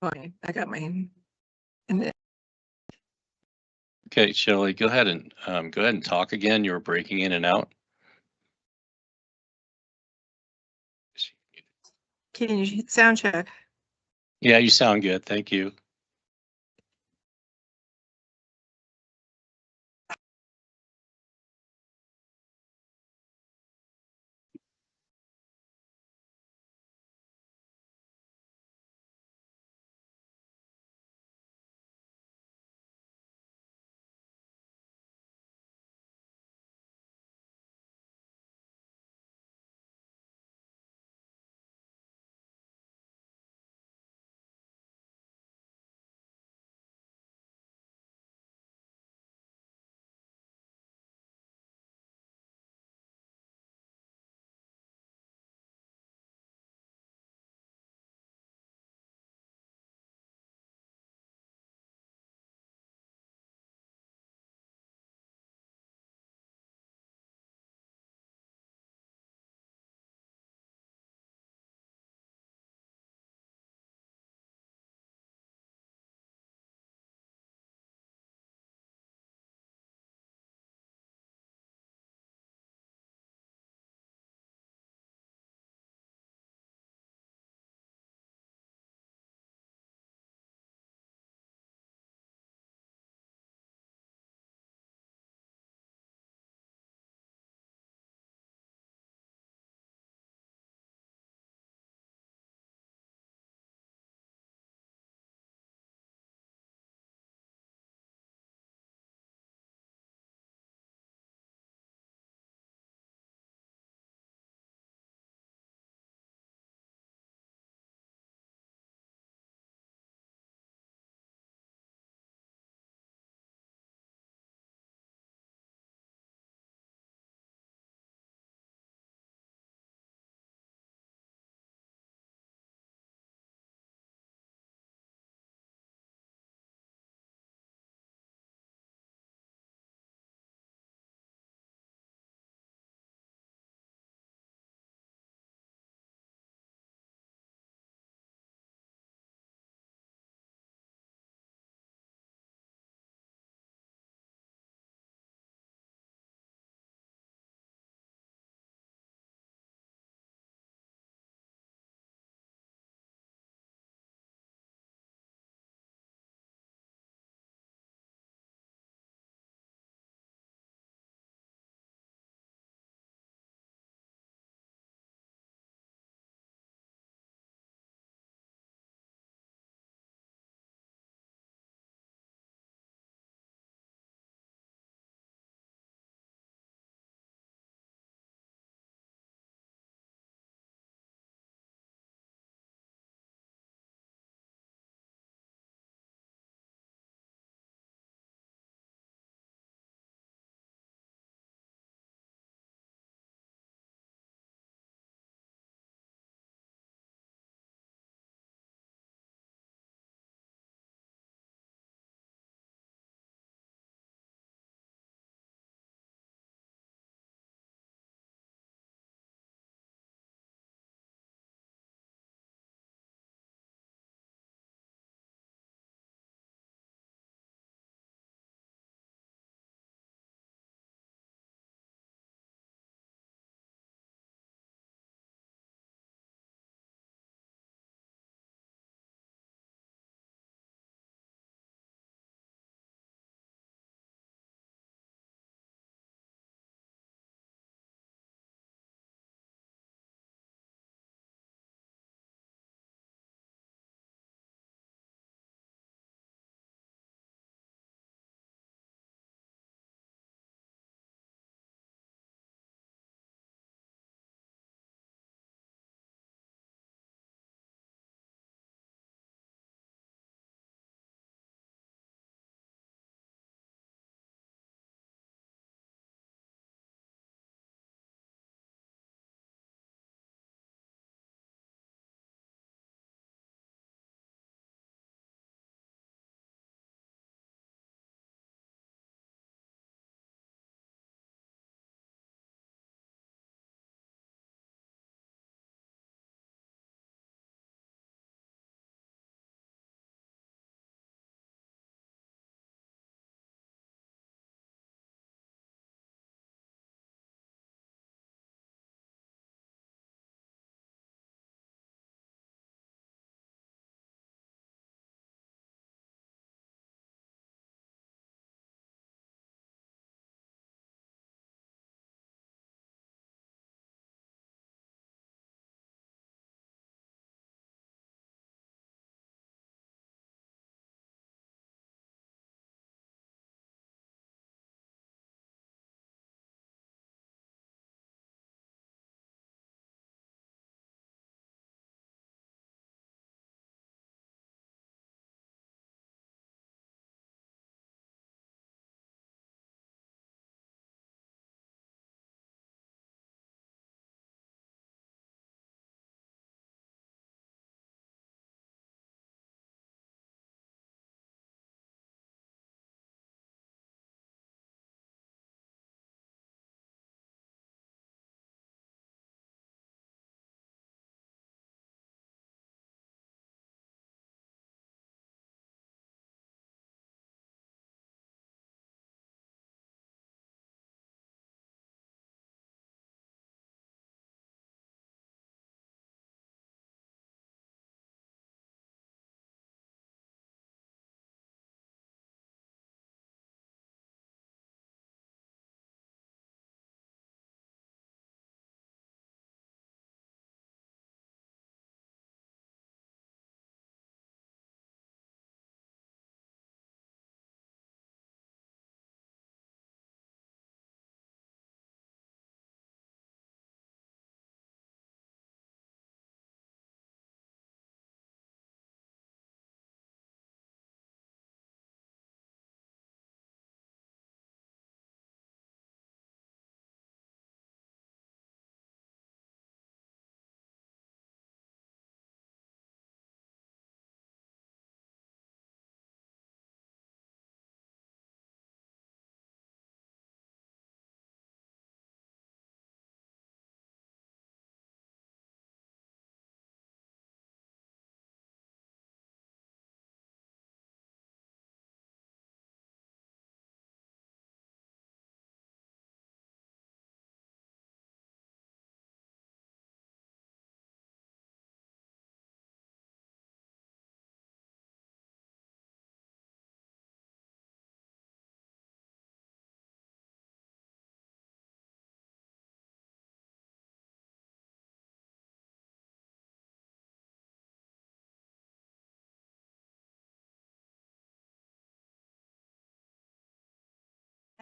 Okay, I got mine. And then Okay, Shelley, go ahead and talk again. You were breaking in and out. can you sound check? Yeah, you sound good. Thank you.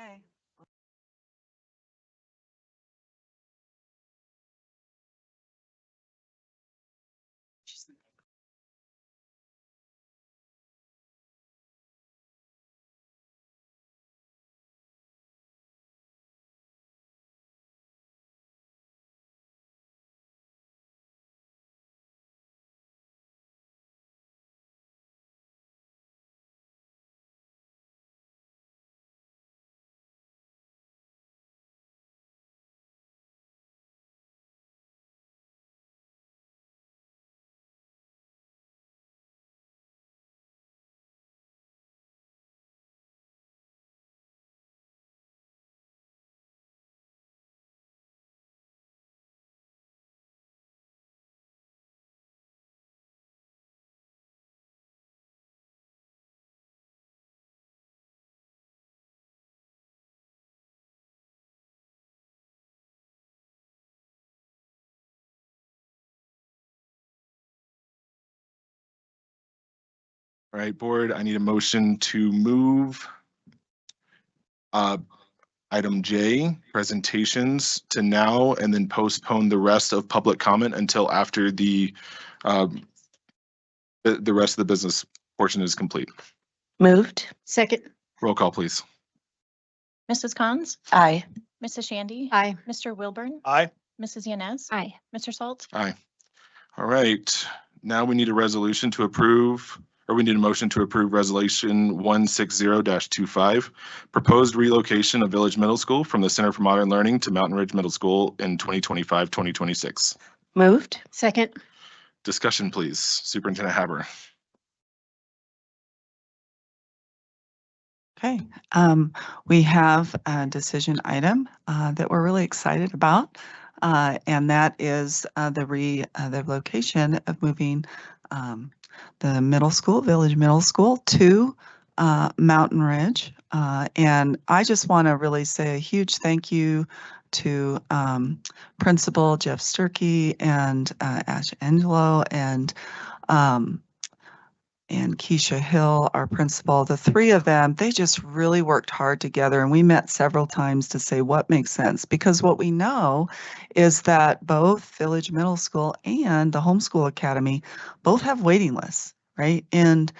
Okay. All right, board, I need a motion to move item J, presentations, to now, and then postpone the rest of public comment until after the rest of the business portion is complete. Moved. Second. Roll call, please. Mrs. Cons? Aye. Mrs. Shandy? Aye. Mr. Wilburn? Aye. Mrs. Yanez? Aye. Mr. Salt? Aye. All right, now we need a resolution to approve, or we need a motion to approve resolution 160-25, proposed relocation of Village Middle School from the Center for Modern Learning to Mountain Ridge Middle School in 2025-2026. Moved. Second. Discussion, please. Superintendent Haber. Okay, we have a decision item that we're really excited about, and that is the location of moving the middle school, Village Middle School, to Mountain Ridge. And I just want to really say a huge thank you to Principal Jeff Sturkey and Ash Angelo and Keisha Hill, our principal. The three of them, they just really worked hard together, and we met several times to say what makes sense. Because what we know is that both Village Middle School and the Homeschool Academy both have waiting lists, right? And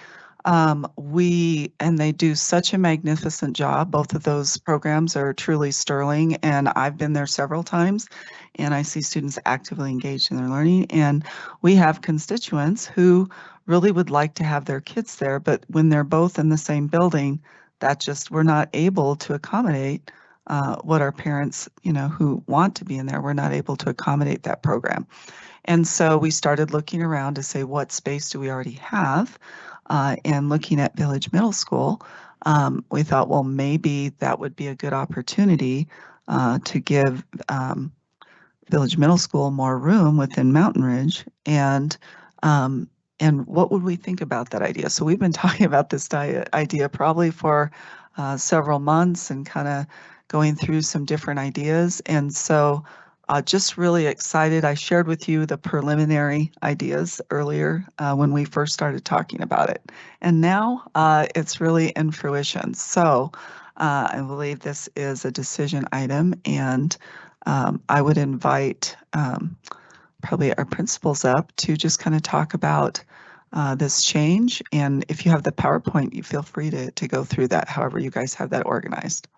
they do such a magnificent job. Both of those programs are truly sterling, and I've been there several times, and I see students actively engaged in their learning. And we have constituents who really would like to have their kids there, but when they're both in the same building, we're not able to accommodate what our parents, who want to be in there, we're not able to accommodate that program. And so we started looking around to say, what space do we already have? And looking at Village Middle School, we thought, well, maybe that would be a good opportunity to give Village Middle School more room within Mountain Ridge. And what would we think about that idea? So we've been talking about this idea probably for several months and kind of going through some different ideas. And so just really excited. I shared with you the preliminary ideas earlier when we first started talking about it. And now it's really in fruition. So I believe this is a decision item, and I would invite probably our principals up to just kind of talk about this change. And if you have the PowerPoint, you feel free to go through that, however you guys have that organized.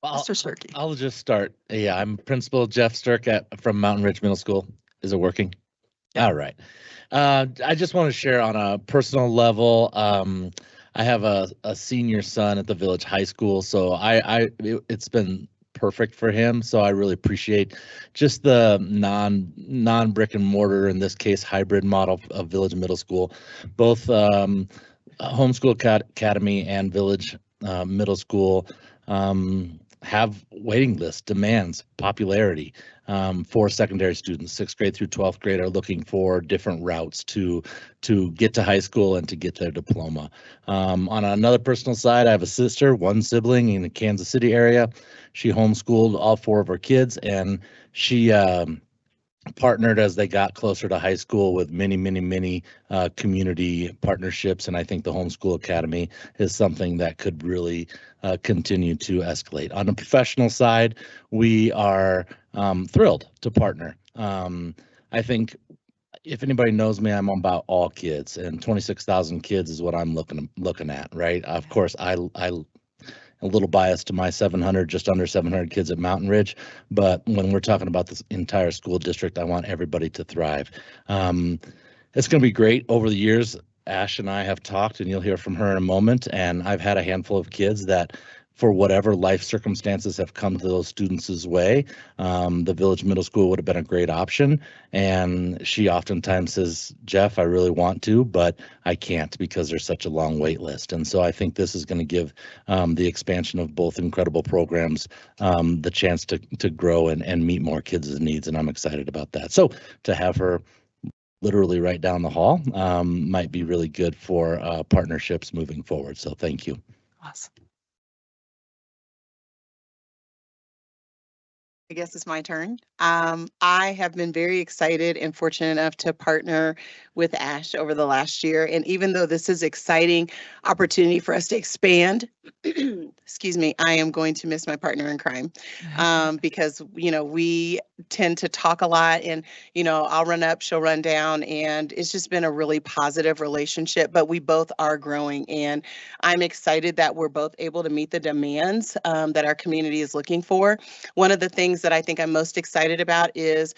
Mr. Sturkey. I'll just start. Yeah, I'm Principal Jeff Sturk from Mountain Ridge Middle School. Is it working? Yeah. All right. I just want to share on a personal level. I have a senior son at the Village High School, so it's been perfect for him. So I really appreciate just the non brick and mortar, in this case, hybrid model of Village Middle School. Both Homeschool Academy and Village Middle School have waiting list demands, popularity for secondary students. 6th grade through 12th grade are looking for different routes to get to high school and to get their diploma. On another personal side, I have a sister, one sibling in the Kansas City area. She homeschooled all 4 of her kids, and she partnered as they got closer to high school with many community partnerships. And I think the Homeschool Academy is something that could really continue to escalate. On the professional side, we are thrilled to partner. I think if anybody knows me, I'm about all kids, and 26,000 kids is what I'm looking at, right? Of course, I a little biased to my 700, just under 700 kids at Mountain Ridge. But when we're talking about this entire school district, I want everybody to thrive. It's going to be great. Over the years, Ash and I have talked, and you'll hear from her in a moment. And I've had a handful of kids that, for whatever life circumstances have come to those students' way, the Village Middle School would have been a great option. And she oftentimes says, Jeff, I really want to, but I can't because there's such a long wait list. And so I think this is going to give the expansion of both incredible programs the chance to grow and meet more kids' needs. And I'm excited about that. So to have her literally right down the hall might be really good for partnerships moving forward. So thank you. Awesome. I guess it's my turn. I have been very excited and fortunate enough to partner with Ash over the last year. And even though this is exciting opportunity for us to expand, excuse me, I am going to miss my partner in crime because, we tend to talk a lot and, I'll run up, she'll run down, and it's just been a really positive relationship, but we both are growing. And I'm excited that we're both able to meet the demands that our community is looking for. One of the things that I think I'm most excited about is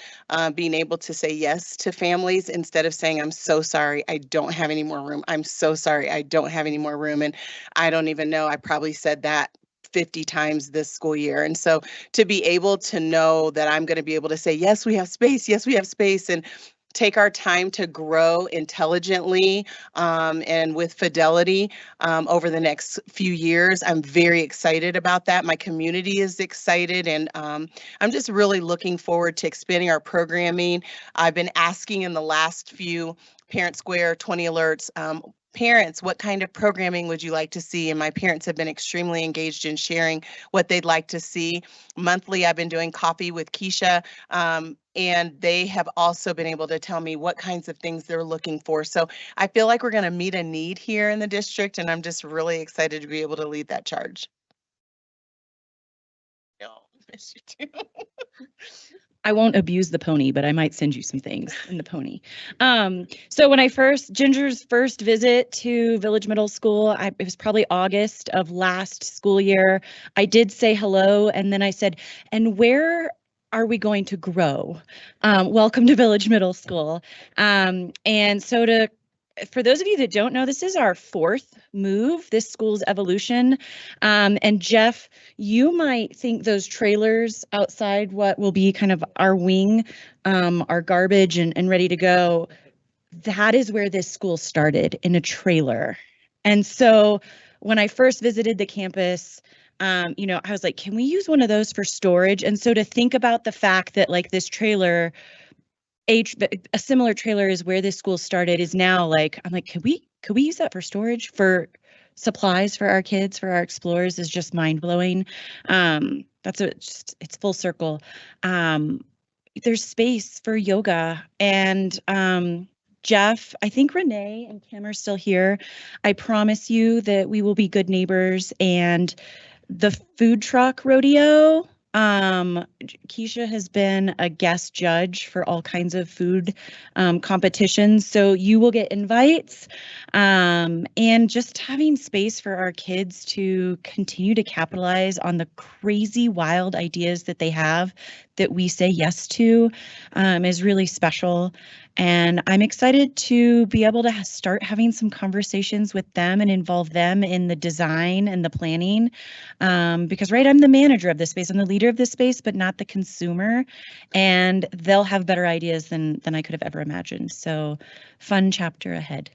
being able to say yes to families instead of saying, I'm so sorry, I don't have any more room. I'm so sorry, I don't have any more room. And I don't even know, I probably said that 50 times this school year. And so to be able to know that I'm going to be able to say, yes, we have space. Yes, we have space. And take our time to grow intelligently and with fidelity over the next few years. I'm very excited about that. My community is excited, and I'm just really looking forward to expanding our programming. I've been asking in the last few Parent Square 20 alerts, parents, what kind of programming would you like to see? And my parents have been extremely engaged in sharing what they'd like to see. Monthly, I've been doing coffee with Keisha, and they have also been able to tell me what kinds of things they're looking for. So I feel like we're going to meet a need here in the district, and I'm just really excited to be able to lead that charge. I won't abuse the pony, but I might send you some things in the pony. So when Ginger's first visit to Village Middle School, it was probably August of last school year. I did say hello, and then I said, and where are we going to grow? Welcome to Village Middle School. And so for those of you that don't know, this is our fourth move, this school's evolution. And Jeff, you might think those trailers outside what will be kind of our wing, our garbage and ready to go, that is where this school started, in a trailer. And so when I first visited the campus, I was like, can we use one of those for storage? And so to think about the fact that like this trailer, a similar trailer is where this school started, is now like, I'm like, could we use that for storage, for supplies for our kids, for our explorers, is just mind blowing. It's full circle. There's space for yoga, and Jeff, I think Renee and Kim are still here. I promise you that we will be good neighbors. And the food truck rodeo, Keisha has been a guest judge for all kinds of food competitions, so you will get invites, and just having space for our kids to continue to capitalize on the crazy wild ideas that they have that we say yes to is really special. And I'm excited to be able to start having some conversations with them and involve them in the design and the planning, because I'm the manager of this space, I'm the leader of this space, but not the consumer, and they'll have better ideas than I could have ever imagined. So fun chapter ahead.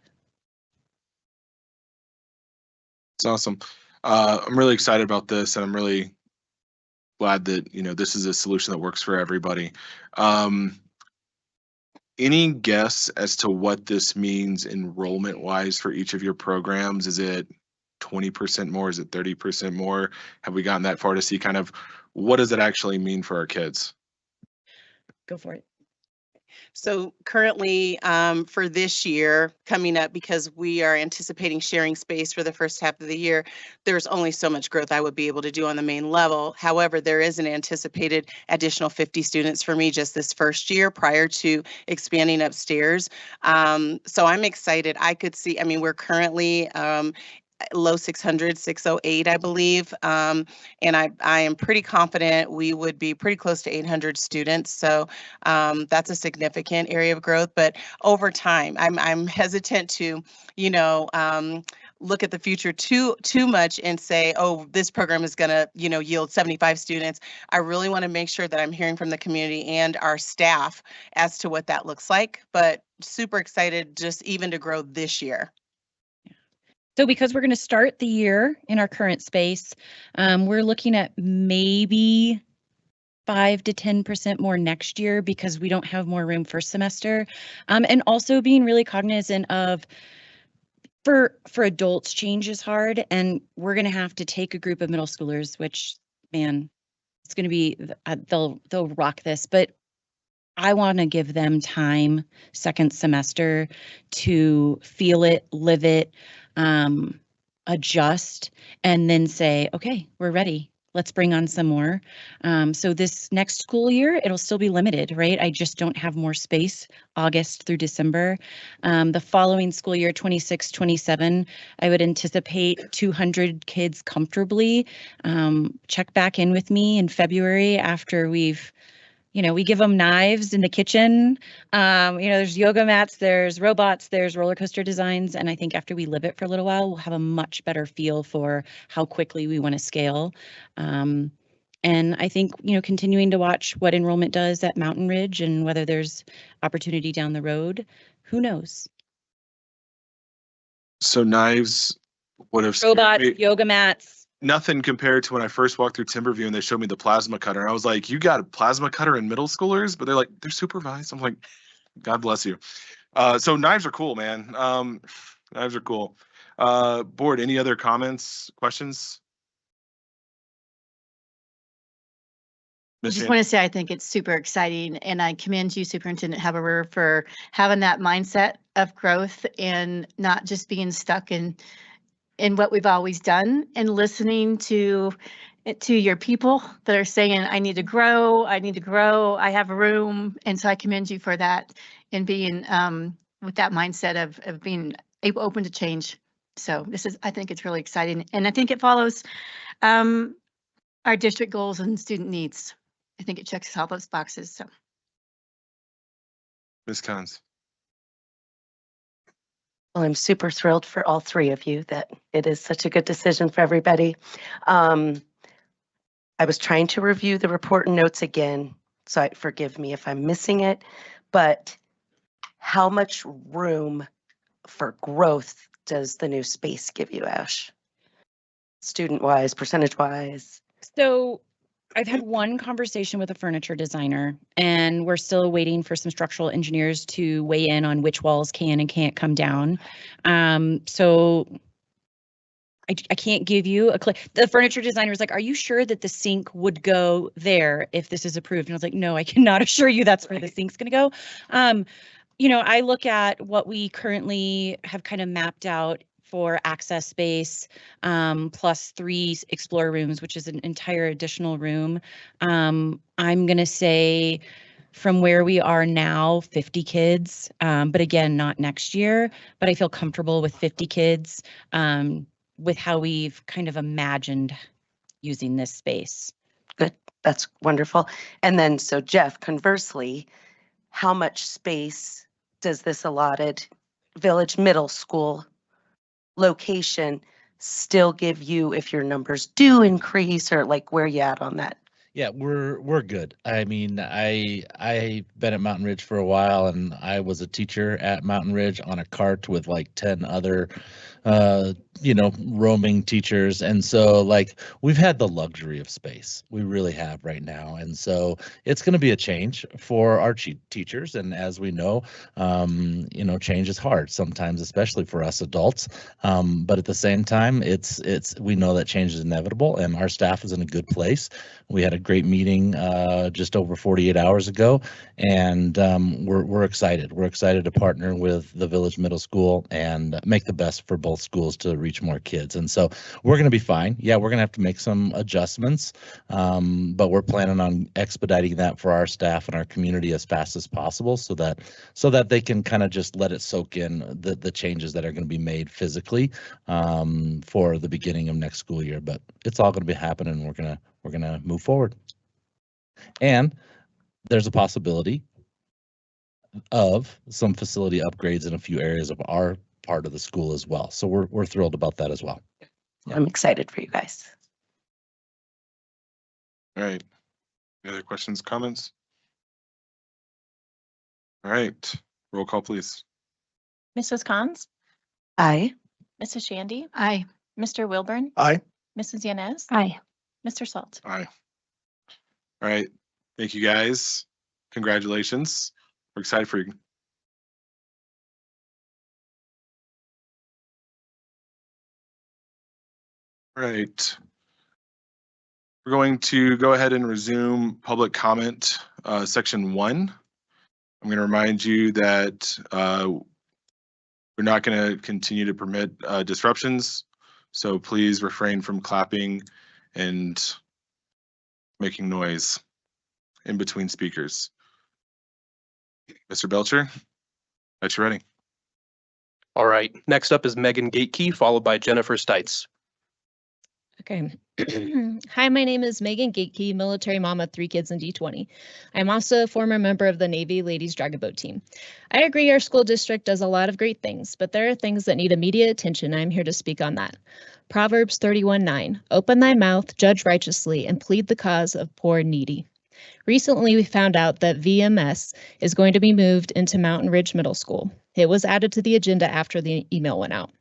It's awesome. I'm really excited about this, and I'm really glad that this is a solution that works for everybody. Any guess as to what this means enrollment wise for each of your programs? Is it 20% more? Is it 30% more? Have we gotten that far to see kind of what does it actually mean for our kids? Go for it. So currently, for this year coming up, because we are anticipating sharing space for the first half of the year, there's only so much growth I would be able to do on the main level. However, there is an anticipated additional 50 students for me just this first year prior to expanding upstairs. So I'm excited. I could see, I mean, we're currently low 600, 608, I believe. And I am pretty confident we would be pretty close to 800 students. So that's a significant area of growth. But over time, I'm hesitant to, you know, look at the future too much and say, oh, this program is going to, you know, yield 75 students. I really want to make sure that I'm hearing from the community and our staff as to what that looks like. But super excited just even to grow this year. So because we're going to start the year in our current space, we're looking at maybe 5 to 10% more next year because we don't have more room first semester. And also being really cognizant of for adults, change is hard, and we're going to have to take a group of middle schoolers, which, man, it's going to be, they'll rock this, but I want to give them time second semester to feel it, live it, adjust, and then say, okay, we're ready. Let's bring on some more. So this next school year, it'll still be limited, right? I just don't have more space August through December. The following school year, 26, 27, I would anticipate 200 kids comfortably. Check back in with me in February after we've, you know, we give them knives in the kitchen. You know, there's yoga mats, there's robots, there's roller coaster designs. And I think after we live it for a little while, we'll have a much better feel for how quickly we want to scale. And I think, you know, continuing to watch what enrollment does at Mountain Ridge and whether there's opportunity down the road, who knows? So knives would have scared Robots, me. yoga mats. Nothing compared to when I first walked through Timberview and they showed me the plasma cutter. I was like, you got a plasma cutter in middle schoolers? But they're like, they're supervised. I'm like, God bless you. So knives are cool, man. Knives are cool. Board, any other comments, questions? I Ms. just Shan- want to say I think it's super exciting, and I commend you, Superintendent Haberer, for having that mindset of growth and not just being stuck in what we've always done, and listening to your people that are saying, I need to grow, I have room. And so I commend you for that and being with that mindset of being open to change. So I think it's really exciting. And I think it follows our district goals and student needs. I think it checks all those boxes. So. Ms. Cons. Well, I'm super thrilled for all three of you that it is such a good decision for everybody. I was trying to review the report and notes again, so forgive me if I'm missing it, but how much room for growth does the new space give you, Ash? Student-wise, percentage-wise? So I've had one conversation with a furniture designer, and we're still waiting for some structural engineers to weigh in on which walls can and can't come down. So I can't give you a the furniture designer was like, are you sure that the sink would go there if this is approved? And I was like, no, I cannot assure you that's where the sink's going to go. You know, I look at what we currently have kind of mapped out for access space, plus 3 explore rooms, which is an entire additional room. I'm going to say from where we are now, 50 kids, but again, not next year, but I feel comfortable with 50 kids with how we've kind of imagined using this space. Good, that's wonderful. And then, so Jeff, conversely, how much space does this allotted Village Middle School location still give you if your numbers do increase, or like where you at on that? Yeah, we're good. I mean, I've been at Mountain Ridge for a while, and I was a teacher at Mountain Ridge on a cart with like 10 other roaming teachers. And so like we've had the luxury of space. We really have right now. And so it's going to be a change for our teachers. And as we know, change is hard sometimes, especially for us adults. But at the same time, we know that change is inevitable and our staff is in a good place. We had a great meeting just over 48 hours ago, and we're excited. We're excited to partner with the Village Middle School and make the best for both schools to reach more kids. And so we're going to be fine. Yeah, we're going to have to make some adjustments, but we're planning on expediting that for our staff and our community as fast as possible so that they can kind of just let it soak in the changes that are going to be made physically for the beginning of next school year. But it's all going to be happening. We're going to move forward. And there's a possibility of some facility upgrades in a few areas of our part of the school as well. So we're thrilled about that as well. I'm excited for you guys. All right. Any other questions, comments? All right. Roll call, please. Mrs. Cons? Aye. Mrs. Shandy? Aye. Mr. Wilburn? Aye. Mrs. Yanez? Aye. Mr. Salt? Aye. All right. Thank you, guys. Congratulations. We're excited for you. All right. We're going to go ahead and resume public comment, section 1. I'm going to remind you that we're not going to continue to permit disruptions, so please refrain from clapping and making noise in between speakers. Mr. Belcher, at you ready. All right, next up is Megan Gatekey, followed by Jennifer Stites. Okay. Hi, my name is Megan Gatekey, military mom of 3 kids in D20. I'm also a former member of the Navy Ladies Dragon Boat team. I agree our school district does a lot of great things, but there are things that need immediate attention. I'm here to speak on that. Proverbs 31:9, open thy mouth, judge righteously, and plead the cause of poor and needy. Recently, we found out that VMS is going to be moved into Mountain Ridge Middle School. It was added to the agenda after the email went out.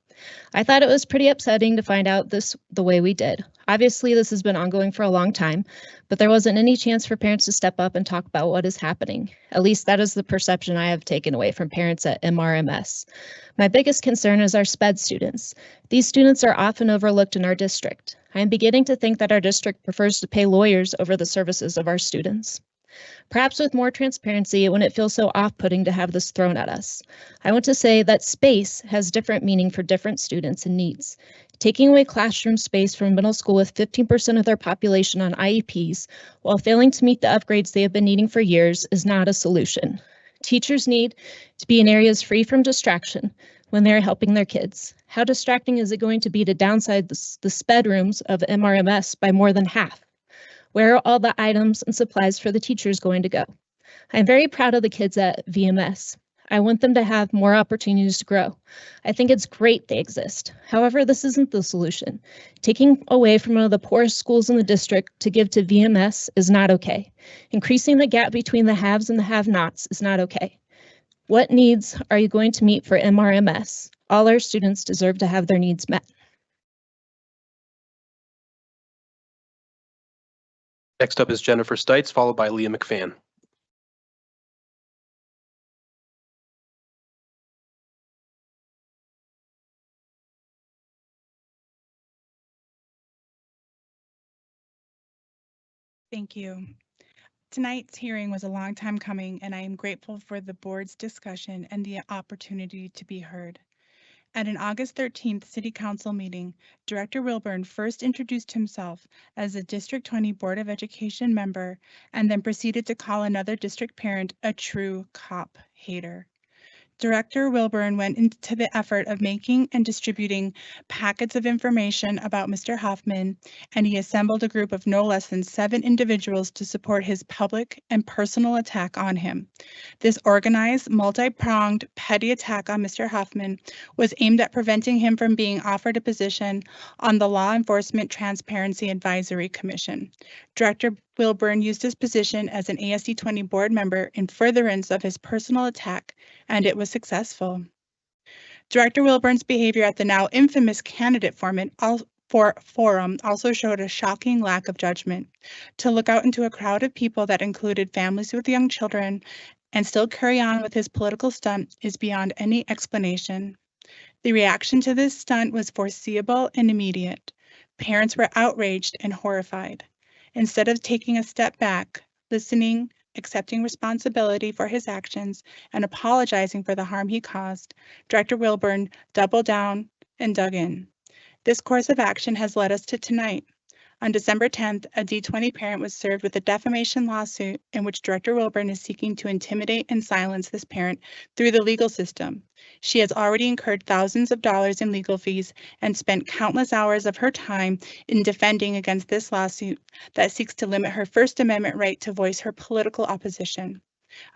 I thought it was pretty upsetting to find out this the way we did. Obviously, this has been ongoing for a long time, but there wasn't any chance for parents to step up and talk about what is happening. At least that is the perception I have taken away from parents at MRMS. My biggest concern is our SPED students. These students are often overlooked in our district. I am beginning to think that our district prefers to pay lawyers over the services of our students. Perhaps with more transparency, it wouldn't feel so off-putting to have this thrown at us. I want to say that space has different meaning for different students and needs. Taking away classroom space from middle school with 15% of their population on IEPs while failing to meet the upgrades they have been needing for years is not a solution. Teachers need to be in areas free from distraction when they're helping their kids. How distracting is it going to be to downsize the SPED rooms of MRMS by more than half? Where are all the items and supplies for the teachers going to go? I'm very proud of the kids at VMS. I want them to have more opportunities to grow. I think it's great they exist. However, this isn't the solution. Taking away from one of the poorest schools in the district to give to VMS is not okay. Increasing the gap between the haves and the have-nots is not okay. What needs are you going to meet for MRMS? All our students deserve to have their needs met. Next up is Jennifer Stites, followed by Leah McFan. Thank you. Tonight's hearing was a long time coming, and I am grateful for the board's discussion and the opportunity to be heard. At an August 13th City Council meeting, Director Wilburn first introduced himself as a District 20 Board of Education member and then proceeded to call another district parent a true cop hater. Director Wilburn went into the effort of making and distributing packets of information about Mr. Hoffman, and he assembled a group of no less than 7 individuals to support his public and personal attack on him. This organized, multi-pronged, petty attack on Mr. Hoffman was aimed at preventing him from being offered a position on the Law Enforcement Transparency Advisory Commission. Director Wilburn used his position as an ASD 20 board member in furtherance of his personal attack, and it was successful. Director Wilburn's behavior at the now infamous candidate forum also showed a shocking lack of judgment. To look out into a crowd of people that included families with young children and still carry on with his political stunt is beyond any explanation. The reaction to this stunt was foreseeable and immediate. Parents were outraged and horrified. Instead of taking a step back, listening, accepting responsibility for his actions, and apologizing for the harm he caused, Director Wilburn doubled down and dug in. This course of action has led us to tonight. On December 10th, a D20 parent was served with a defamation lawsuit in which Director Wilburn is seeking to intimidate and silence this parent through the legal system. She has already incurred thousands of dollars in legal fees and spent countless hours of her time in defending against this lawsuit that seeks to limit her First Amendment right to voice her political opposition.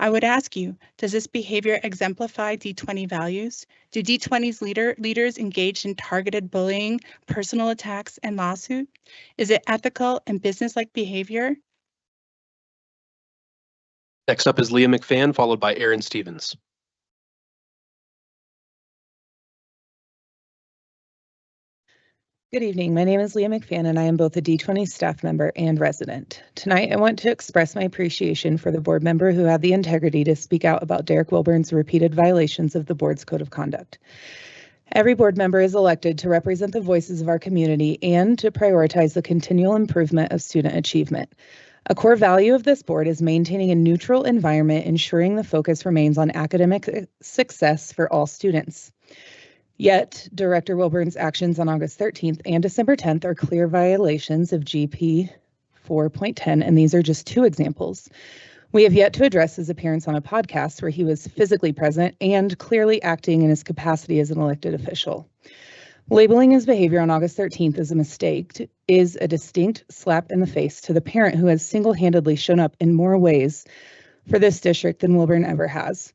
I would ask you, does this behavior exemplify D20 values? Do D20's leaders engage in targeted bullying, personal attacks, and lawsuit? Is it ethical and businesslike behavior? Next up is Leah McFan, followed by Aaron Stevens. Good evening. My name is Leah McFan, and I am both a D20 staff member and resident. Tonight, I want to express my appreciation for the board member who had the integrity to speak out about Derek Wilburn's repeated violations of the board's code of conduct. Every board member is elected to represent the voices of our community and to prioritize the continual improvement of student achievement. A core value of this board is maintaining a neutral environment, ensuring the focus remains on academic success for all students. Yet, Director Wilburn's actions on August 13th and December 10th are clear violations of GP 4.10, and these are just two examples. We have yet to address his appearance on a podcast where he was physically present and clearly acting in his capacity as an elected official. Labeling his behavior on August 13th as a mistake is a distinct slap in the face to the parent who has single-handedly shown up in more ways for this district than Wilburn ever has.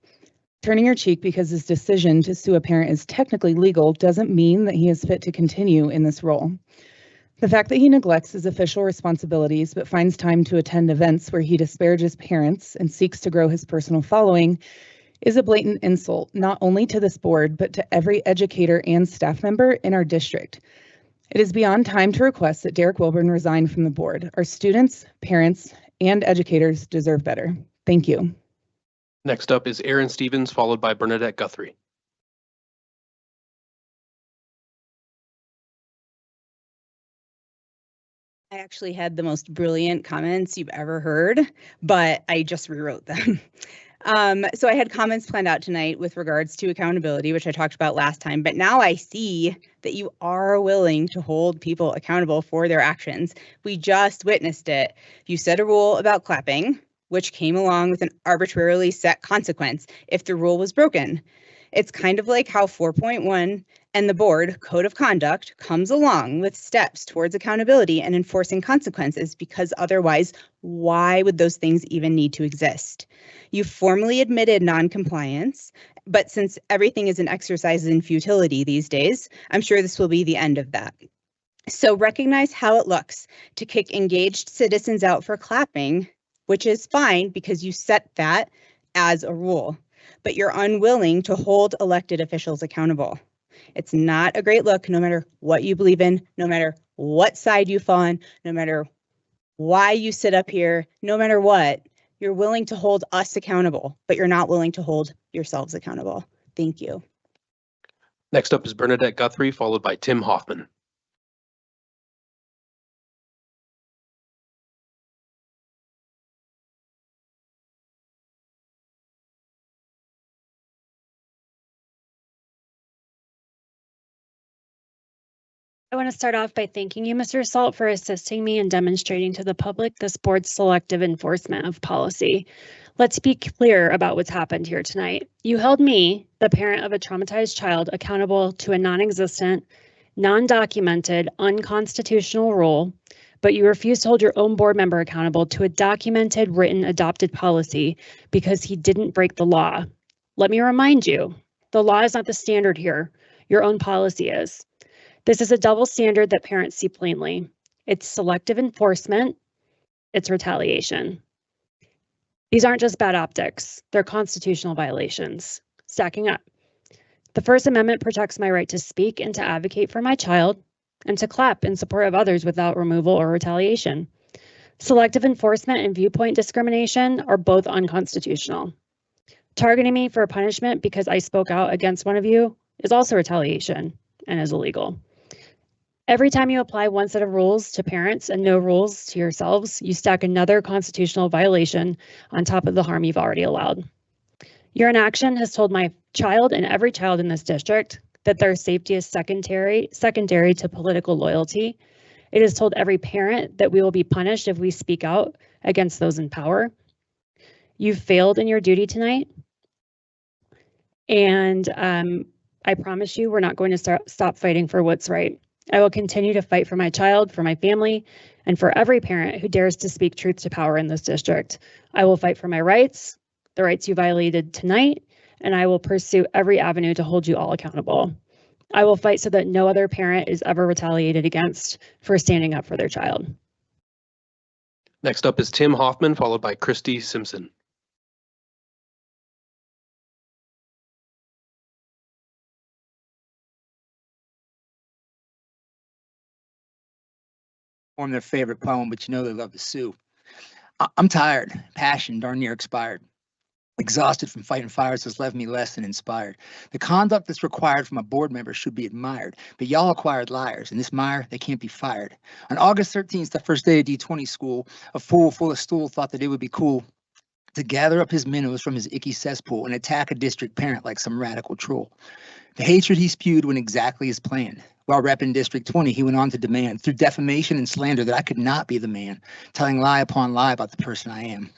Turning your cheek because his decision to sue a parent is technically legal doesn't mean that he is fit to continue in this role. The fact that he neglects his official responsibilities but finds time to attend events where he disparages parents and seeks to grow his personal following is a blatant insult, not only to this board, but to every educator and staff member in our district. It is beyond time to request that Derek Wilburn resign from the board. Our students, parents, and educators deserve better. Thank you. Next up is Aaron Stevens, followed by Bernadette Guthrie. I actually had the most brilliant comments you've ever heard, but I just rewrote them. So I had comments planned out tonight with regards to accountability, which I talked about last time, but now I see that you are willing to hold people accountable for their actions. We just witnessed it. You set a rule about clapping, which came along with an arbitrarily set consequence if the rule was broken. It's kind of like how 4.1 and the board code of conduct comes along with steps towards accountability and enforcing consequences, because otherwise, why would those things even need to exist? You formally admitted non-compliance, but since everything is an exercise in futility these days, I'm sure this will be the end of that. So recognize how it looks to kick engaged citizens out for clapping, which is fine because you set that as a rule, but you're unwilling to hold elected officials accountable. It's not a great look, no matter what you believe in, no matter what side you fall on, no matter why you sit up here, no matter what, you're willing to hold us accountable, but you're not willing to hold yourselves accountable. Thank you. Next up is Bernadette Guthrie, followed by Tim Hoffman. I want to start off by thanking you, Mr. Salt, for assisting me in demonstrating to the public this board's selective enforcement of policy. Let's be clear about what's happened here tonight. You held me, the parent of a traumatized child, accountable to a non-existent, non-documented, unconstitutional rule, but you refused to hold your own board member accountable to a documented, written, adopted policy because he didn't break the law. Let me remind you, the law is not the standard here. Your own policy is. This is a double standard that parents see plainly. It's selective enforcement, it's retaliation. These aren't just bad optics, they're constitutional violations, stacking up. The First Amendment protects my right to speak and to advocate for my child and to clap in support of others without removal or retaliation. Selective enforcement and viewpoint discrimination are both unconstitutional. Targeting me for a punishment because I spoke out against one of you is also retaliation and is illegal. Every time you apply one set of rules to parents and no rules to yourselves, you stack another constitutional violation on top of the harm you've already allowed. Your inaction has told my child and every child in this district that their safety is secondary to political loyalty. It has told every parent that we will be punished if we speak out against those in power. You've failed in your duty tonight. And I promise you, we're not going to stop fighting for what's right. I will continue to fight for my child, for my family, and for every parent who dares to speak truth to power in this district. I will fight for my rights, the rights you violated tonight, and I will pursue every avenue to hold you all accountable. I will fight so that no other parent is ever retaliated against for standing up for their child. Next up is Tim Hoffman, followed by Christy Simpson. Form their favorite poem, but you know they love to sue. I'm tired, passion darn near expired. Exhausted from fighting fires has left me less than inspired. The conduct that's required from a board member should be admired, but y'all acquired liars. In this mire, they can't be fired. On August 13th, the first day of D20 school, a fool full of stool thought that it would be cool to gather up his minnows from his icky cesspool and attack a district parent like some radical troll. The hatred he spewed went exactly as planned. While repping District 20, he went on to demand, through defamation and slander, that I could not be the man, telling lie upon lie about the person I am.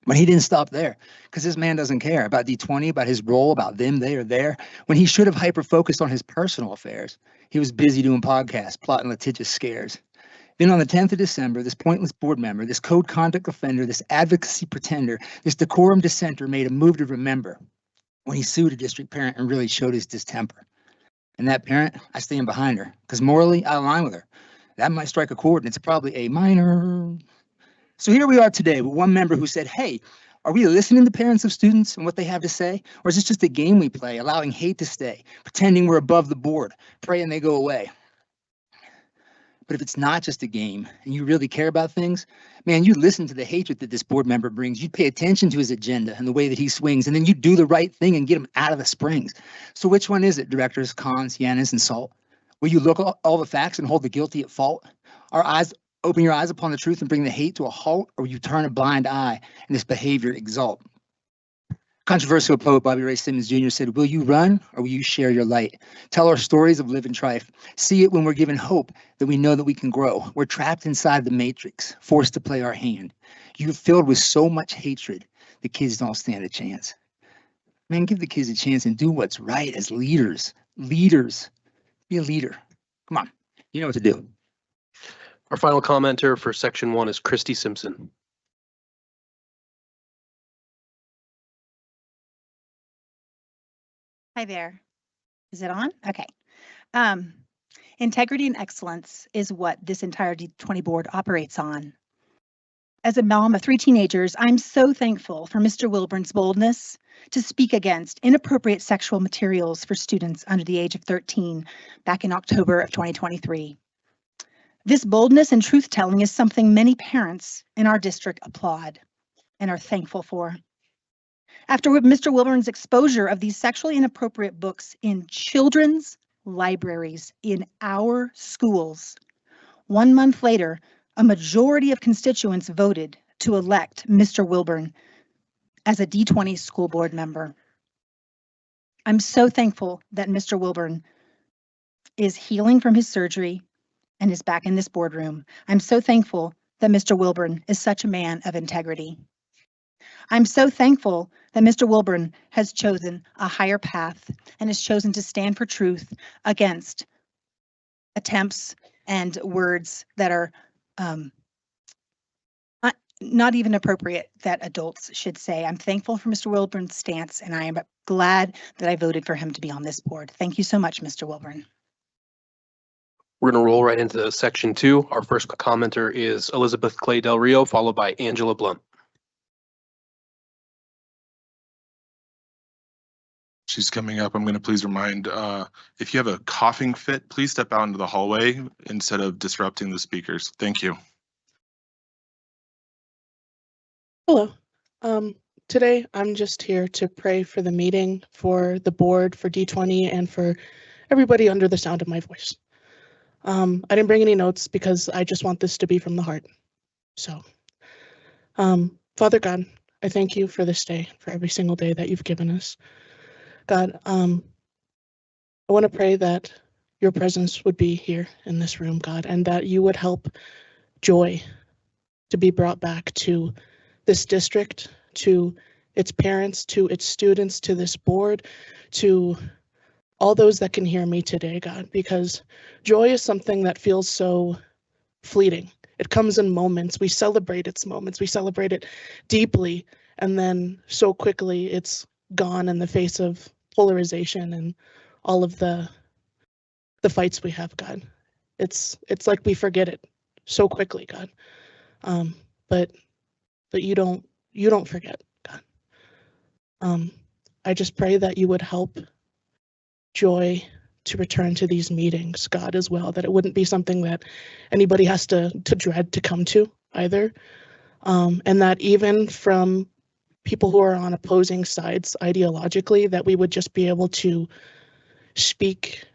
But he didn't stop there, because this man doesn't care about D20, about his role, about them, they, or there. When he should have hyper-focused on his personal affairs, he was busy doing podcasts, plotting litigious scares. Then on the 10th of December, this pointless board member, this code conduct offender, this advocacy pretender, this decorum dissenter made a move to remember when he sued a district parent and really showed his distemper. And that parent, I stand behind her, because morally, I align with her. That might strike a chord, and it's probably a minor. So here we are today with one member who said, hey, are we listening to parents of students and what they have to say? Or is this just a game we play, allowing hate to stay, pretending we're above the board, praying they go away? But if it's not just a game and you really care about things, man, you listen to the hatred that this board member brings. You pay attention to his agenda and the way that he swings, and then you do the right thing and get him out of the springs. So which one is it, directors, Cons, Yanis, and Salt? Will you look at all the facts and hold the guilty at fault? Open your eyes upon the truth and bring the hate to a halt, or will you turn a blind eye and this behavior exalt? Controversial poet Bobby Ray Simmons Jr. said, will you run or will you share your light? Tell our stories of living trife. See it when we're given hope that we know that we can grow. We're trapped inside the matrix, forced to play our hand. You're filled with so much hatred, the kids don't stand a chance. Man, give the kids a chance and do what's right as leaders. Leaders. Be a leader. Come on. You know what to do. Our final commenter for section 1 is Christy Simpson. Hi there. Is it on? Okay. Integrity and excellence is what this entire D20 board operates on. As a mom of 3 teenagers, I'm so thankful for Mr. Wilburn's boldness to speak against inappropriate sexual materials for students under the age of 13 back in October of 2023. This boldness and truth-telling is something many parents in our district applaud and are thankful for. After Mr. Wilburn's exposure of these sexually inappropriate books in children's libraries in our schools, 1 month later, a majority of constituents voted to elect Mr. Wilburn as a D20 school board member. I'm so thankful that Mr. Wilburn is healing from his surgery and is back in this boardroom. I'm so thankful that Mr. Wilburn is such a man of integrity. I'm so thankful that Mr. Wilburn has chosen a higher path and has chosen to stand for truth against attempts and words that are not even appropriate that adults should say. I'm thankful for Mr. Wilburn's stance, and I am glad that I voted for him to be on this board. Thank you so much, Mr. Wilburn. We're going to roll right into section 2. Our first commenter is Elizabeth Clay Del Rio, followed by Angela Blunt. she's coming up, I'm going to please remind, if you have a coughing fit, please step out into the hallway instead of disrupting the speakers. Thank you. Hello. Today I'm just here to pray for the meeting, for the board, for D20, and for everybody under the sound of my voice. I didn't bring any notes because I just want this to be from the heart. So, Father God, I thank you for this day, for every single day that you've given us. God, I want to pray that your presence would be here in this room, God, and that you would help joy to be brought back to this district, to its parents, to its students, to this board, to all those that can hear me today, God, because joy is something that feels so fleeting. It comes in moments. We celebrate its moments. We celebrate it deeply, and then so quickly it's gone in the face of polarization and all of the fights we have, God. It's like we forget it so quickly, God. But you don't forget, God. I just pray that you would help joy to return to these meetings, God, as well, that it wouldn't be something that anybody has to dread to come to either. And that even from people who are on opposing sides ideologically, that we would just be able to speak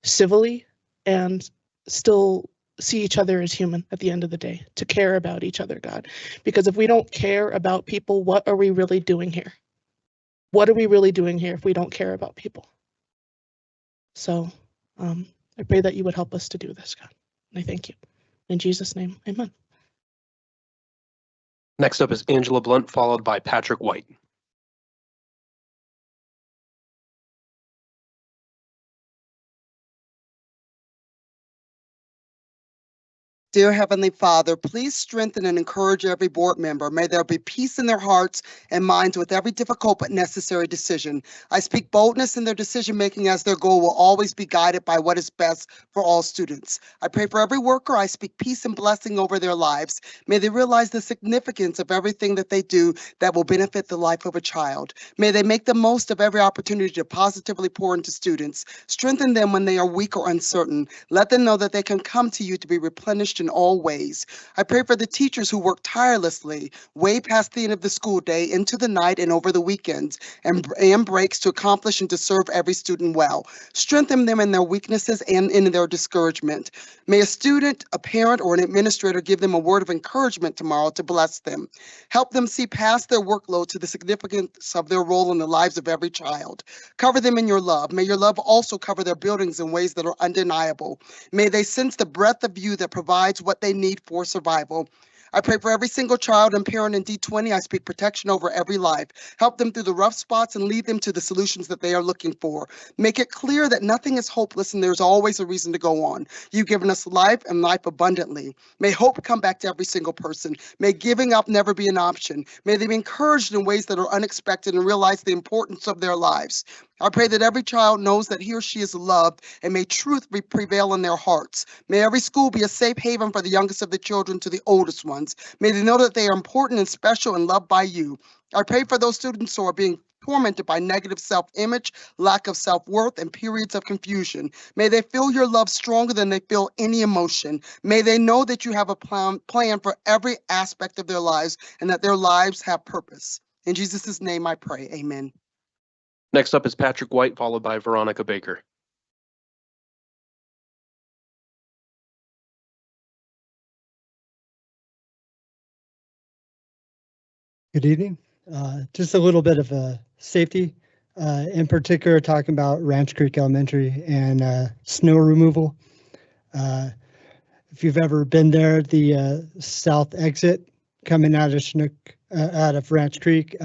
civilly and still see each other as human at the end of the day, to care about each other, God. Because if we don't care about people, what are we really doing here? What are we really doing here if we don't care about people? So I pray that you would help us to do this, God. And I thank you. In Jesus' name, amen. Next up is Angela Blunt, followed by Patrick White. Dear Heavenly Father, please strengthen and encourage every board member. May there be peace in their hearts and minds with every difficult but necessary decision. I speak boldness in their decision-making, as their goal will always be guided by what is best for all students. I pray for every worker. I speak peace and blessing over their lives. May they realize the significance of everything that they do that will benefit the life of a child. May they make the most of every opportunity to positively pour into students. Strengthen them when they are weak or uncertain. Let them know that they can come to you to be replenished in all ways. I pray for the teachers who work tirelessly, way past the end of the school day, into the night and over the weekends, and breaks to accomplish and to serve every student well. Strengthen them in their weaknesses and in their discouragement. May a student, a parent, or an administrator give them a word of encouragement tomorrow to bless them. Help them see past their workload to the significance of their role in the lives of every child. Cover them in your love. May your love also cover their buildings in ways that are undeniable. May they sense the breadth of you that provides what they need for survival. I pray for every single child and parent in D20. I speak protection over every life. Help them through the rough spots and lead them to the solutions that they are looking for. Make it clear that nothing is hopeless and there's always a reason to go on. You've given us life and life abundantly. May hope come back to every single person. May giving up never be an option. May they be encouraged in ways that are unexpected and realize the importance of their lives. I pray that every child knows that he or she is loved, and may truth prevail in their hearts. May every school be a safe haven for the youngest of the children to the oldest ones. May they know that they are important and special and loved by you. I pray for those students who are being tormented by negative self-image, lack of self-worth, and periods of confusion. May they feel your love stronger than they feel any emotion. May they know that you have a plan for every aspect of their lives and that their lives have purpose. In Jesus' name I pray, amen. Next up is Patrick White, followed by Veronica Baker. Good evening. Just a little bit of safety, in particular talking about Ranch Creek Elementary and snow removal. If you've ever been there, the south exit coming out of Ranch Creek,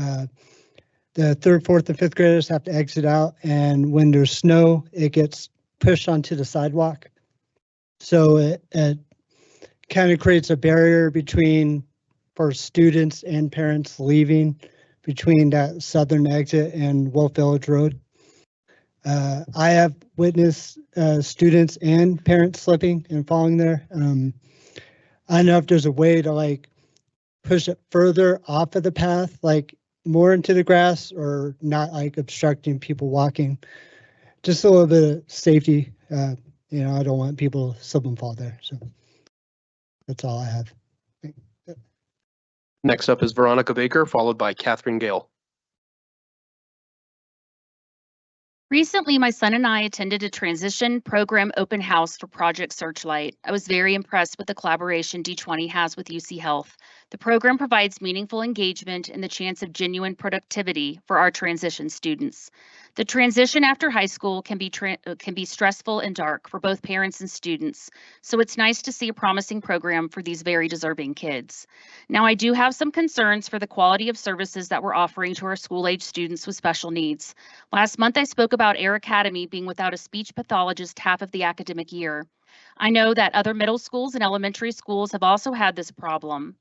the 3rd, 4th, and 5th graders have to exit out, and when there's snow, it gets pushed onto the sidewalk. So it kind of creates a barrier for students and parents leaving between that southern exit and Wolf Village Road. I have witnessed students and parents slipping and falling there. I don't know if there's a way to push it further off of the path, more into the grass or not like obstructing people walking. Just a little bit of safety. I don't want people to slip and fall there. So that's all I have. Next up is Veronica Baker, followed by Catherine Gale. Recently, my son and I attended a transition program open house for Project Searchlight. I was very impressed with the collaboration D20 has with UC Health. The program provides meaningful engagement and the chance of genuine productivity for our transition students. The transition after high school can be stressful and dark for both parents and students, so it's nice to see a promising program for these very deserving kids. Now, I do have some concerns for the quality of services that we're offering to our school-age students with special needs. Last month, I spoke about Air Academy being without a speech pathologist half of the academic year. I know that other middle schools and elementary schools have also had this problem.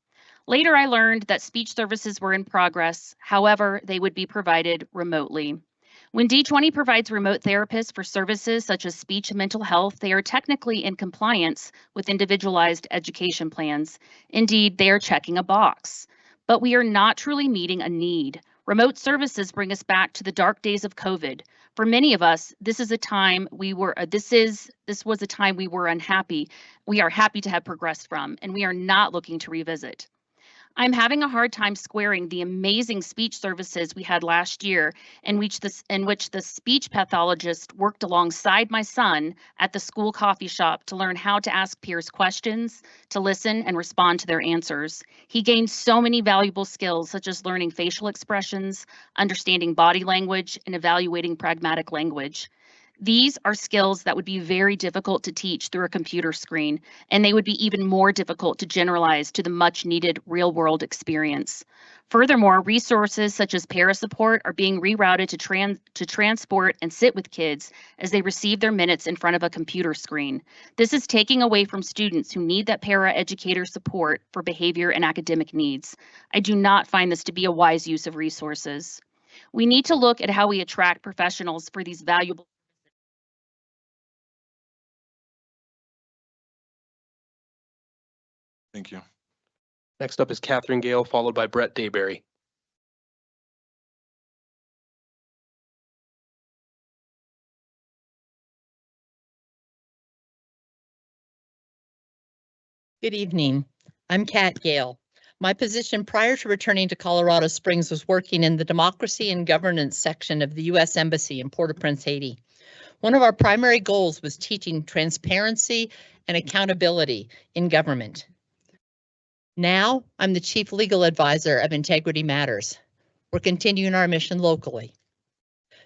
Later, I learned that speech services were in progress. However, they would be provided remotely. When D20 provides remote therapists for services such as speech and mental health, they are technically in compliance with individualized education plans. Indeed, they are checking a box. But we are not truly meeting a need. Remote services bring us back to the dark days of COVID. For many of us, this was a time we were unhappy. We are happy to have progressed from, and we are not looking to revisit. I'm having a hard time squaring the amazing speech services we had last year in which the speech pathologist worked alongside my son at the school coffee shop to learn how to ask peers questions, to listen and respond to their answers. He gained so many valuable skills such as learning facial expressions, understanding body language, and evaluating pragmatic language. These are skills that would be very difficult to teach through a computer screen, and they would be even more difficult to generalize to the much needed real world experience. Furthermore, resources such as para support are being rerouted to transport and sit with kids as they receive their minutes in front of a computer screen. This is taking away from students who need that para educator support for behavior and academic needs. I do not find this to be a wise use of resources. We need to look at how we attract professionals for these valuable. Thank you. Next up is Catherine Gale, followed by Brett Dayberry. Good evening. I'm Kat Gale. My position prior to returning to Colorado Springs was working in the Democracy and Governance section of the U.S. Embassy in Port-au-Prince, Haiti. One of our primary goals was teaching transparency and accountability in government. Now, I'm the Chief Legal Advisor of Integrity Matters. We're continuing our mission locally.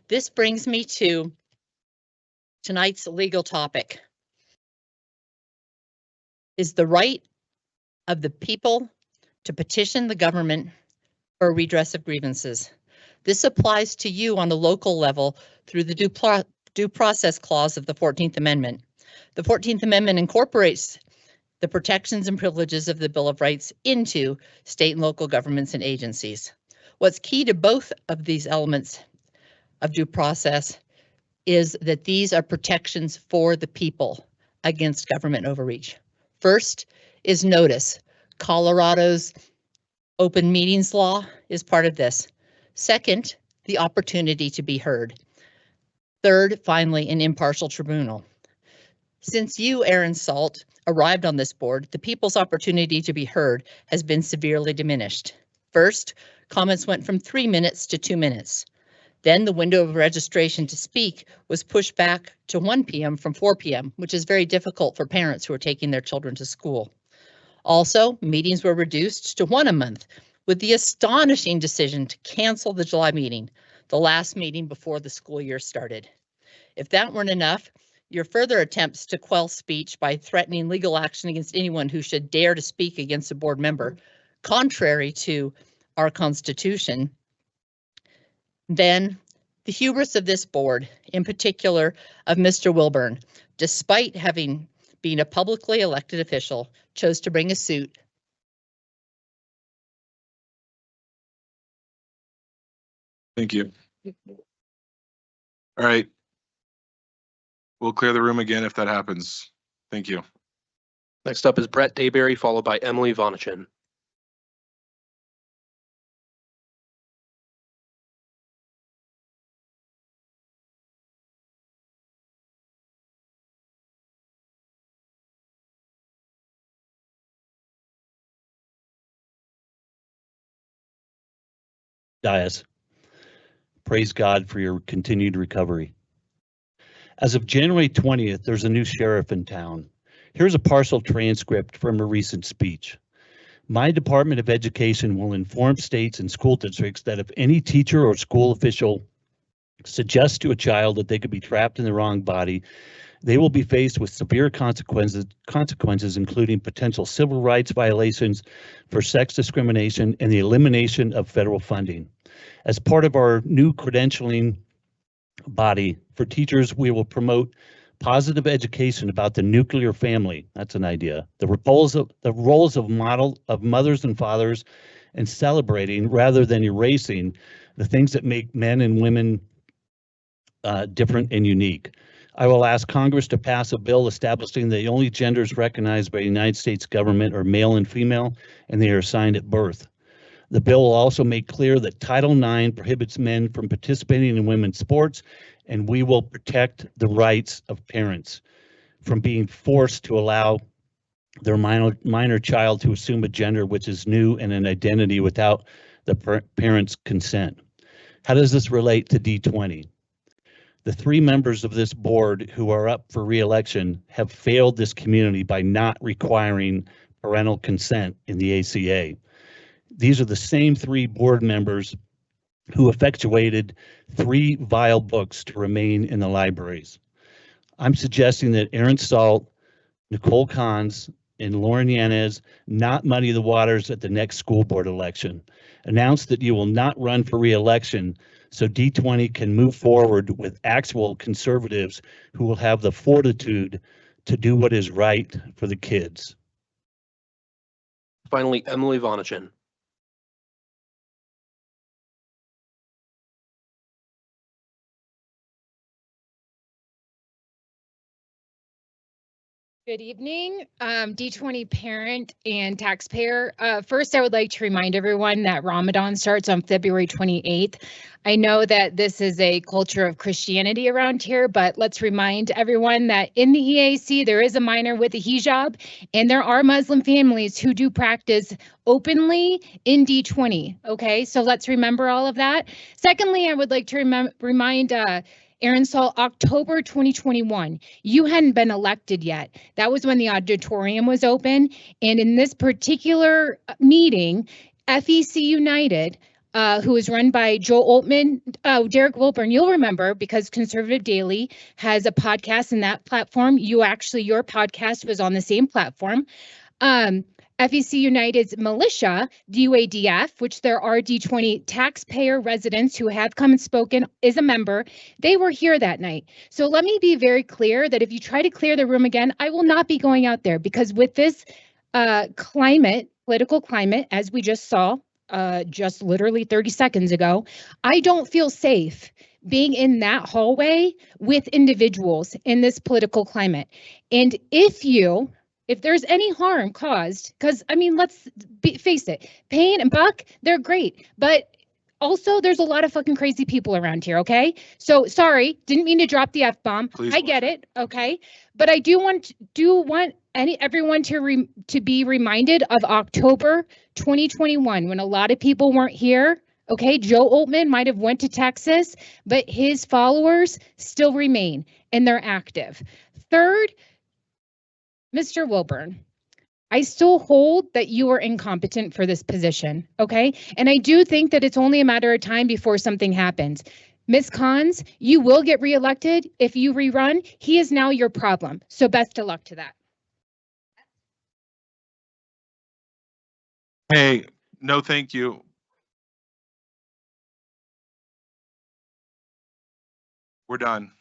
This brings me to tonight's legal topic. Is the right of the people to petition the government for redress of grievances. This applies to you on a local level through the due process clause of the 14th Amendment. The 14th Amendment incorporates the protections and privileges of the Bill of Rights into state and local governments and agencies. What's key to both of these elements of due process is that these are protections for the people against government overreach. First is notice. Colorado's open meetings law is part of this. Second, the opportunity to be heard. Third, finally, an impartial tribunal. Since you, Aaron Salt, arrived on this board, the people's opportunity to be heard has been severely diminished. First, comments went from 3 minutes to 2 minutes. Then the window of registration to speak was pushed back to 1 p.m. from 4 p.m., which is very difficult for parents who are taking their children to school. Also, meetings were reduced to 1 a month, with the astonishing decision to cancel the July meeting, the last meeting before the school year started. If that weren't enough, your further attempts to quell speech by threatening legal action against anyone who should dare to speak against a board member, contrary to our Constitution, then the hubris of this board, in particular of Mr. Wilburn, despite having been a publicly elected official, chose to bring a suit. Thank you. All right. We'll clear the room again if that happens. Thank you. Next up is Brett Dayberry, followed by Emily Vonachin. dais. Praise God for your continued recovery. As of January 20th, there's a new sheriff in town. Here's a partial transcript from a recent speech. My Department of Education will inform states and school districts that if any teacher or school official suggests to a child that they could be trapped in the wrong body, they will be faced with severe consequences, including potential civil rights violations for sex discrimination and the elimination of federal funding. As part of our new credentialing body for teachers, we will promote positive education about the nuclear family. That's an idea. The roles of mothers and fathers, and celebrating rather than erasing the things that make men and women different and unique. I will ask Congress to pass a bill establishing the only genders recognized by the United States government are male and female, and they are assigned at birth. The bill will also make clear that Title IX prohibits men from participating in women's sports, and we will protect the rights of parents from being forced to allow their minor child to assume a gender which is new and an identity without the parent's consent. How does this relate to D20? The 3 members of this board who are up for re-election have failed this community by not requiring parental consent in the ACA. These are the same 3 board members who effectuated 3 vile books to remain in the libraries. I'm suggesting that Aaron Salt, Nicole Kahns, and Lauren Yanez not muddy the waters at the next school board election. Announce that you will not run for re-election so D20 can move forward with actual conservatives who will have the fortitude to do what is right for the kids. Finally, Emily Vonachin. Good evening, D20 parent and taxpayer. First, I would like to remind everyone that Ramadan starts on February 28th. I know that this is a culture of Christianity around here, but let's remind everyone that in the EAC, there is a minor with a hijab, and there are Muslim families who do practice openly in D20. Okay, so let's remember all of that. Secondly, I would like to remind Aaron Saul, October 2021, you hadn't been elected yet. That was when the auditorium was open. And in this particular meeting, FEC United, who is run by Joe Altman, Derek Wilburn, you'll remember because Conservative Daily has a podcast in that platform. Your podcast was on the same platform. FEC United's militia, DUADF, which there are D20 taxpayer residents who have come and spoken, is a member. They were here that night. So let me be very clear that if you try to clear the room again, I will not be going out there because with this political climate, as we just saw just literally 30 seconds ago, I don't feel safe being in that hallway with individuals in this political climate. And if there's any harm caused, because I mean, let's face it, Payne and Buck, they're great, but also there's a lot of fucking crazy people around here, okay? So sorry, didn't mean to drop the F-bomb. I get it, okay? But I do want everyone to be reminded of October 2021 when a lot of people weren't here. Okay, Joe Altman might have went to Texas, but his followers still remain and they're active. Third, Mr. Wilburn, I still hold that you are incompetent for this position, okay? And I do think that it's only a matter of time before something happens. Ms. Kahns, you will get reelected if you rerun. He is now your problem. So best of luck to that. Hey, no, thank you. We're done.